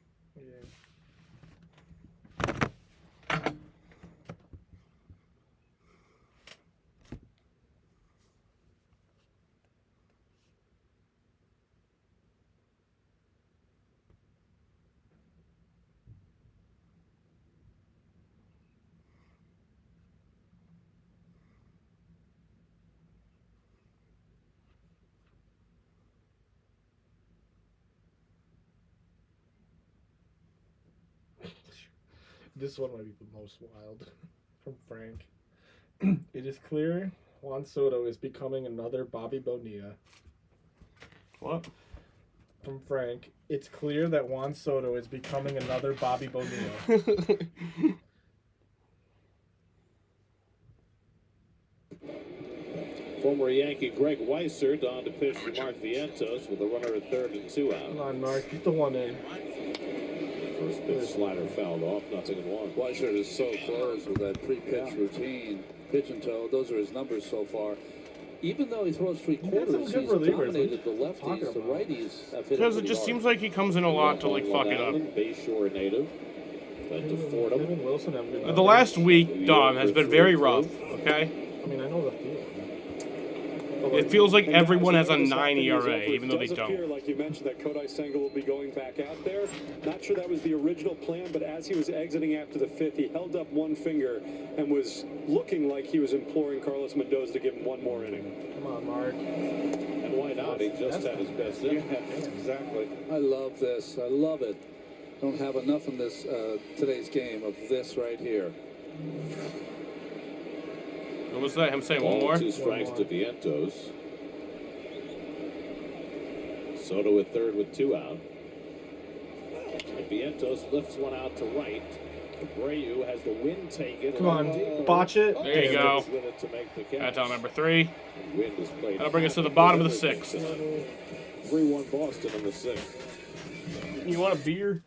This one might be the most wild. From Frank. It is clear Juan Soto is becoming another Bobby Bonilla. What? From Frank. It's clear that Juan Soto is becoming another Bobby Bonilla. Former Yankee Greg Weissert on to pitch for Mark Vientos with a runner at third and 2 out. Come on, Mark. Get the one in. First pitch slider fouled off, 0-1. Weissert is so close with that pre-pitch routine. Pitch and toe, those are his numbers so far. Even though he throws three-quarters, some he's good relievers. dominated the lefties, the righties. Have hit Because him it just pretty seems like he comes in a lot to, like, fuck it up. Bayshore native. Led to Fordham. Even Wilson have good The last week, Dom, has been very rough, okay? I mean, I know the field. It feels like everyone has a 9 ERA, even though they It does appear, don't. like you mentioned, that Kodai Senga will be going back out there. Not sure that was the original plan, but as he was exiting after the 5th, he held up one finger and was looking like he was imploring Carlos Mendoza to give him one more inning. Come on, Mark. And why not? He just had his best inning. Exactly. I love this. I love it. Don't have enough in this today's game of this right here. What was that? Him saying one Ball, more? 2 strikes to Vientos. Soto at third with 2 out. And Vientos lifts one out to right. Abreu has the wind taken. Come on, botch it. There you go. With it to make the catch. That's on number 3. Wind is played. That'll bring us to the bottom of the 6th. 3-1 Boston in the 6th. You want a beer?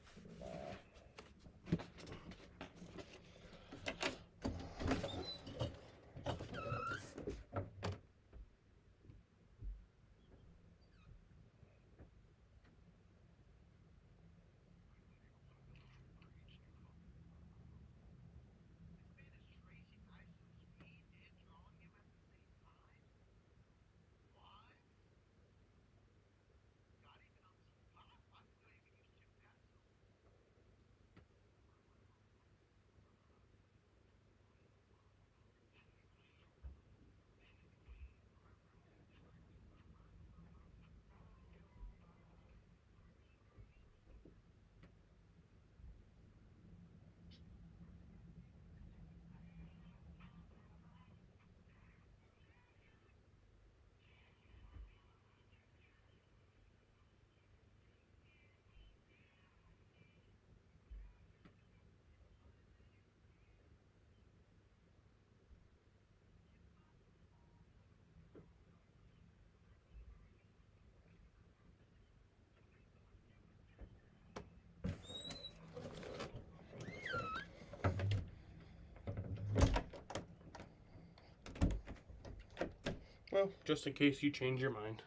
Well, just in case you change your mind.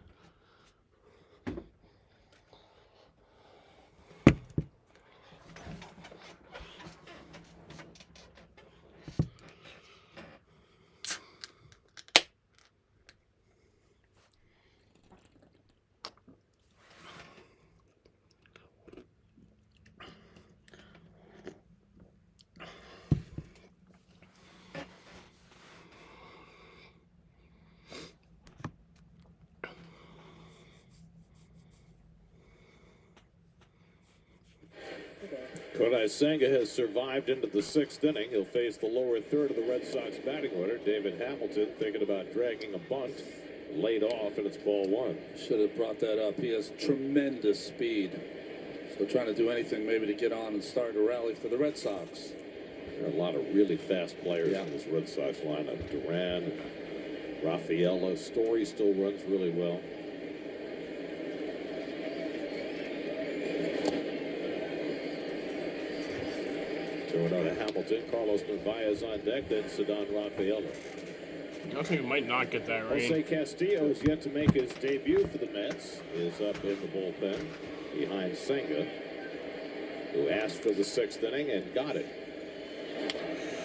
Kodai Senga has survived into the 6th inning. He'll face the lower third of the Red Sox batting order. David Hamilton thinking about dragging a bunt. Laid off, and it's ball 1. Should have brought that up. He has tremendous speed. So trying to do anything maybe to get on and start a rally for the Red Sox. There are a lot of really fast players in this Red Sox lineup. Duran, Rafaela, Story still runs really well. Throwing out to Hamilton, Carlos Narvaez on deck, then Ceddanne Rafaela. I think we might not get that rain. Jose Castillo is yet to make his debut for the Mets. Is up in the bullpen behind Senga. who asked for the 6th inning and got it.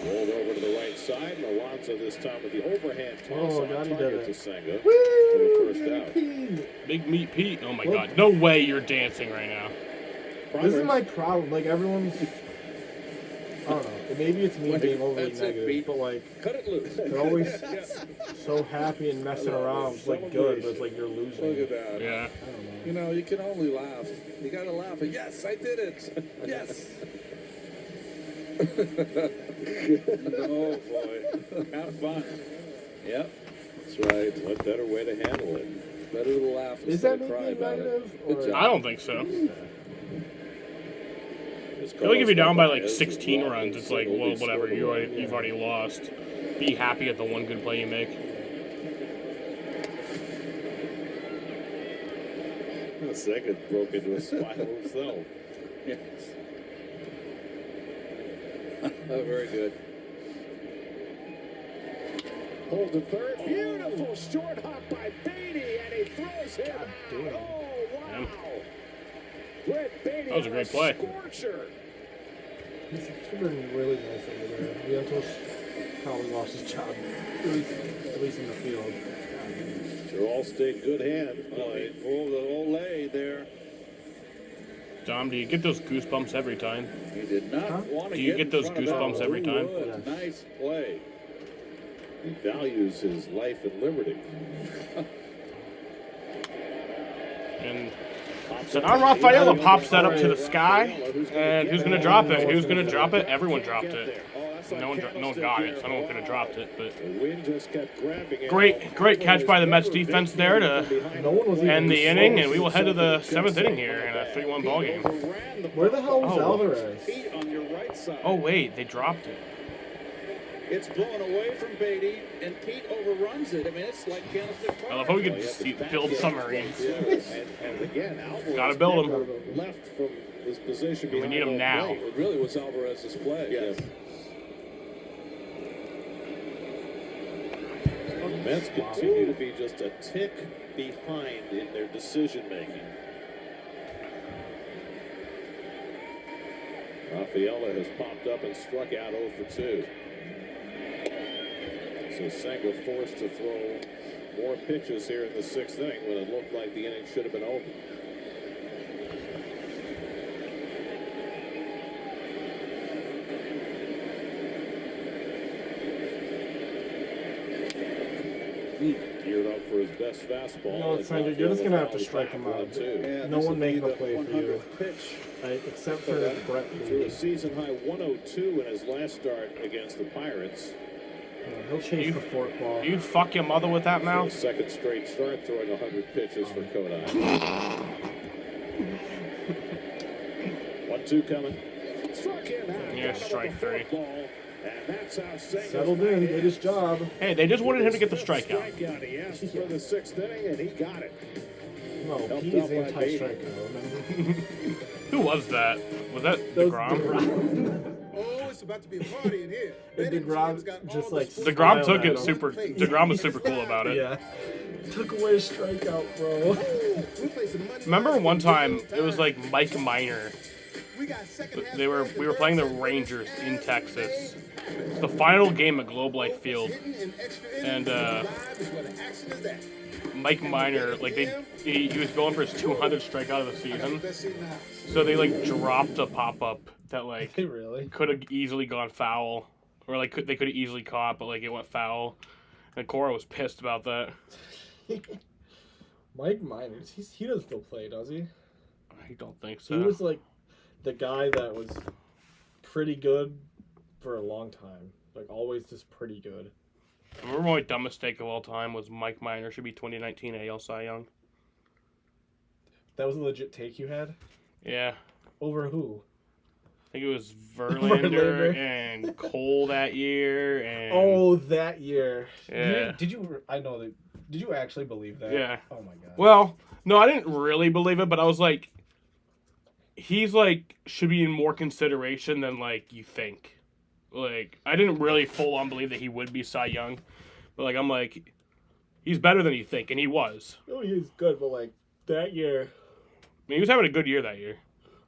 Rolled over to the right side, and Alonso this time with the overhand toss on target to Senga for the first out. Big Meat Pete. Oh my God! No way you're dancing right now. This is my problem. Like everyone's, I don't know. Maybe it's me being overly negative, but like, cut it loose. They're always so happy and messing around. It's like good, but it's like you're losing. Look at that. Yeah. I don't know. You know, you can only laugh. You gotta laugh. Yes, I did it. Yes. Oh boy. Have fun. Yep. That's right. What better way to handle it? Better to laugh Is instead that of cry making about negative? it. Good job. I don't think so. I feel like if you're down by like 16 runs, it's like, well, whatever. You've already lost. Be happy at the one good play you make. The second broke into a smile himself. Yes. Oh, very good. Hold to third. Beautiful short hop by Beatty, and he throws him out. Oh, wow. Brett Beatty. That was a great play. Scorcher. He's been really nice over there. Vientos probably lost his job, at least in the field. Sure, all stayed good hand. Oh, the Olay there. Dom, do you get those goosebumps every time? He did not want to Do you get those goosebumps every time? Yes. Nice play. He values his life and liberty. And so now Rafaela pops that up to the sky, and who's gonna drop it? Who's gonna drop it? Everyone dropped it. No one got it. So I don't know who could have dropped it, but great catch by the Mets defense there to end the inning, and we will head to the 7th inning here in a 3-1 ball game. Where the hell was Alvarez? Pete on your right side. Oh wait, they dropped it. It's blown away from Beatty, and Pete overruns it. I mean, it's like canister fire. I love how we can just build submarines. And again, Alvarez Gotta build them. left from his position We behind need them home now. plate. It really was Alvarez's play. Yes. The Mets continue to be just a tick behind in their decision making. Rafaela has popped up and struck out 0 for 2. So Senga forced to throw more pitches here in the 6th inning when it looked like the inning should have been over. Geared up for his best fastball. No, it's Senga. You're just gonna have to strike him out. No one making a play for you, except for Brett. He threw a season-high 102 in his last start against the Pirates. He'll chase the forkball. You fuck your mother with that mouth? Second straight start throwing 100 pitches for Kodai. 1-2 coming. Struck him out. Yeah, strike 3. And that's how Senga Settled in, did his job. Hey, they just wanted him to get the strikeout. He asked for the 6th inning, and he got it. No, Helped he's out by anti-strikeout. Who was that? Was that DeGrom? Oh, it's about to be a party in here. And DeGrom just like DeGrom took it smiled at him. super. DeGrom was super cool about it. Yeah. Took away his strikeout, bro. Remember one time it was like Mike Minor. We were playing the Rangers in Texas. It's the final game at Globe Life Field, and Mike Minor, like he was going for his 200th strikeout of the season. So they like dropped a pop-up that like really could have easily gone foul, or like they could have easily caught, but like it went foul. And Cora was pissed about that. Mike Miners, he doesn't still play, does he? I don't think so. He was like the guy that was pretty good for a long time. Like always just pretty good. I remember my dumb mistake of all time was Mike Minor should be 2019 AL Cy Young. That was a legit take you had? Yeah. Over who? I think it was Verlander and Cole that year. And Oh, that year. Yeah. Did you I know that. Did you actually believe that? Yeah. Oh my god. Well, no, I didn't really believe it, but I was like, he's like should be in more consideration than like you think. Like I didn't really full on believe that he would be Cy Young, but like I'm like, he's better than you think, and he was. Oh, he's good, but like that year. I mean, he was having a good year that year.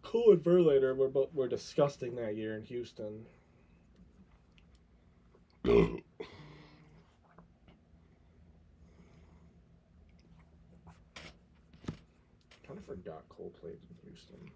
Cole and Verlander were disgusting that year in Houston. Kind of forgot Cole played in Houston.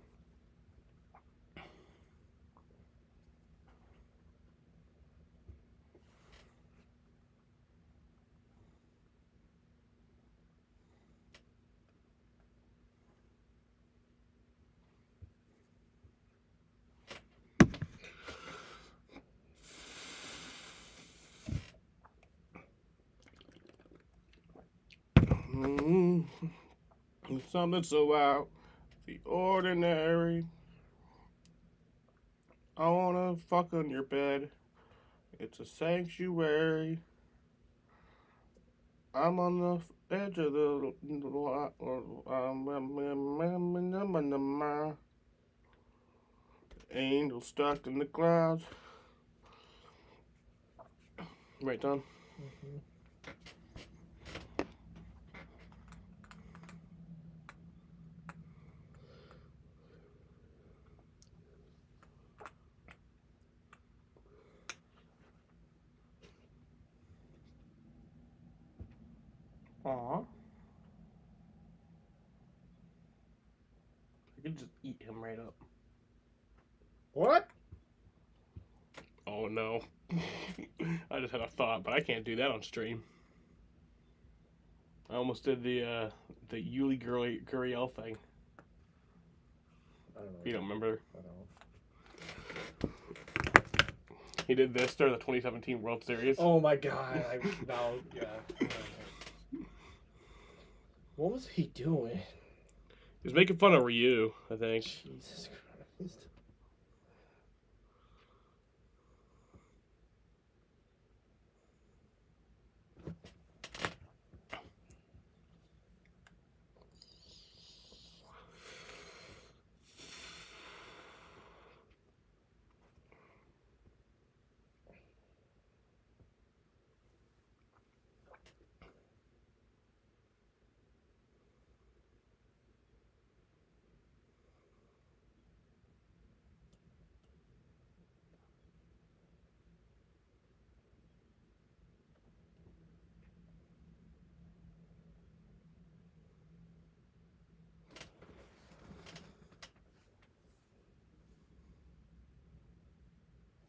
Something so out the ordinary. I wanna fuck on your bed. It's a sanctuary. I'm on the edge of the angel stuck in the clouds. Right, Don? Mm-hmm. Aw. I could just eat him right up. What? Oh no. I just had a thought, but I can't do that on stream. I almost did the Yuli Gurriel thing. I don't know. You don't remember? I don't. He did this during the 2017 World Series. Oh my god! Yeah. What was he doing? He was making fun of Ryu, I think. Jesus Christ.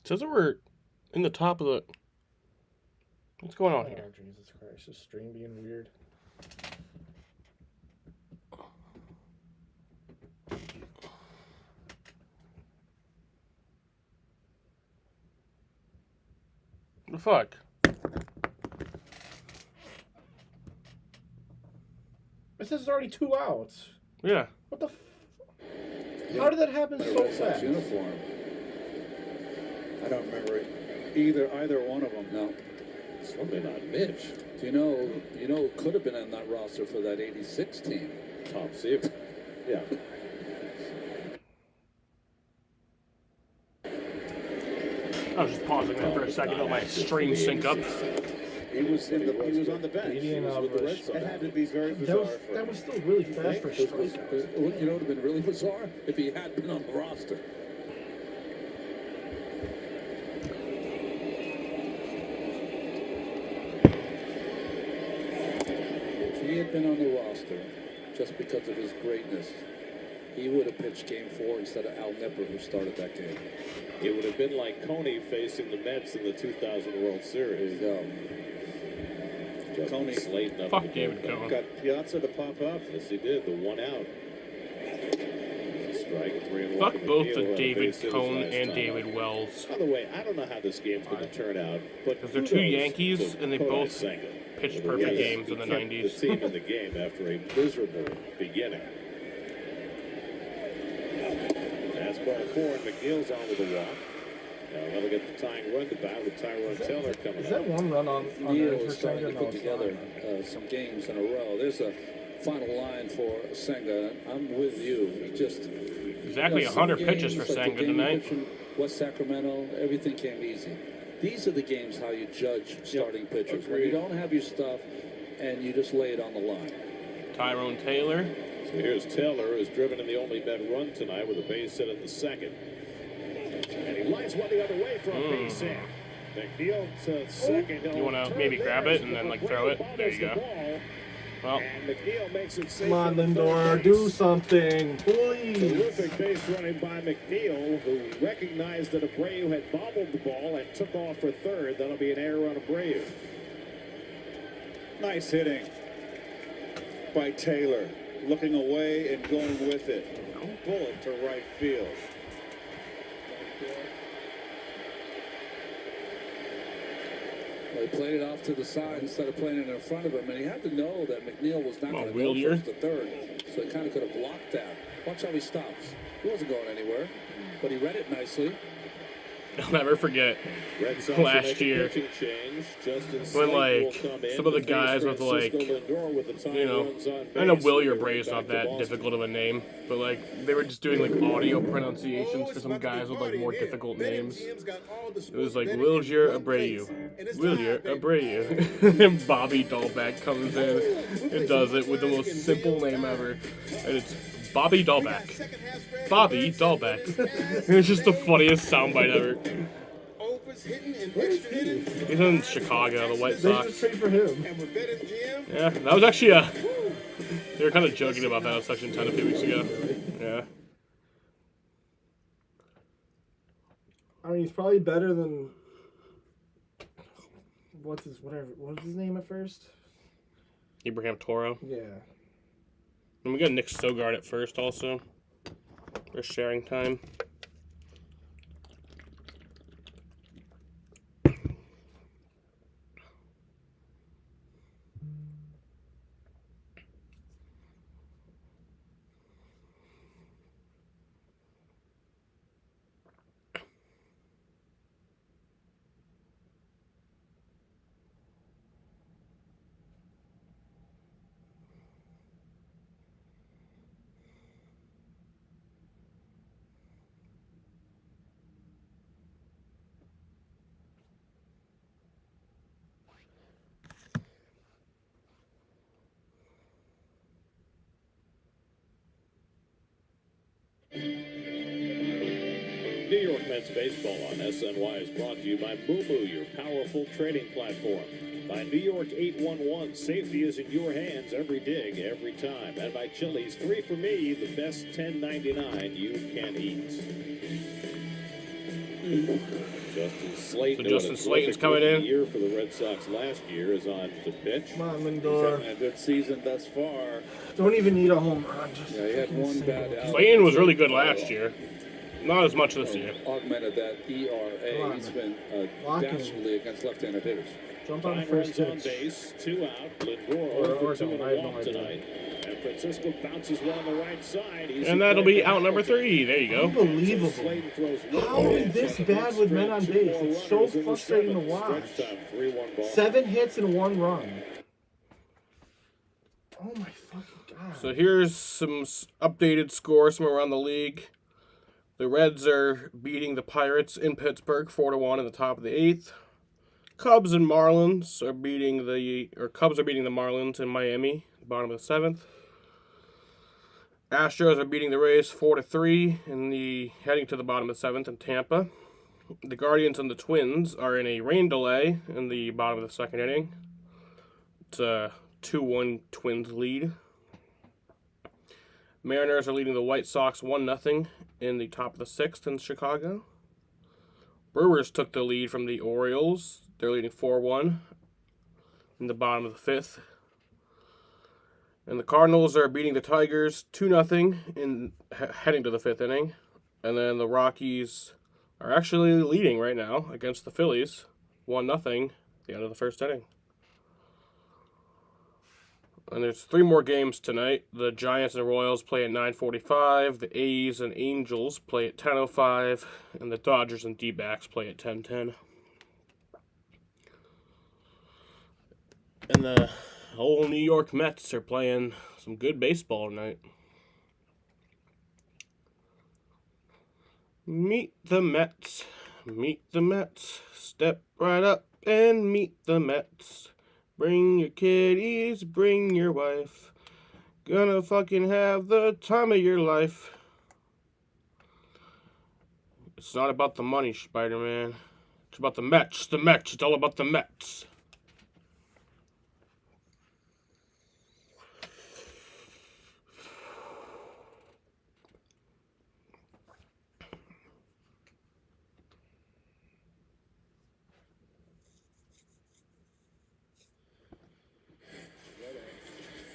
It says that we're in the top of the... What's going on Oh, here? Jesus Christ. This stream being weird. The fuck? It says it's already 2 outs. Yeah. What the How did that happen so Red Sox fast? uniform. I don't remember either one of them. No. Something on Mitch. Do you know who could have been on that roster for that '86 team? Tom Seaver. Yeah. I was just pausing that for a second to let my stream sync up. He was on the bench. He was with the Red Sox. It had to be very bizarre. That was still really fast for strikeouts. You know what would have been really bizarre? If he had been on the roster. If he had been on the roster, just because of his greatness, he would have pitched Game 4 instead of Al Nipper, who started that game. It would have been like Coney facing the Mets in the 2000 World Series. There you go. Coney slating up. Fuck David Cohn. Got Piazza to pop up. Yes, he did. The 1 out. Strike 3-1. Fuck both the McNeil, David base hit his Cohn last and time. David Wells. By the way, I don't know how this game's going to turn out, but Because they're two kudos Yankees, to and they Kodai both Senga. pitched perfect Yes, games he in the kept 90s. The team in the game after a miserable beginning. That's ball 4, and McNeil's on with a walk. Now they'll get the tying run to bat with Tyrone Taylor coming Is up. that one run on Neil there is for starting Senga? to No, put it's together not. some games in a row. There's a final line for Senga. I'm with you. Just Exactly some 100 pitches games, for like the Senga game he tonight. pitched in West Sacramento, everything came easy. These are the games how you judge starting pitchers. When you don't have your stuff and you just lay it on the line. Tyrone Taylor. So here's Taylor, who's driven in the only men run tonight with a base hit at the second. And he lights one the other way for a base hit. McNeil to second. You want to maybe grab it and then like throw it? There you go. Well, and McNeil makes it safe. Come on, Lindor, do something, please. Terrific base running by McNeil, who recognized that Abreu had bobbled the ball and took off for third. That'll be an error on Abreu. Nice hitting by Taylor. Looking away and going with it. Bullet to right field. They played it off to the side instead of playing it in front of him, and he had to know that McNeil was not going to go Wheelier. first to third, so he kind of could have blocked that. Watch how he stops. He wasn't going anywhere, but he read it nicely. I'll never forget last year when like some of the guys with like, you know, I know Willie or Bray is not that difficult of a name, but like they were just doing like audio pronunciations for some guys with like more difficult names. It was like Willier Abreu, Willier Abreu, and Bobby Dahlbeck comes in and does it with the most simple name ever, and it's Bobby Dahlbeck. Bobby Dahlbeck. It's just the funniest soundbite ever. He's in Chicago, the White Sox. They should trade for him. Yeah, that was actually they were kind of joking about that on Section 10 a few weeks ago. Yeah. I mean, he's probably better than what was his name at first? Abraham Toro. Yeah. And we got Nick Sogard at first also. For sharing time. New York Mets baseball on SNY is brought to you by Moomoo, your powerful trading platform. By New York 811, safety is in your hands every dig, every time. And by Chili's, 3 for Me, the best $10.99 you can eat. Justin Slayton. So Justin Slayton's coming in. Year for the Red Sox last year is on to pitch. Come on, He's Lindor. having a good season thus far. Don't even need a home run. Just Yeah, he had one bad out. Slayton was really good last year. Not as much this year. Augmented that Come ERA. on. He's been Lock in. dastardly against left-handed hitters. Jump on the Nine first runs on pitch. base, 2 out. Lindor Or 0 for 2 no, and I a have no walk idea. tonight. And Francisco bounces one on the right side. He's And that'll be out number 3. There you go. Unbelievable. Slayton throws How is this bad with men on base? It's so frustrating to watch. 7 hits and 1 run. Oh my fucking god. So here's some updated scores from around the league. The Reds are beating the Pirates in Pittsburgh 4-1 in the top of the 8th. Cubs are beating the Marlins in Miami, the bottom of the 7th. Astros are beating the Rays 4-3 heading to the bottom of the 7th in Tampa. The Guardians and the Twins are in a rain delay in the bottom of the 2nd inning. It's a 2-1 Twins lead. Mariners are leading the White Sox 1-0 in the top of the 6th in Chicago. Brewers took the lead from the Orioles. They're leading 4-1 in the bottom of the 5th. And the Cardinals are beating the Tigers 2-0 heading to the 5th inning. And then the Rockies are actually leading right now against the Phillies 1-0 at the end of the 1st inning. And there's 3 more games tonight. The Giants and Royals play at 9:45. The A's and Angels play at 10:05. And the Dodgers and D-backs play at 10:10. And the whole New York Mets are playing some good baseball tonight. Meet the Mets. Meet the Mets. Step right up and meet the Mets. Bring your kiddies, bring your wife. Gonna fucking have the time of your life. It's not about the money, Spider-Man. It's about the Mets. The Mets. It's all about the Mets.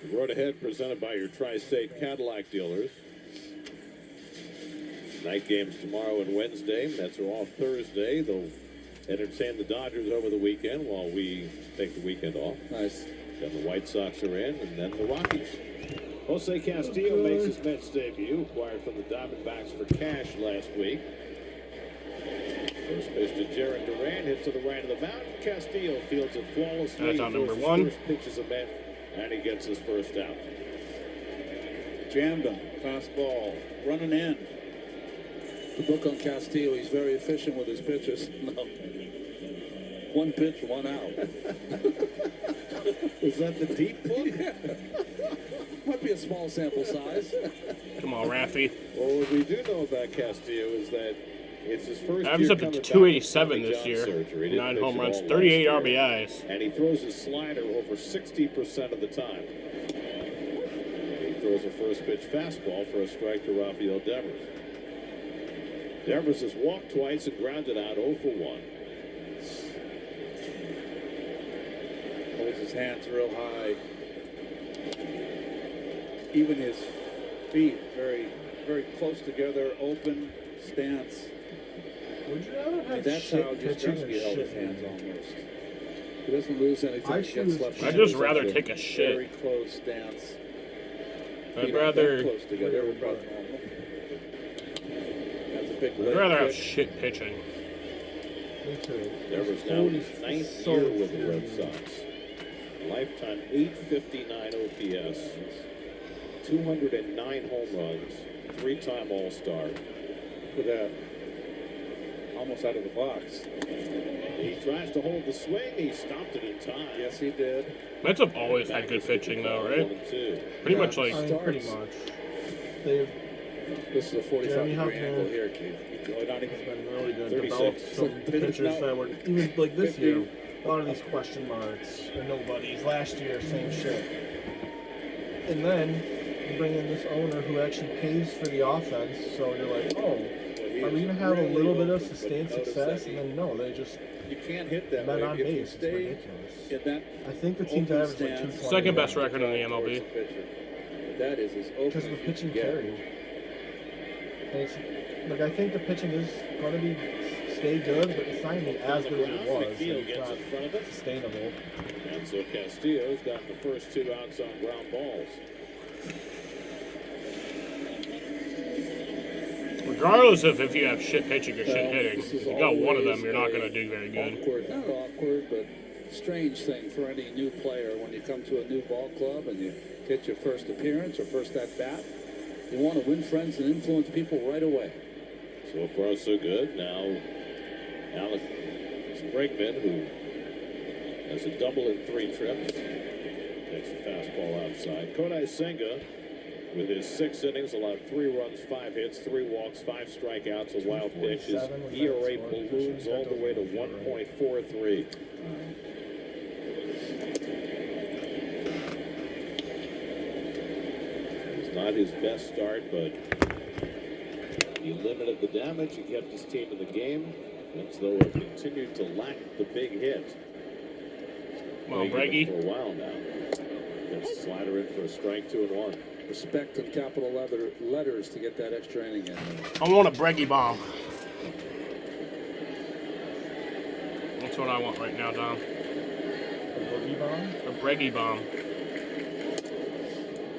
The road ahead presented by your Tri-State Cadillac dealers. Night games tomorrow and Wednesday. Mets are off Thursday. They'll entertain the Dodgers over the weekend while we take the weekend off. Nice. Then the White Sox are in, and then the Rockies. Jose Castillo makes his Mets debut, acquired from the Diamondbacks for cash last week. First pitch to Jared Duran, hit to the right of the mound. Castillo fields it flawlessly. That's on number Throws his 1. First pitch is a Met, and he gets his first out. Jammed him. Fastball. Running in. The book on Castillo, he's very efficient with his pitches. No. One pitch, one out. Is that the deep book? Yeah. Might be a small sample size. Come on, Raffy. Well, what we do know about Castillo is that it's his first Averages year up to coming back 287 from this Tommy year. John surgery. He didn't 9 pitch home at runs, all 38 last year. RBIs. And he throws his slider over 60% of the time. He throws a first pitch fastball for a strike to Rafael Devers. Devers has walked twice and grounded out 0 for 1. Holds his hands real high. Even his feet very, very close together, open stance. Would you rather have That's how shit pitching or Jastrzemski held his shit hands hitting? almost. He doesn't lose anything I against left. I'd just rather take a Very shit. close stance. I'd Feet not rather that close together. We're about normal. That's a big I'd leg rather have kick. shit pitching. Me too. Devers now in his 9th so year with the infuriating. Red Sox. Lifetime 859 OPS, 209 home runs, 3-time All-Star. With that. Almost out of the box. He tries to hold the swing. He stopped it in time. Yes, he did. Mets have always had good pitching, though, right? 1-2. Pretty much like. I mean, pretty much. They've This is a 45 Jeremy degree Huffman. angle here, Keith. has been really good. 36. Developed some pitchers that were even like this year. A lot of these question marks or nobodies. Last year, same shit. And then you bring in this owner who actually pays for the offense. So you're like, oh, are we gonna have a little bit of sustained success? And then no, they just You can't hit that men way. on If you base. It's stay ridiculous. in that I think the team's open average like stance, 220. Second best record in the towards MLB. the pitcher. That is as open Because the as you pitching can get. carried. And it's, like, I think the pitching is going to be stay good, but it's not going to be as good as it was. And McNeil it's gets not in front of it. sustainable. And so Castillo's got the first 2 outs on ground balls. Regardless of if you have shit pitching or shit hitting, This if is you got one of them, always you're not a going to do very good. Awkward, not awkward, but strange thing for any new player when you come to a new ball club and you get your first appearance or first at bat. You want to win friends and influence people right away. So far, so good. Now, Alex Bregman, who has a double in 3 trips, takes the fastball outside. Kodai Senga, with his 6 innings, allowed 3 runs, 5 hits, 3 walks, 5 strikeouts, a wild pitch. His ERA balloons all the way to 1.43. It's not his best start, but he limited the damage. He kept his team in the game. As though it continued to lack the big hit. Well, Breggy. For a while now. Gets the slider in for a strike, 2-1. Respect in capital letters to get that extra inning in. I want a Breggy bomb. That's what I want right now, Dom. A boogie bomb? A Breggy bomb.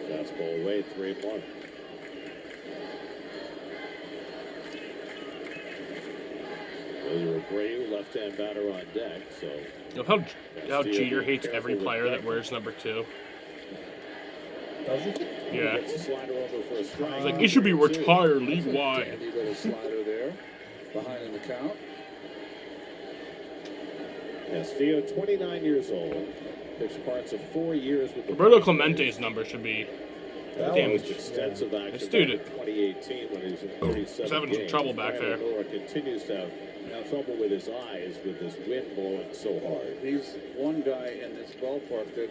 Fastball away, 3-1. William Abreu, left-hand batter on deck, so... You know how Jeter hates every player that wears number 2? Does he? Yeah. Gets the slider over for a strike. He's like, it should be retired league-wide. Dandy little slider there, behind in the count. Castillo, 29 years old. Pitched parts of 4 years with the... Roberto Clemente's number should be Damn. Most extensive action This dude- back in 2018 when he was in 37 He's having some games. trouble back Brandon there. Nora continues to have trouble with his eyes with this wind blowing so hard. He's one guy in this ballpark that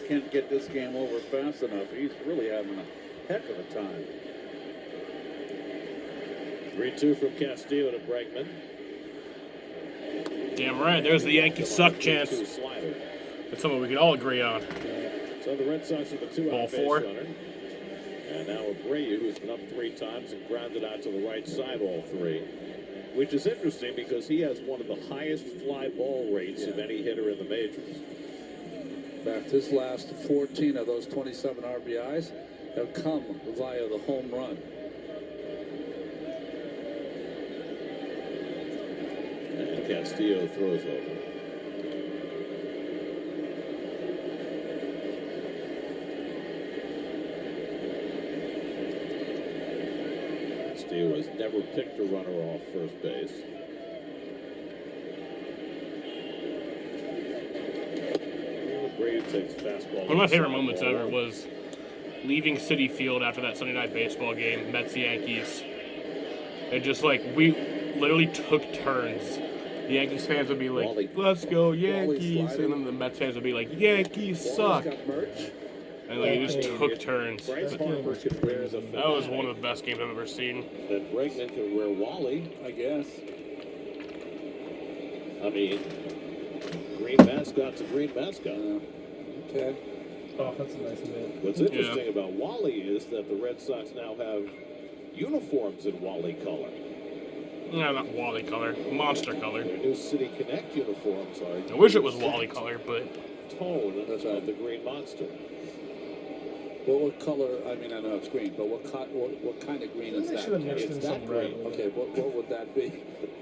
can't get this game over fast enough. He's really having a heck of a time. 3-2 from Castillo to Bregman. Damn right. There's the Yankees suck chance. Slider. That's something we can all agree on. So the Red Sox with a two-out Ball base four. runner. And now Abreu, who's been up 3 times and grounded out to the right side all 3. Which is interesting because he has one of the highest fly ball rates of any hitter in the majors. In fact, his last 14 of those 27 RBIs have come via the home run. And Castillo throws over. Castillo has never picked a runner off first base. Brady takes fastball. One of my favorite moments ever was leaving Citi Field after that Sunday night baseball game, Mets Yankees. And just like, we literally took turns. The Yankees fans would be like, Wally. let's go Yankees. And then the Mets fans would be like, Yankees suck. And like, we just took turns. Bryce Harper can wear the That was one of the best games I've ever seen. Then Bregman can wear Wally, I guess. I mean, green mascot's a green mascot. Okay. Oh, that's a nice minute. What's interesting about Wally is that the Red Sox now have uniforms in Wally color. No, not Wally color, Monster color. Their new City Connect uniforms are. I wish it was Wally color, but Tone of the Green Monster. What color? I mean, I know it's green, but what kind of green is They that? should have mixed It's in that some red. green. Okay, what would that be?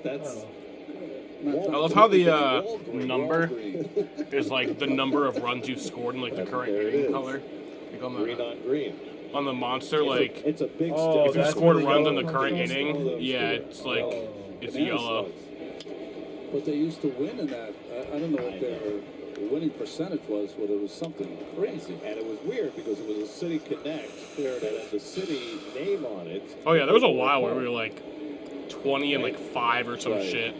That's. I love how the number is like the number of runs you've scored in like the current There it inning is. color. Like on Green the on green. on the Monster, like It's a big Oh, if you step. scored where runs the in the yellow current comes from? inning, yeah, it's like it's Banana yellow. slugs. But they used to win in that. I don't know what their winning percentage was, but it was something crazy. And it was weird because it was a City Connect that had the city name on it. Oh yeah, there was a while where we were like 20 and like 5 or some Right. shit.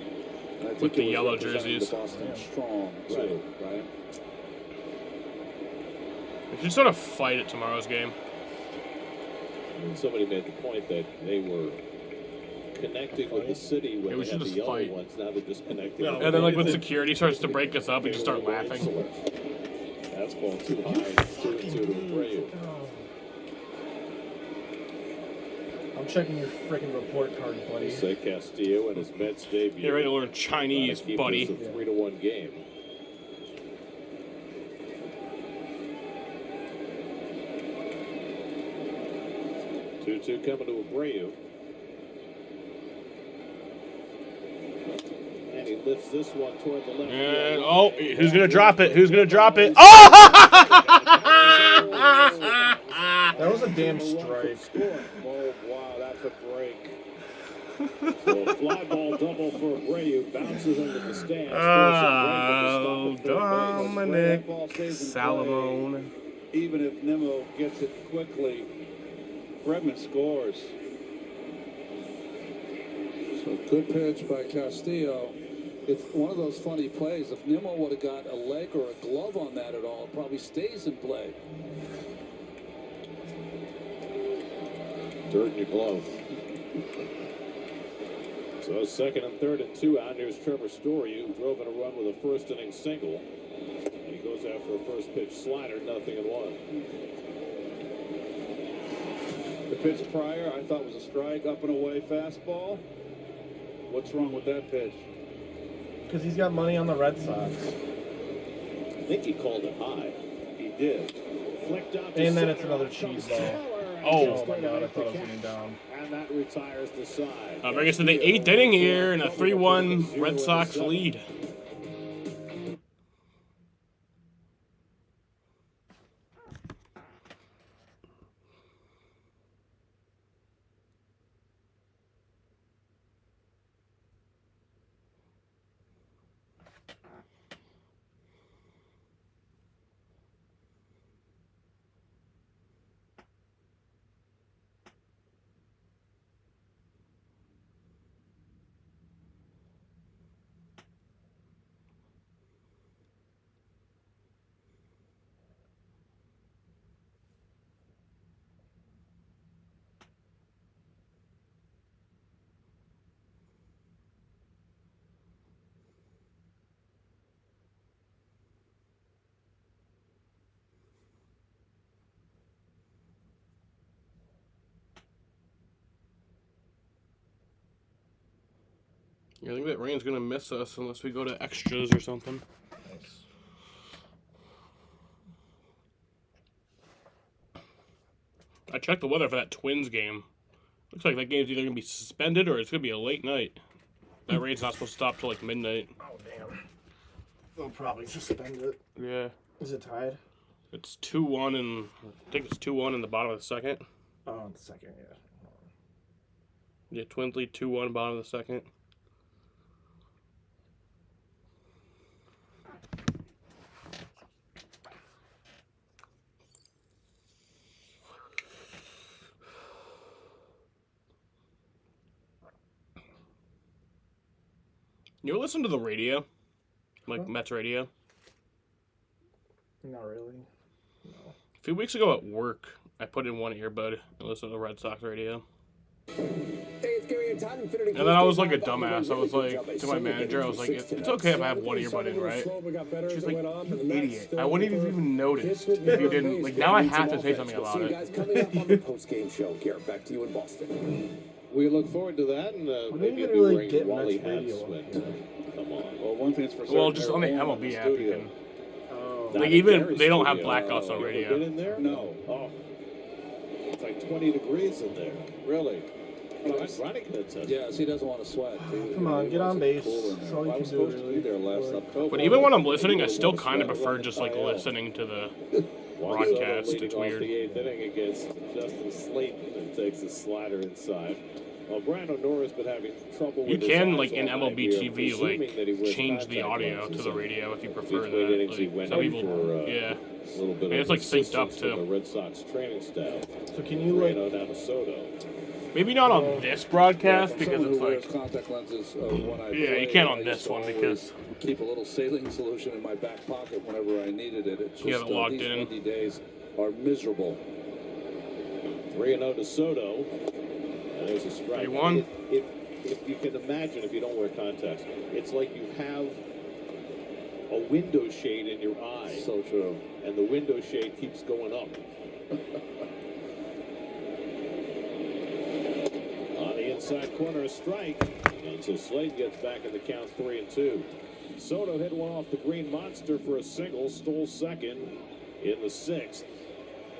And I think With the it was yellow representing jerseys. the Boston Strong too, right? We should sort of fight at tomorrow's game. And somebody made the point that they were connecting with the city when Yeah, we they should had the just yellow fight. ones. Now they're just connecting. And then like when security starts to break us up, we just start laughing. That's ball too high. 2-2 to Abreu. I'm checking your freaking report card, buddy. Jose Castillo and his Mets debut. Get ready to learn Chinese, Keep buddy. this a 3-1 game. Two coming to Abreu. And he lifts this one toward the left. And field. oh, who's gonna drop it? Who's gonna drop it? Oh! That was a damn strike. Oh, wow, that's a break. So a fly ball double for Abreu. Bounces into the stands. Oh, Dominic Ball stays in play. Salamone. Even if Nimmo gets it quickly, Bregman scores. So good pitch by Castillo. It's one of those funny plays. If Nimmo would have got a leg or a glove on that at all, it probably stays in play. Dirt in your glove. So second and third and 2 out. Here's Trevor Story, who drove in a run with a first inning single. And he goes after a first pitch slider, 0-1. The pitch prior, I thought was a strike, up and away fastball. What's wrong with that pitch? Because he's got money on the Red Sox. I think he called it high. He did. Flicked out to And then it's center. another cheese ball. Oh my god, I thought I was getting down. And that retires the side. Bring us to the 8th inning here and a 3-1 Red Sox lead. I think that rain's gonna miss us unless we go to extras or something. Nice. I checked the weather for that Twins game. Looks like that game's either gonna be suspended or it's gonna be a late night. That rain's not supposed to stop till like midnight. Oh damn. They'll probably suspend it. Yeah. Is it tied? It's 2-1 and I think it's 2-1 in the bottom of the second. Oh, the second, yeah. Yeah, Twins lead 2-1 bottom of the second. You ever listen to the radio? Like Mets radio? Not really. No. A few weeks ago at work, I put in one earbud and listened to the Red Sox radio. And then I was like a dumbass. I was like, to my manager, I was like, it's okay if I have one earbud in, right? She's like, you idiot. I wouldn't have even noticed if you didn't. Like, now I have to say something about it. Coming up on the post-game show. Garrett, back to you in Boston. We look forward to that, and maybe you a gonna really new get Wally Mets hats radio when come on. Well, one thing's for certain. Well, just on the everyone MLB in app, you studio. can. Oh. Like, even, they don't have blackouts on You ever radio. been in there? No. Oh. It's like 20 degrees in there. Really? Ronnie could attest. Yes, he doesn't want to sweat. Come on, get on base. That's all you I can was do, supposed to really. be there last October. But even when I'm listening, I still kind of prefer just like listening to the broadcast. Leading It's off weird. the 8th inning against Justin Slayton and takes a slider inside. Well, Brandon Nora's been having trouble You with his can, eyes like, in all night. MLB We are TV, presuming that he like, wears change the contact audio lenses, to the and radio if you prefer between innings that. he went Some in people, for, yeah. a little bit And of it's, like, synced up, assistance from too. the Red Sox training staff. So can you, like... Reno down to Soto. Maybe not on this broadcast because Someone it's who wears like, contact lenses when I yeah, you play, can't I on used this to one always because keep a little saline solution in my back pocket whenever I needed it. It's just, you haven't logged these in. windy days are miserable. 3-0 to Soto. And there's a strike. 3-1. If you can imagine, if you don't wear contacts, it's like you have a window shade in your eye. So true. And the window shade keeps going up. On the inside corner, a strike. And so Slade gets back in the count 3-2. Soto hit one off the Green Monster for a single, stole second in the 6th,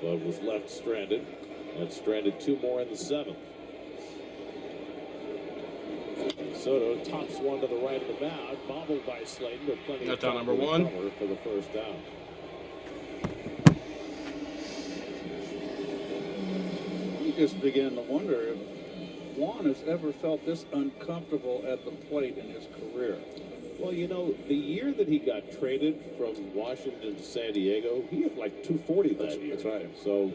but was left stranded. And stranded 2 more in the 7th. Soto tops one to the right of the mound, bobbled by Slayton, but plenty That's of out time number to 1. recover for the first down. I just began to wonder if Juan has ever felt this uncomfortable at the plate in his career. Well, you know, the year that he got traded from Washington to San Diego, he had like 240 that year. That's right. So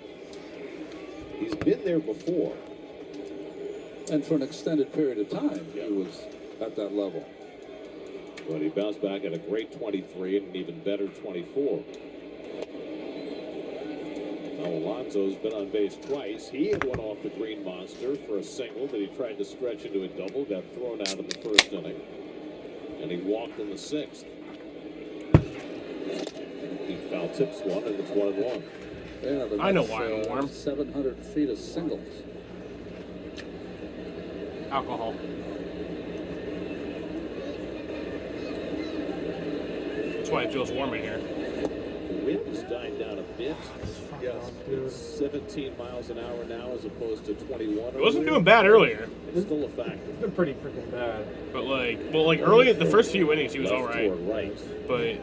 he's been there before. And for an extended period of time, he was at that level. But he bounced back at a great 23 and an even better 24. Now Alonso's been on base twice. He had one off the Green Monster for a single that he tried to stretch into a double, got thrown out in the first inning. And he walked in the 6th. He foul tips one, and it's 1-1. Yeah, the I know Mets, why I'm warm. 700 feet of singles. Alcohol. That's why it feels warm in here. The wind's died down a bit. Yes, it's 17 miles an hour now as opposed to 21. It wasn't doing bad earlier. It's still a factor. It's been pretty freaking bad. But like early, the first few innings, he was all right. Right. But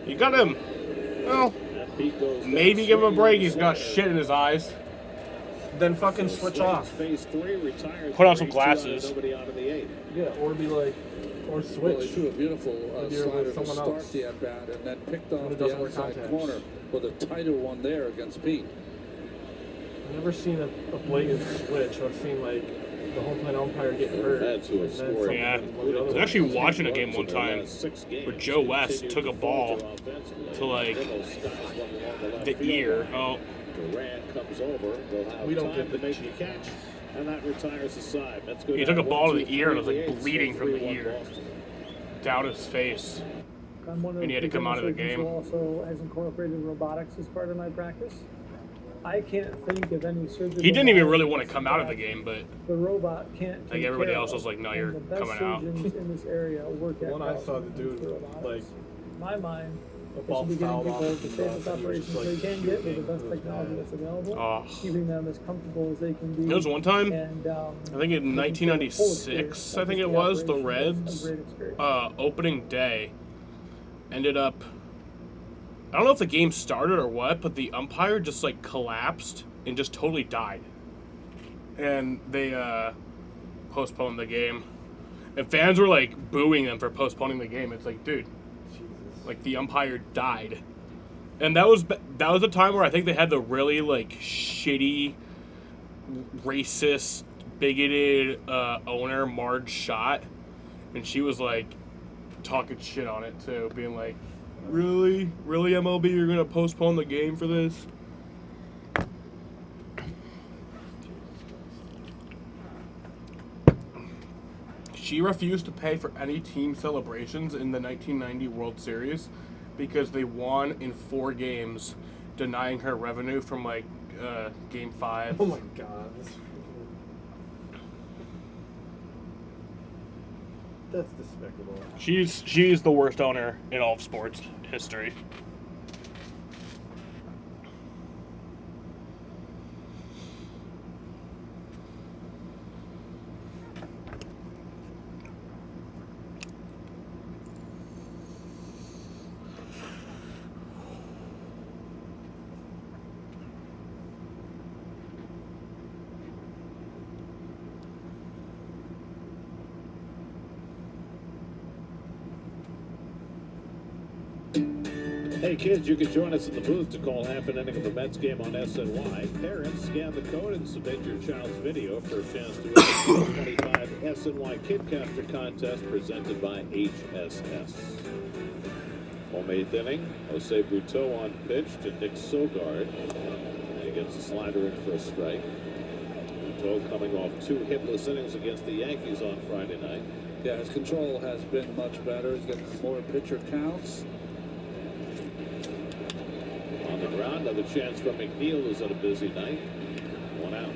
you got him. Well, That beat goes down maybe give him a break. He's got center. shit in his eyes. Then fucking switch off. Phase 3 retires. Put on some 3-2 out of glasses. Nobody out of the 8th. Yeah, or be like, or Well, he switch. threw a beautiful If you're slider with to someone start else. the at-bat and then picked Who off the doesn't wear outside contacts. corner with a tighter one there against Pete. I've never seen a blatant switch. I've seen like the home plate umpire get hurt. That's who and have then scored. someone Yeah, one of the I was other actually ones. watching a game one time where Joe West took a ball to like the ear. Oh, Durant comes over. They'll have We don't time get to the make the catch, and that retires the side. Let's go he down took a ball to 1-2, the ear and it was like 3-8, bleeding from the 3-1 ear Boston. down his face. I'm one of And he had to the come out of the surgeons game. who also has incorporated robotics as part of my practice. I can't think of any surgical. He didn't even really want to come out of the game, but the robot can't. like everybody else was like, "No, you're the best coming out." surgeons in this area work at When I saw the dude, like, in my mind, the they ball should be getting fouled people off the the safest bus, and he was operations just, they like, can get with the shaking. best It was technology bad. that's available, Oh. keeping them as comfortable as they can be. There was one time, and, I think in 1996, I think it was, the Reds opening day ended up. I don't know if the game started or what, but the umpire just like collapsed and just totally died. And they postponed the game. And fans were like booing them for postponing the game. It's like, dude, like the umpire died. And that was the time where I think they had the really like shitty, racist, bigoted owner, Marge Schott. And she was like talking shit on it too, being like, Really, MLB, you're gonna postpone the game for this? She refused to pay for any team celebrations in the 1990 World Series because they won in 4 games, denying her revenue from like Game 5. Oh my god. That's despicable. She's the worst owner in all of sports history. Hey kids, you can join us in the booth to call half an inning of the Mets game on SNY. Parents, scan the code and submit your child's video for a chance to win the 2025 SNY Kidcaster contest presented by HSS. Home 8th inning, Jose Buteau on pitch to Nick Sogard. He gets a slider in for a strike. Buteau coming off 2 hitless innings against the Yankees on Friday night. Yeah, his control has been much better. He's getting more pitcher counts. On the ground, another chance for McNeil, who's had a busy night. 1 out.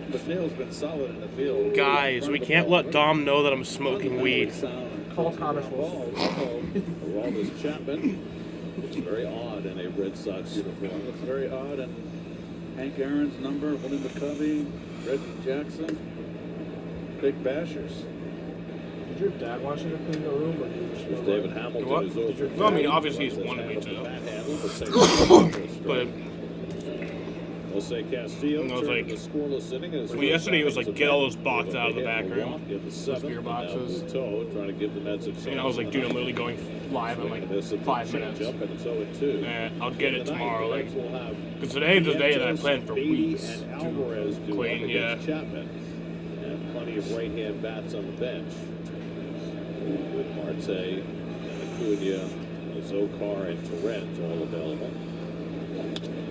McNeil's been solid in the field. Guys, we can't let Dom know that I'm smoking weed. Call Thomas Wilson. Aroldis Chapman. It's very odd in a Red Sox uniform. It's very odd. And Hank Aaron's number, Willie McCovey, Reggie Jackson, big bashers. Did your dad want you to clean the room, or did you just There's David Hamilton What? is over. Well, I mean, obviously he's wanted me to. But Jose Castillo it was like, the scoreless inning as well, yesterday it was like, get all those boxes out of the back room. Those beer boxes. Trying to give the Mets a chance. And I was like, dude, I'm literally going live in like 5 minutes. And I'll get it tomorrow. Like, because today is the day that I planned for weeks to clean, yeah. Chapman. And plenty of right-hand bats on the bench. With Marte, Acuna, Zokar, and Torrens all available.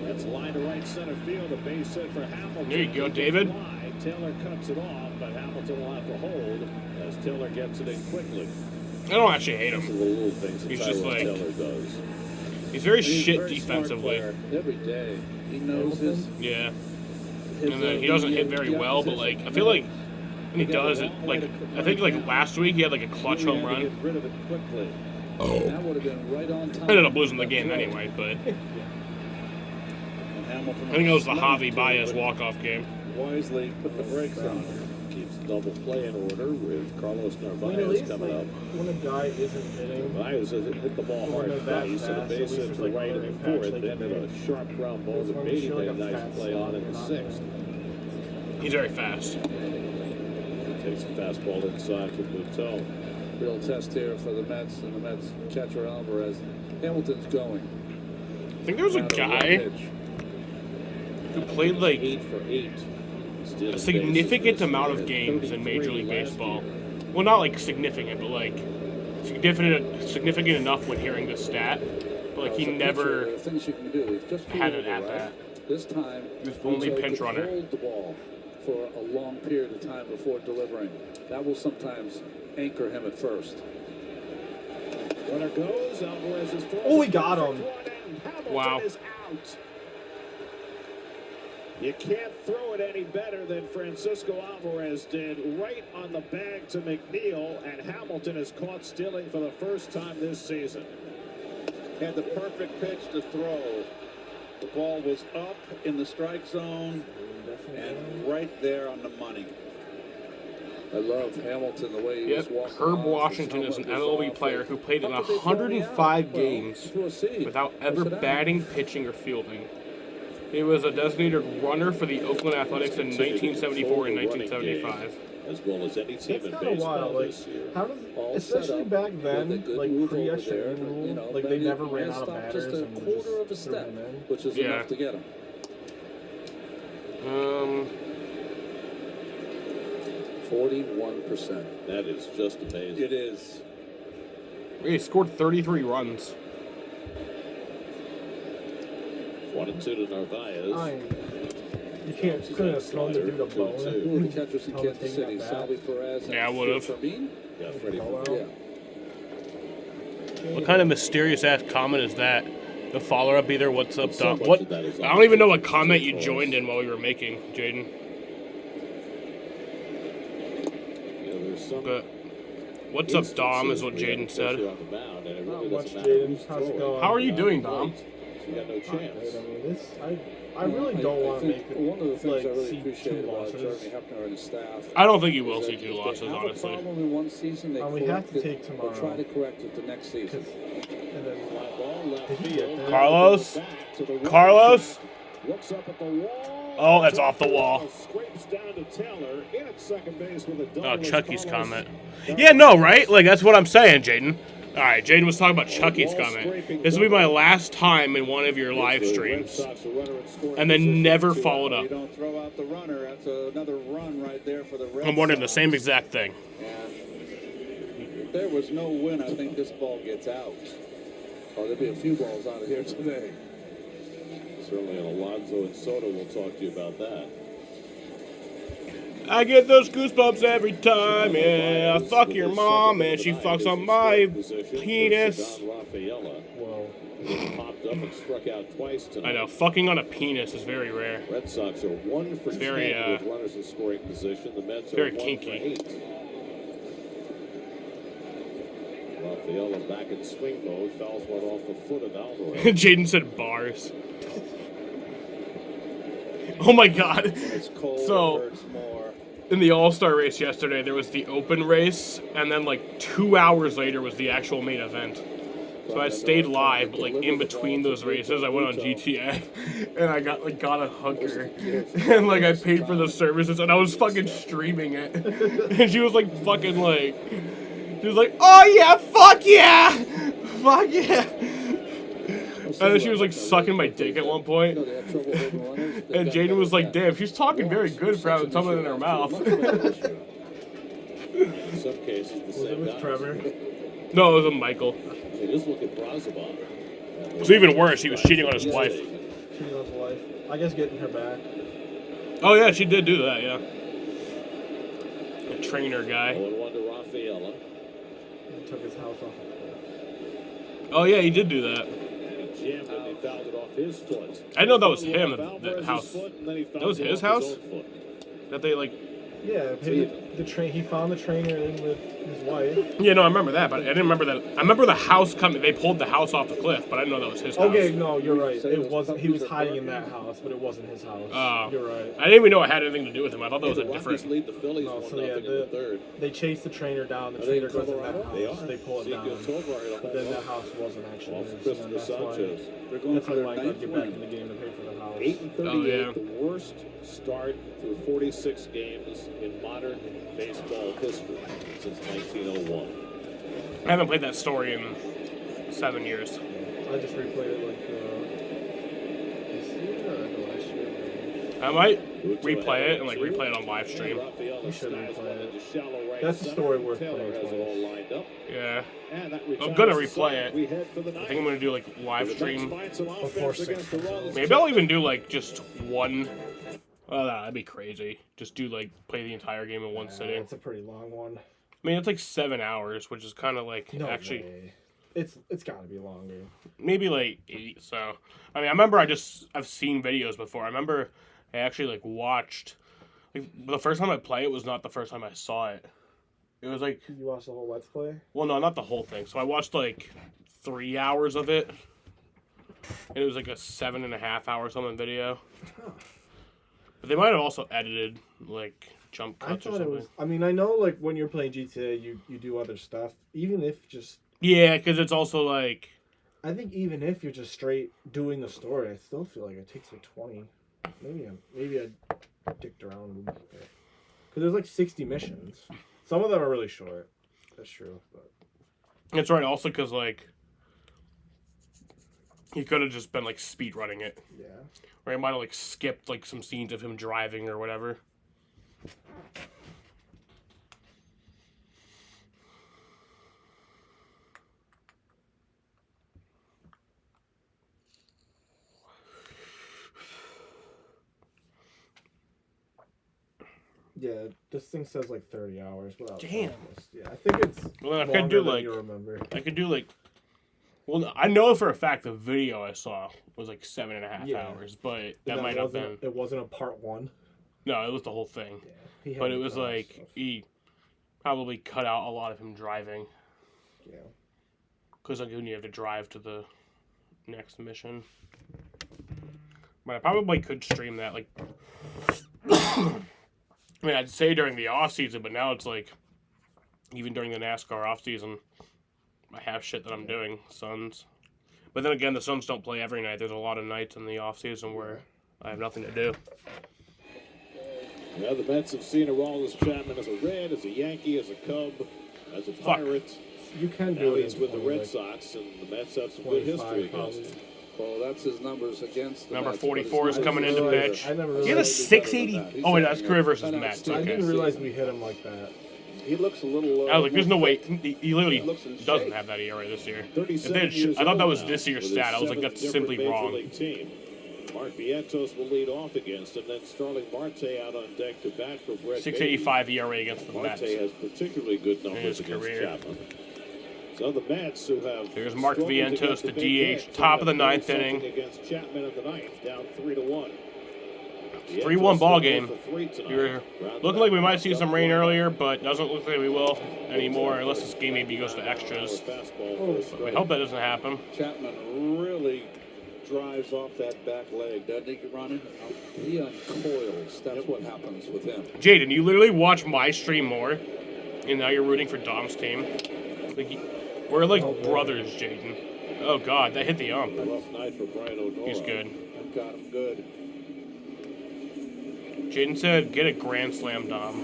That's line to right center field, a base hit for Hamilton. There you go, David. Taylor cuts it off, but Hamilton will have to hold as Taylor gets it in quickly. I don't actually hate Those are him. the little things that He's just Tyrone like, Taylor does. he's very He's shit very defensively. smart player. Every day. He knows his. Yeah. And then he doesn't hit very well, but like, I feel like when he does it, like, I think like last week he had like a clutch home run. Get rid of it quickly. That would have been right on time. Ended up losing the game anyway, but I think it was the Javi Baez walk-off game. Wisely put the brakes on. Keeps double play in order with Carlos I mean, at Narvaez least coming like, up. when a guy isn't hitting, Narvaez has hit the ball hard twice, and a base hit to the right in the 4th, then hit a sharp ground ball to Beatty, made a nice play on in the 6th. He's very fast. Takes a fastball inside for Buteau. Real test here for the Mets and the Mets catcher Alvarez. Hamilton's going. I think there was a guy who played like 8 for 8. a significant amount of games in Major League Baseball. Well, not like significant, but like significant enough when hearing the stat. But like he never things you can do is just had an at bat. This time He was only pinch runner. hold the ball for a long period of time before delivering. That will sometimes anchor him at first. Runner goes, Alvarez is oh, we got him. Wow. is out. You can't throw it any better than Francisco Alvarez did, right on the bag to McNeil, and Hamilton is caught stealing for the first time this season. Had the perfect pitch to throw. The ball was up in the strike zone and right there on the money. I love Hamilton, the way he was walking. Herb off. Washington is an MLB player who played in 105 games without ever batting, pitching, or fielding. He was a designated runner for the Oakland Athletics in 1974 and 1975. As well as any team That's in kind of baseball wild. Like, this year. how does, especially back then, like pre-extra inning rule, like they never ran out of batters just a and quarter of a just threw step, him in. which is enough to get him. 41%. That is just amazing. It is. He scored 33 runs. 1-2 to Narvaez. You couldn't have thrown the dude a bone. Who are the catchers in Kansas City? Salvi Perez. Yeah, I would have. Yeah, Freddie. Yeah. What kind of mysterious ass comment is that? The follow up either what's up, So Dom? much What? of that is I don't even know what comment you joined in while we were making, Jaden. There's some But what's up, Dom? Is what Jaden said. on the mound, and it really Not doesn't much, matter Jaden. who's How's it throwing. going? How are you doing, Dom? You got no Not chance. good. I mean, this I really don't want to make it. One of the things like, I really see appreciate two about losses. Jeremy Hefner and his staff. I don't think you will is see that two if they losses, have a honestly. problem in one season, they We have to correct it. take tomorrow. They'll try to correct it the next season. And then Fly ball left Did he field. get that? Carlos? Back to the right Carlos? side. Looks up at the wall. Oh, that's off the wall. Scrapes down to Taylor in at second base with a double. Oh, Chucky's Carlos. comment. Yeah, no, right? Like, that's what I'm saying, Jaden. All right, Jaden was talking about Chucky's comment. This will be my last time in one of your live streams. And then never followed You up. don't throw out the runner. That's another run right there for the Red I'm wondering the Sox. same exact thing. And if there was no win, I think this ball gets out. Oh, there'll be a few balls out of here today. Certainly, and Alonso and Soto will talk to you about that. I get those goosebumps every time, yeah. Fuck your mom, and she fucks on my penis. Don Rafaela. Whoa. Popped up and struck out twice tonight. I know, fucking on a penis is very rare. Red Sox are 1 for It's very, 10 with runners in scoring position. The Mets are very 1 kinky. for 8. Rafaela back in swing mode. Fouls one off the foot of Alvarez. Jaden said bars. Oh my god. It's cold, So, it hurts more. in the All-Star race yesterday, there was the open race, and then like 2 hours later was the actual main event. So I stayed live, but like in between those races, I went on GTA, and I got a hooker, and like I paid for the services, and I was fucking streaming it, and she was like fucking like, she was like, oh yeah, fuck yeah, fuck yeah. And then she was like sucking my dick at one point. And Jaden was like, damn, she's talking very good for having something in her mouth. In some cases, the was same it with guy. Trevor? No, it was a Michael. Hey, just look at Brazabon. It was even worse, he was cheating on his wife. Cheating on his wife. I guess getting her back. Oh yeah, she did do that, yeah. A trainer guy. 0-1 to Rafaela. He took his house off. Oh yeah, he did do that. He jammed it and he fouled it off his foot. I know that was him, Off the Alvarez's house. foot, and then he fouled That was it his off house? own foot. That they like. Yeah, the train. He found the trainer in with his wife. Yeah, no, I remember that, but I didn't remember that. I remember the house coming. They pulled the house off the cliff, but I didn't know that was his house. Okay, no, you're right. It wasn't. He was hiding in that house, but it wasn't his house. Oh. You're right. I didn't even know it had anything to do with him. I thought that was a The Rockies different. lead the Phillies No, 1-0 so yeah, in the third. they chased the trainer down. The Are they in trainer goes in that Colorado? house. They are. They pull it Sergio down. Tovar hit a But home then run. that house wasn't actually Off his. Christopher and that's why. Sanchez. They're going That's for why their Mike ninth got to get back win. in the game to pay for the house. 8-38, Oh, yeah. the worst start through 46 games in modern baseball history since 1901. I haven't played that story in 7 years. I just replayed it like this year or the last year. I might replay it and like replay it on live stream. We should replay it. That's a story worth playing twice. Yeah. I'm gonna replay it. I think I'm gonna do like live stream. Before 6. Maybe I'll even do like just one. Oh, that'd be crazy. Just do like play the entire game in one sitting. It's a pretty long one. I mean, it's like 7 hours, which is kind of like No actually way. It's got to be longer. maybe like 8. So I mean, I remember I've seen videos before. I remember I actually like watched. Like, the first time I play it was not the first time I saw it. It was like You watched the whole Let's Play? well, no, not the whole thing. So I watched like 3 hours of it, and it was like a 7.5 hour something video. But they might have also edited like jump I cuts or thought it something. was. I mean, I know like when you're playing GTA, you do other stuff. Even if just. Yeah, because it's also like. I think even if you're just straight doing the story, I still feel like it takes like 20. Maybe I dicked around a little bit. Because there's like 60 missions. Some of them are really short. That's true. But It's right. Also, because like. He could have just been like speed running it. Yeah. Or he might have like skipped like some scenes of him driving or whatever. yeah, this thing says like 30 hours. Without Damn. this. Yeah, I think it's. Well, then I longer could do than like. you remember. I could do like. Well, I know for a fact the video I saw was like 7.5 hours, but that might have been. It wasn't a part 1. No, it was the whole thing. He had But it to was cut out like stuff. he probably cut out a lot of him driving. Yeah. Because like when you have to drive to the next mission. But I probably could stream that like. I mean, I'd say during the off season, but now it's like, even during the NASCAR off season, I have shit that I'm doing. Suns. But then again, the Suns don't play every night. There's a lot of nights in the off season where I have nothing to do. Now the Mets have seen Aroldis Chapman as a Red, as a Yankee, as a Cub, as a Pirate. You can Now do it. he's with the Red Sox, and the Mets have some good history 25 against him. Well, that's his numbers against the Number Mets, 44 is but it's coming not into his pitch. I never He had a realized. 680. Oh, wait, that's career versus an Mets. I Okay. didn't realize we hit him like that. He looks a little. I was like, there's no way. fit. He literally looks in doesn't shape. have that ERA this year. If 37 they had years I thought that old was now, this year's with his stat. I was like, seventh that's different simply Major wrong. League team. Mark Vientos will lead off against him. Then Starling Marte out on deck to bat for Brett 685 ERA against the Marte Mets. has particularly good in his numbers against career. Chapman. So the Mets, who have Here's Mark struggled to Vientos, get the big DH, hit, top of the have done ninth something inning. against Chapman in the ninth, down 3-1. 3-1 ball game. We You're looking like we might see some rain earlier, but doesn't look like we will anymore unless this game maybe goes to extras. We hope that doesn't happen. Chapman really drives off that back leg, doesn't he, Ronnie? He uncoils. That's what happens with him. Jaden, you literally watch my stream more, and now you're rooting for Dom's team. Like, we're like brothers, Jaden. Oh God, that hit the ump. Rough night for Brian O'Nora. He's good. I've got him good. Jaden said, "Get a grand slam, Dom."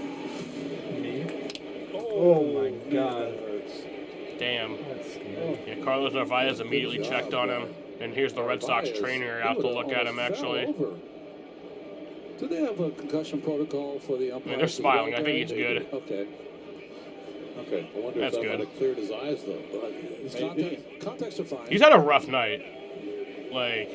Oh my God. Damn. That's scary. Yeah, Carlos Narvaez immediately Good job, checked on him, and here's the Red Sox Narvaez, trainer he out to would've look at him. almost fell Actually, over. Do they have a concussion protocol for the umpires? they're smiling. I think he's good. Okay. Okay, I wonder That's if that good. might have cleared his eyes, though. His Maybe. contacts are fine. He's had a rough night. Like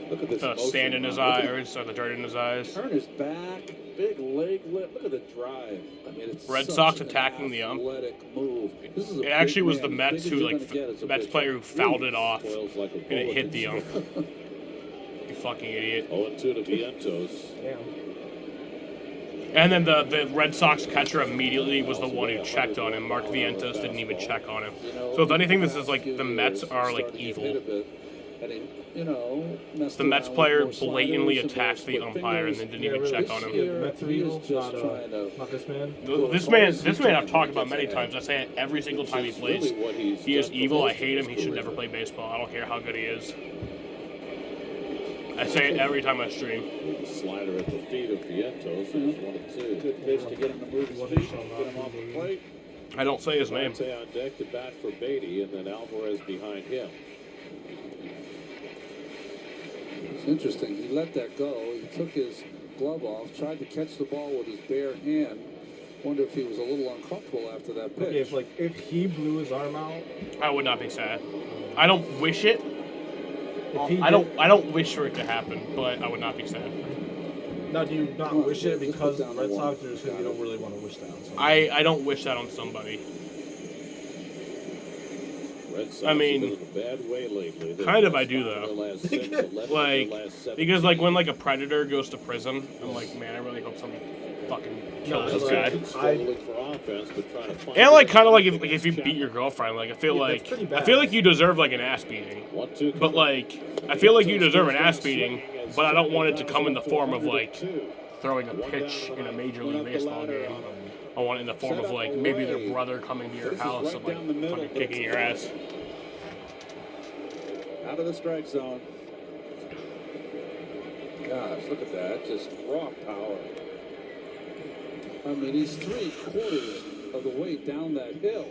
Look at this the motion. sand in his eye, or the dirt in his eyes. Turn his back, big leg lift. Look at the drive. I mean, it's Red such Sox an attacking the ump. athletic move. This is a It actually big was the man. Mets Biggest who you're like gonna get is a Mets big player who fouled it off, Coils like a and it bullet. hit the ump. You fucking idiot. 0-2 to Vientos. Damn. And then the Red Sox catcher immediately was the one who checked on him. Mark Vientos didn't even check on him. So if anything, this is like the Mets are like evil. The Mets player blatantly attacked the umpire and then didn't even check on him. The Mets are evil, not this man. This man I've talked about many times. I say it every single time he plays. He is evil. I hate him. He should never play baseball. I don't care how good he is. I say it every time I stream. Slider at the feet of Vientos. It's 1-2. Good pitch to get him to move his feet, get him off the plate. I don't say his name. Marte on deck to bat for Beatty, and then Alvarez behind him. It's interesting. He let that go. He took his glove off, tried to catch the ball with his bare hand. Wonder if he was a little uncomfortable after that pitch. Okay, if he blew his arm out, I would not be sad. I don't wish it. if he I don't wish for it to happen, but I would not be sad. Now, do you not wish it because the Red Sox, or just because you don't really want to wish that on someone? I don't wish that on somebody. Red Sox I mean, have been in a bad way lately. They've kind of I lost do, five of though. their last six, 11 of their Like, last 17 because, like, when, like, a games. predator goes to prison, I'm like, man, I really hope somebody fucking kills Red this Sox guy. are struggling for offense, but trying to find And, like, it. kind of like if you beat your girlfriend, like, I feel Yeah, that's like, pretty I bad. feel like you deserve, like, an ass beating. 1-2 But, coming. like, I feel like you deserve an ass beating, but I don't want it to come in the form of, like, throwing a pitch in a Major League Baseball game. I want it in the form of, like, maybe their brother coming to your house and, like, fucking kicking your ass. Out of the strike zone. Gosh, look at that. Just raw power. I mean, he's 3/4 of the way down that hill.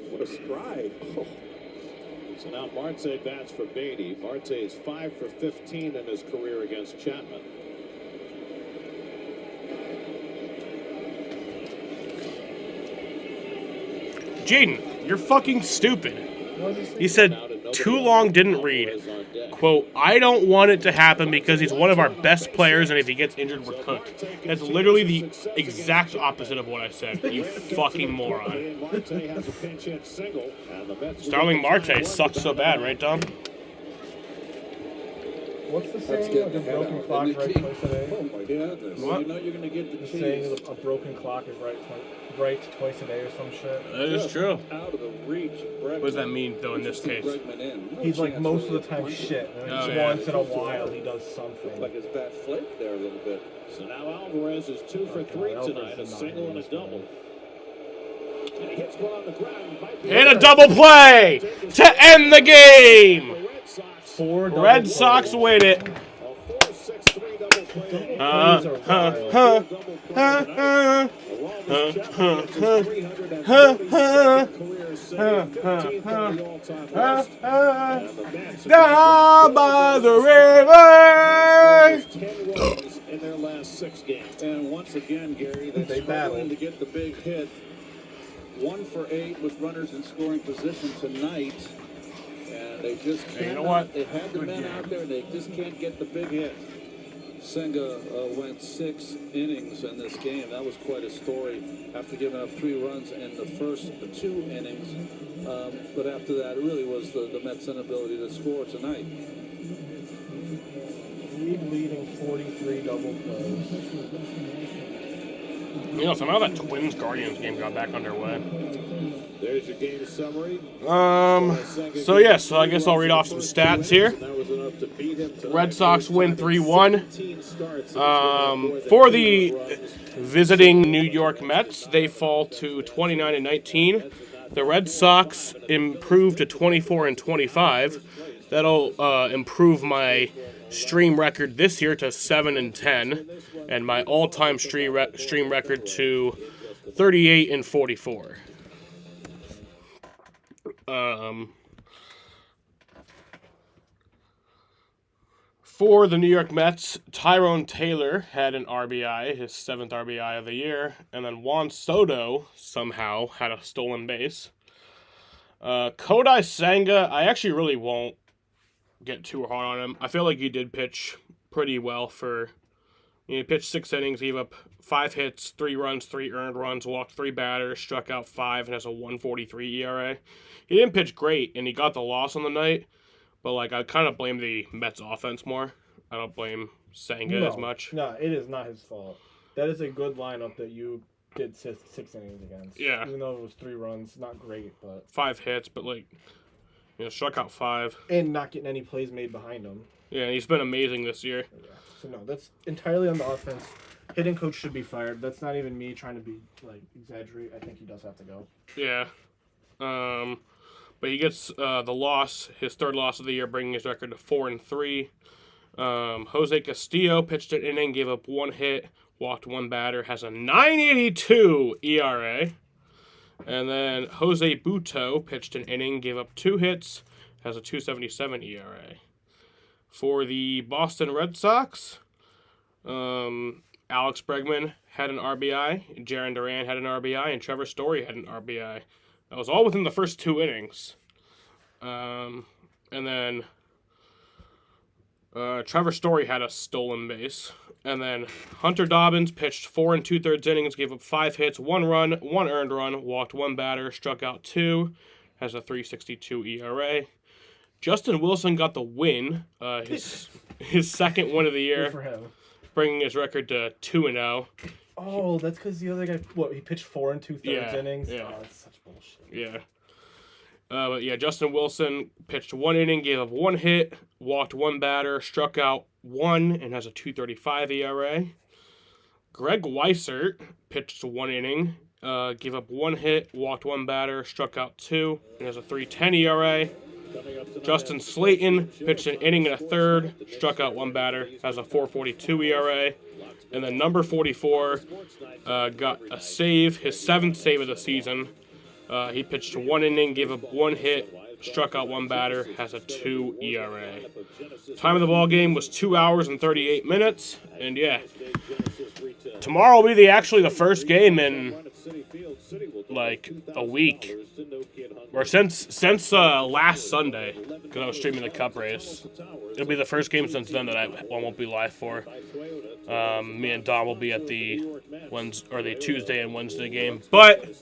What a stride. Oh. So now Marte bats for Beatty. Marte is 5 for 15 in his career against Chapman. Jaden, you're fucking stupid. He said, too long didn't read. Quote, I don't want it to happen because he's one of our best players, and if he gets injured, we're cooked. That's literally the exact opposite of what I said, you fucking moron. Marte has a pinch hit single, and the Mets will Starling get the Marte sucks so bad, right, Dom? What's the Let's saying? get Like the a head broken out. clock And the right key- twice a day? Oh my goodness. What? You know you're going to get the The cheese. saying is a broken clock is right twice a day or some shit. That is true. Out of the reach. What does that mean, though, in this case? He's like most of the time shit. And Oh, just yeah. once in a while he does something. Like his bat flaked there a little bit. So now Alvarez is 2 for 3 tonight, a single and a double. And he hits one on the ground. Might be And a double play to end the game. Red Sox win it. Down by the river. 10 runs in their last 6 games. And once again, Gary, they're They struggling battled. to get the big hit. 1 for 8 with runners in scoring position tonight. And they just can't. you know what? They had the men out there, and they just can't get the big hit. Senga went 6 innings in this game. That was quite a story after giving up 3 runs in the first 2 innings. But after that, it really was the Mets' inability to score tonight. Leading 43 double plays. You know, somehow that Twins Guardians game got back underway. There's your game summary. So yes, so I guess I'll read off some stats here. That was enough to beat him tonight. Red Sox win 3-1. 17 starts. For the visiting New York Mets, they fall to 29-19. The Red Sox improve to 24-25. That'll improve my stream record this year to 7-10, and my all-time stream record to 38-44. For the New York Mets, Tyrone Taylor had an RBI, his 7th RBI of the year, and then Juan Soto somehow had a stolen base. Kodai Senga, I actually really won't get too hard on him. I feel like he did pitch pretty well for... He pitched 6 innings, gave up 5 hits, 3 runs, 3 earned runs, walked 3 batters, struck out 5, and has a 1.43 ERA. He didn't pitch great, and he got the loss on the night. But, like, I kind of blame the Mets offense more. I don't blame Senga as much. No, it is not his fault. That is a good lineup that you did 6 innings against. Yeah. Even though it was 3 runs, not great, but... 5 hits, but, like, you know, struck out 5. And not getting any plays made behind him. Yeah, and he's been amazing this year. Yeah. So, no, that's entirely on the offense. Hitting coach should be fired. That's not even me trying to be, like, exaggerate. I think he does have to go. Yeah. But he gets the loss, his 3rd loss of the year, bringing his record to 4-3. Jose Castillo pitched an inning, gave up 1 hit, walked 1 batter, has a 9.82 ERA. And then Jose Butto pitched an inning, gave up 2 hits, has a 2.77 ERA. For the Boston Red Sox, Alex Bregman had an RBI, Jarren Duran had an RBI, and Trevor Story had an RBI. That was all within the first 2 innings. And then Trevor Story had a stolen base. And then Hunter Dobbins pitched 4 2/3 innings, gave up 5 hits, 1 run, 1 earned run, walked 1 batter, struck out 2, has a 3.62 ERA. Justin Wilson got the win, his second win of the year, Good for him. bringing his record to 2-0. Oh, that's because the other guy, he pitched 4 2/3 innings? Yeah. Oh, that's such bullshit. Yeah. But yeah, Justin Wilson pitched 1 inning, gave up 1 hit, walked 1 batter, struck out 1, and has a 2.35 ERA. Greg Weissert pitched 1 inning, gave up 1 hit, walked 1 batter, struck out 2, and has a 3.10 ERA. Justin Slayton pitched an inning and a third, struck out 1 batter, has a 4.42 ERA. And then number 44 got a save, his 7th save of the season. He pitched 1 inning, gave up 1 hit, struck out 1 batter, has a 2 ERA. Time of the ball game was 2 hours and 38 minutes. And yeah, tomorrow will be actually the first game in like a week, or since last Sunday, because I was streaming the Cup race. It'll be the first game since then that I won't be live for. Me and Dom will be at the Tuesday and Wednesday game, but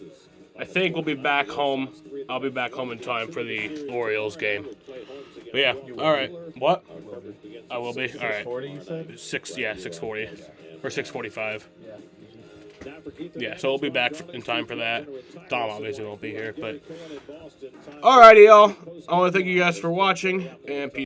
I think we'll be back home. I'll be back home in time for the Orioles game. But yeah, all right. What? I will be. All right. 6:40, you said? 6:40 or 6:45. Yeah, so we'll be back in time for that. Dom obviously won't be here, but alrighty, y'all. I want to thank you guys for watching, and peace.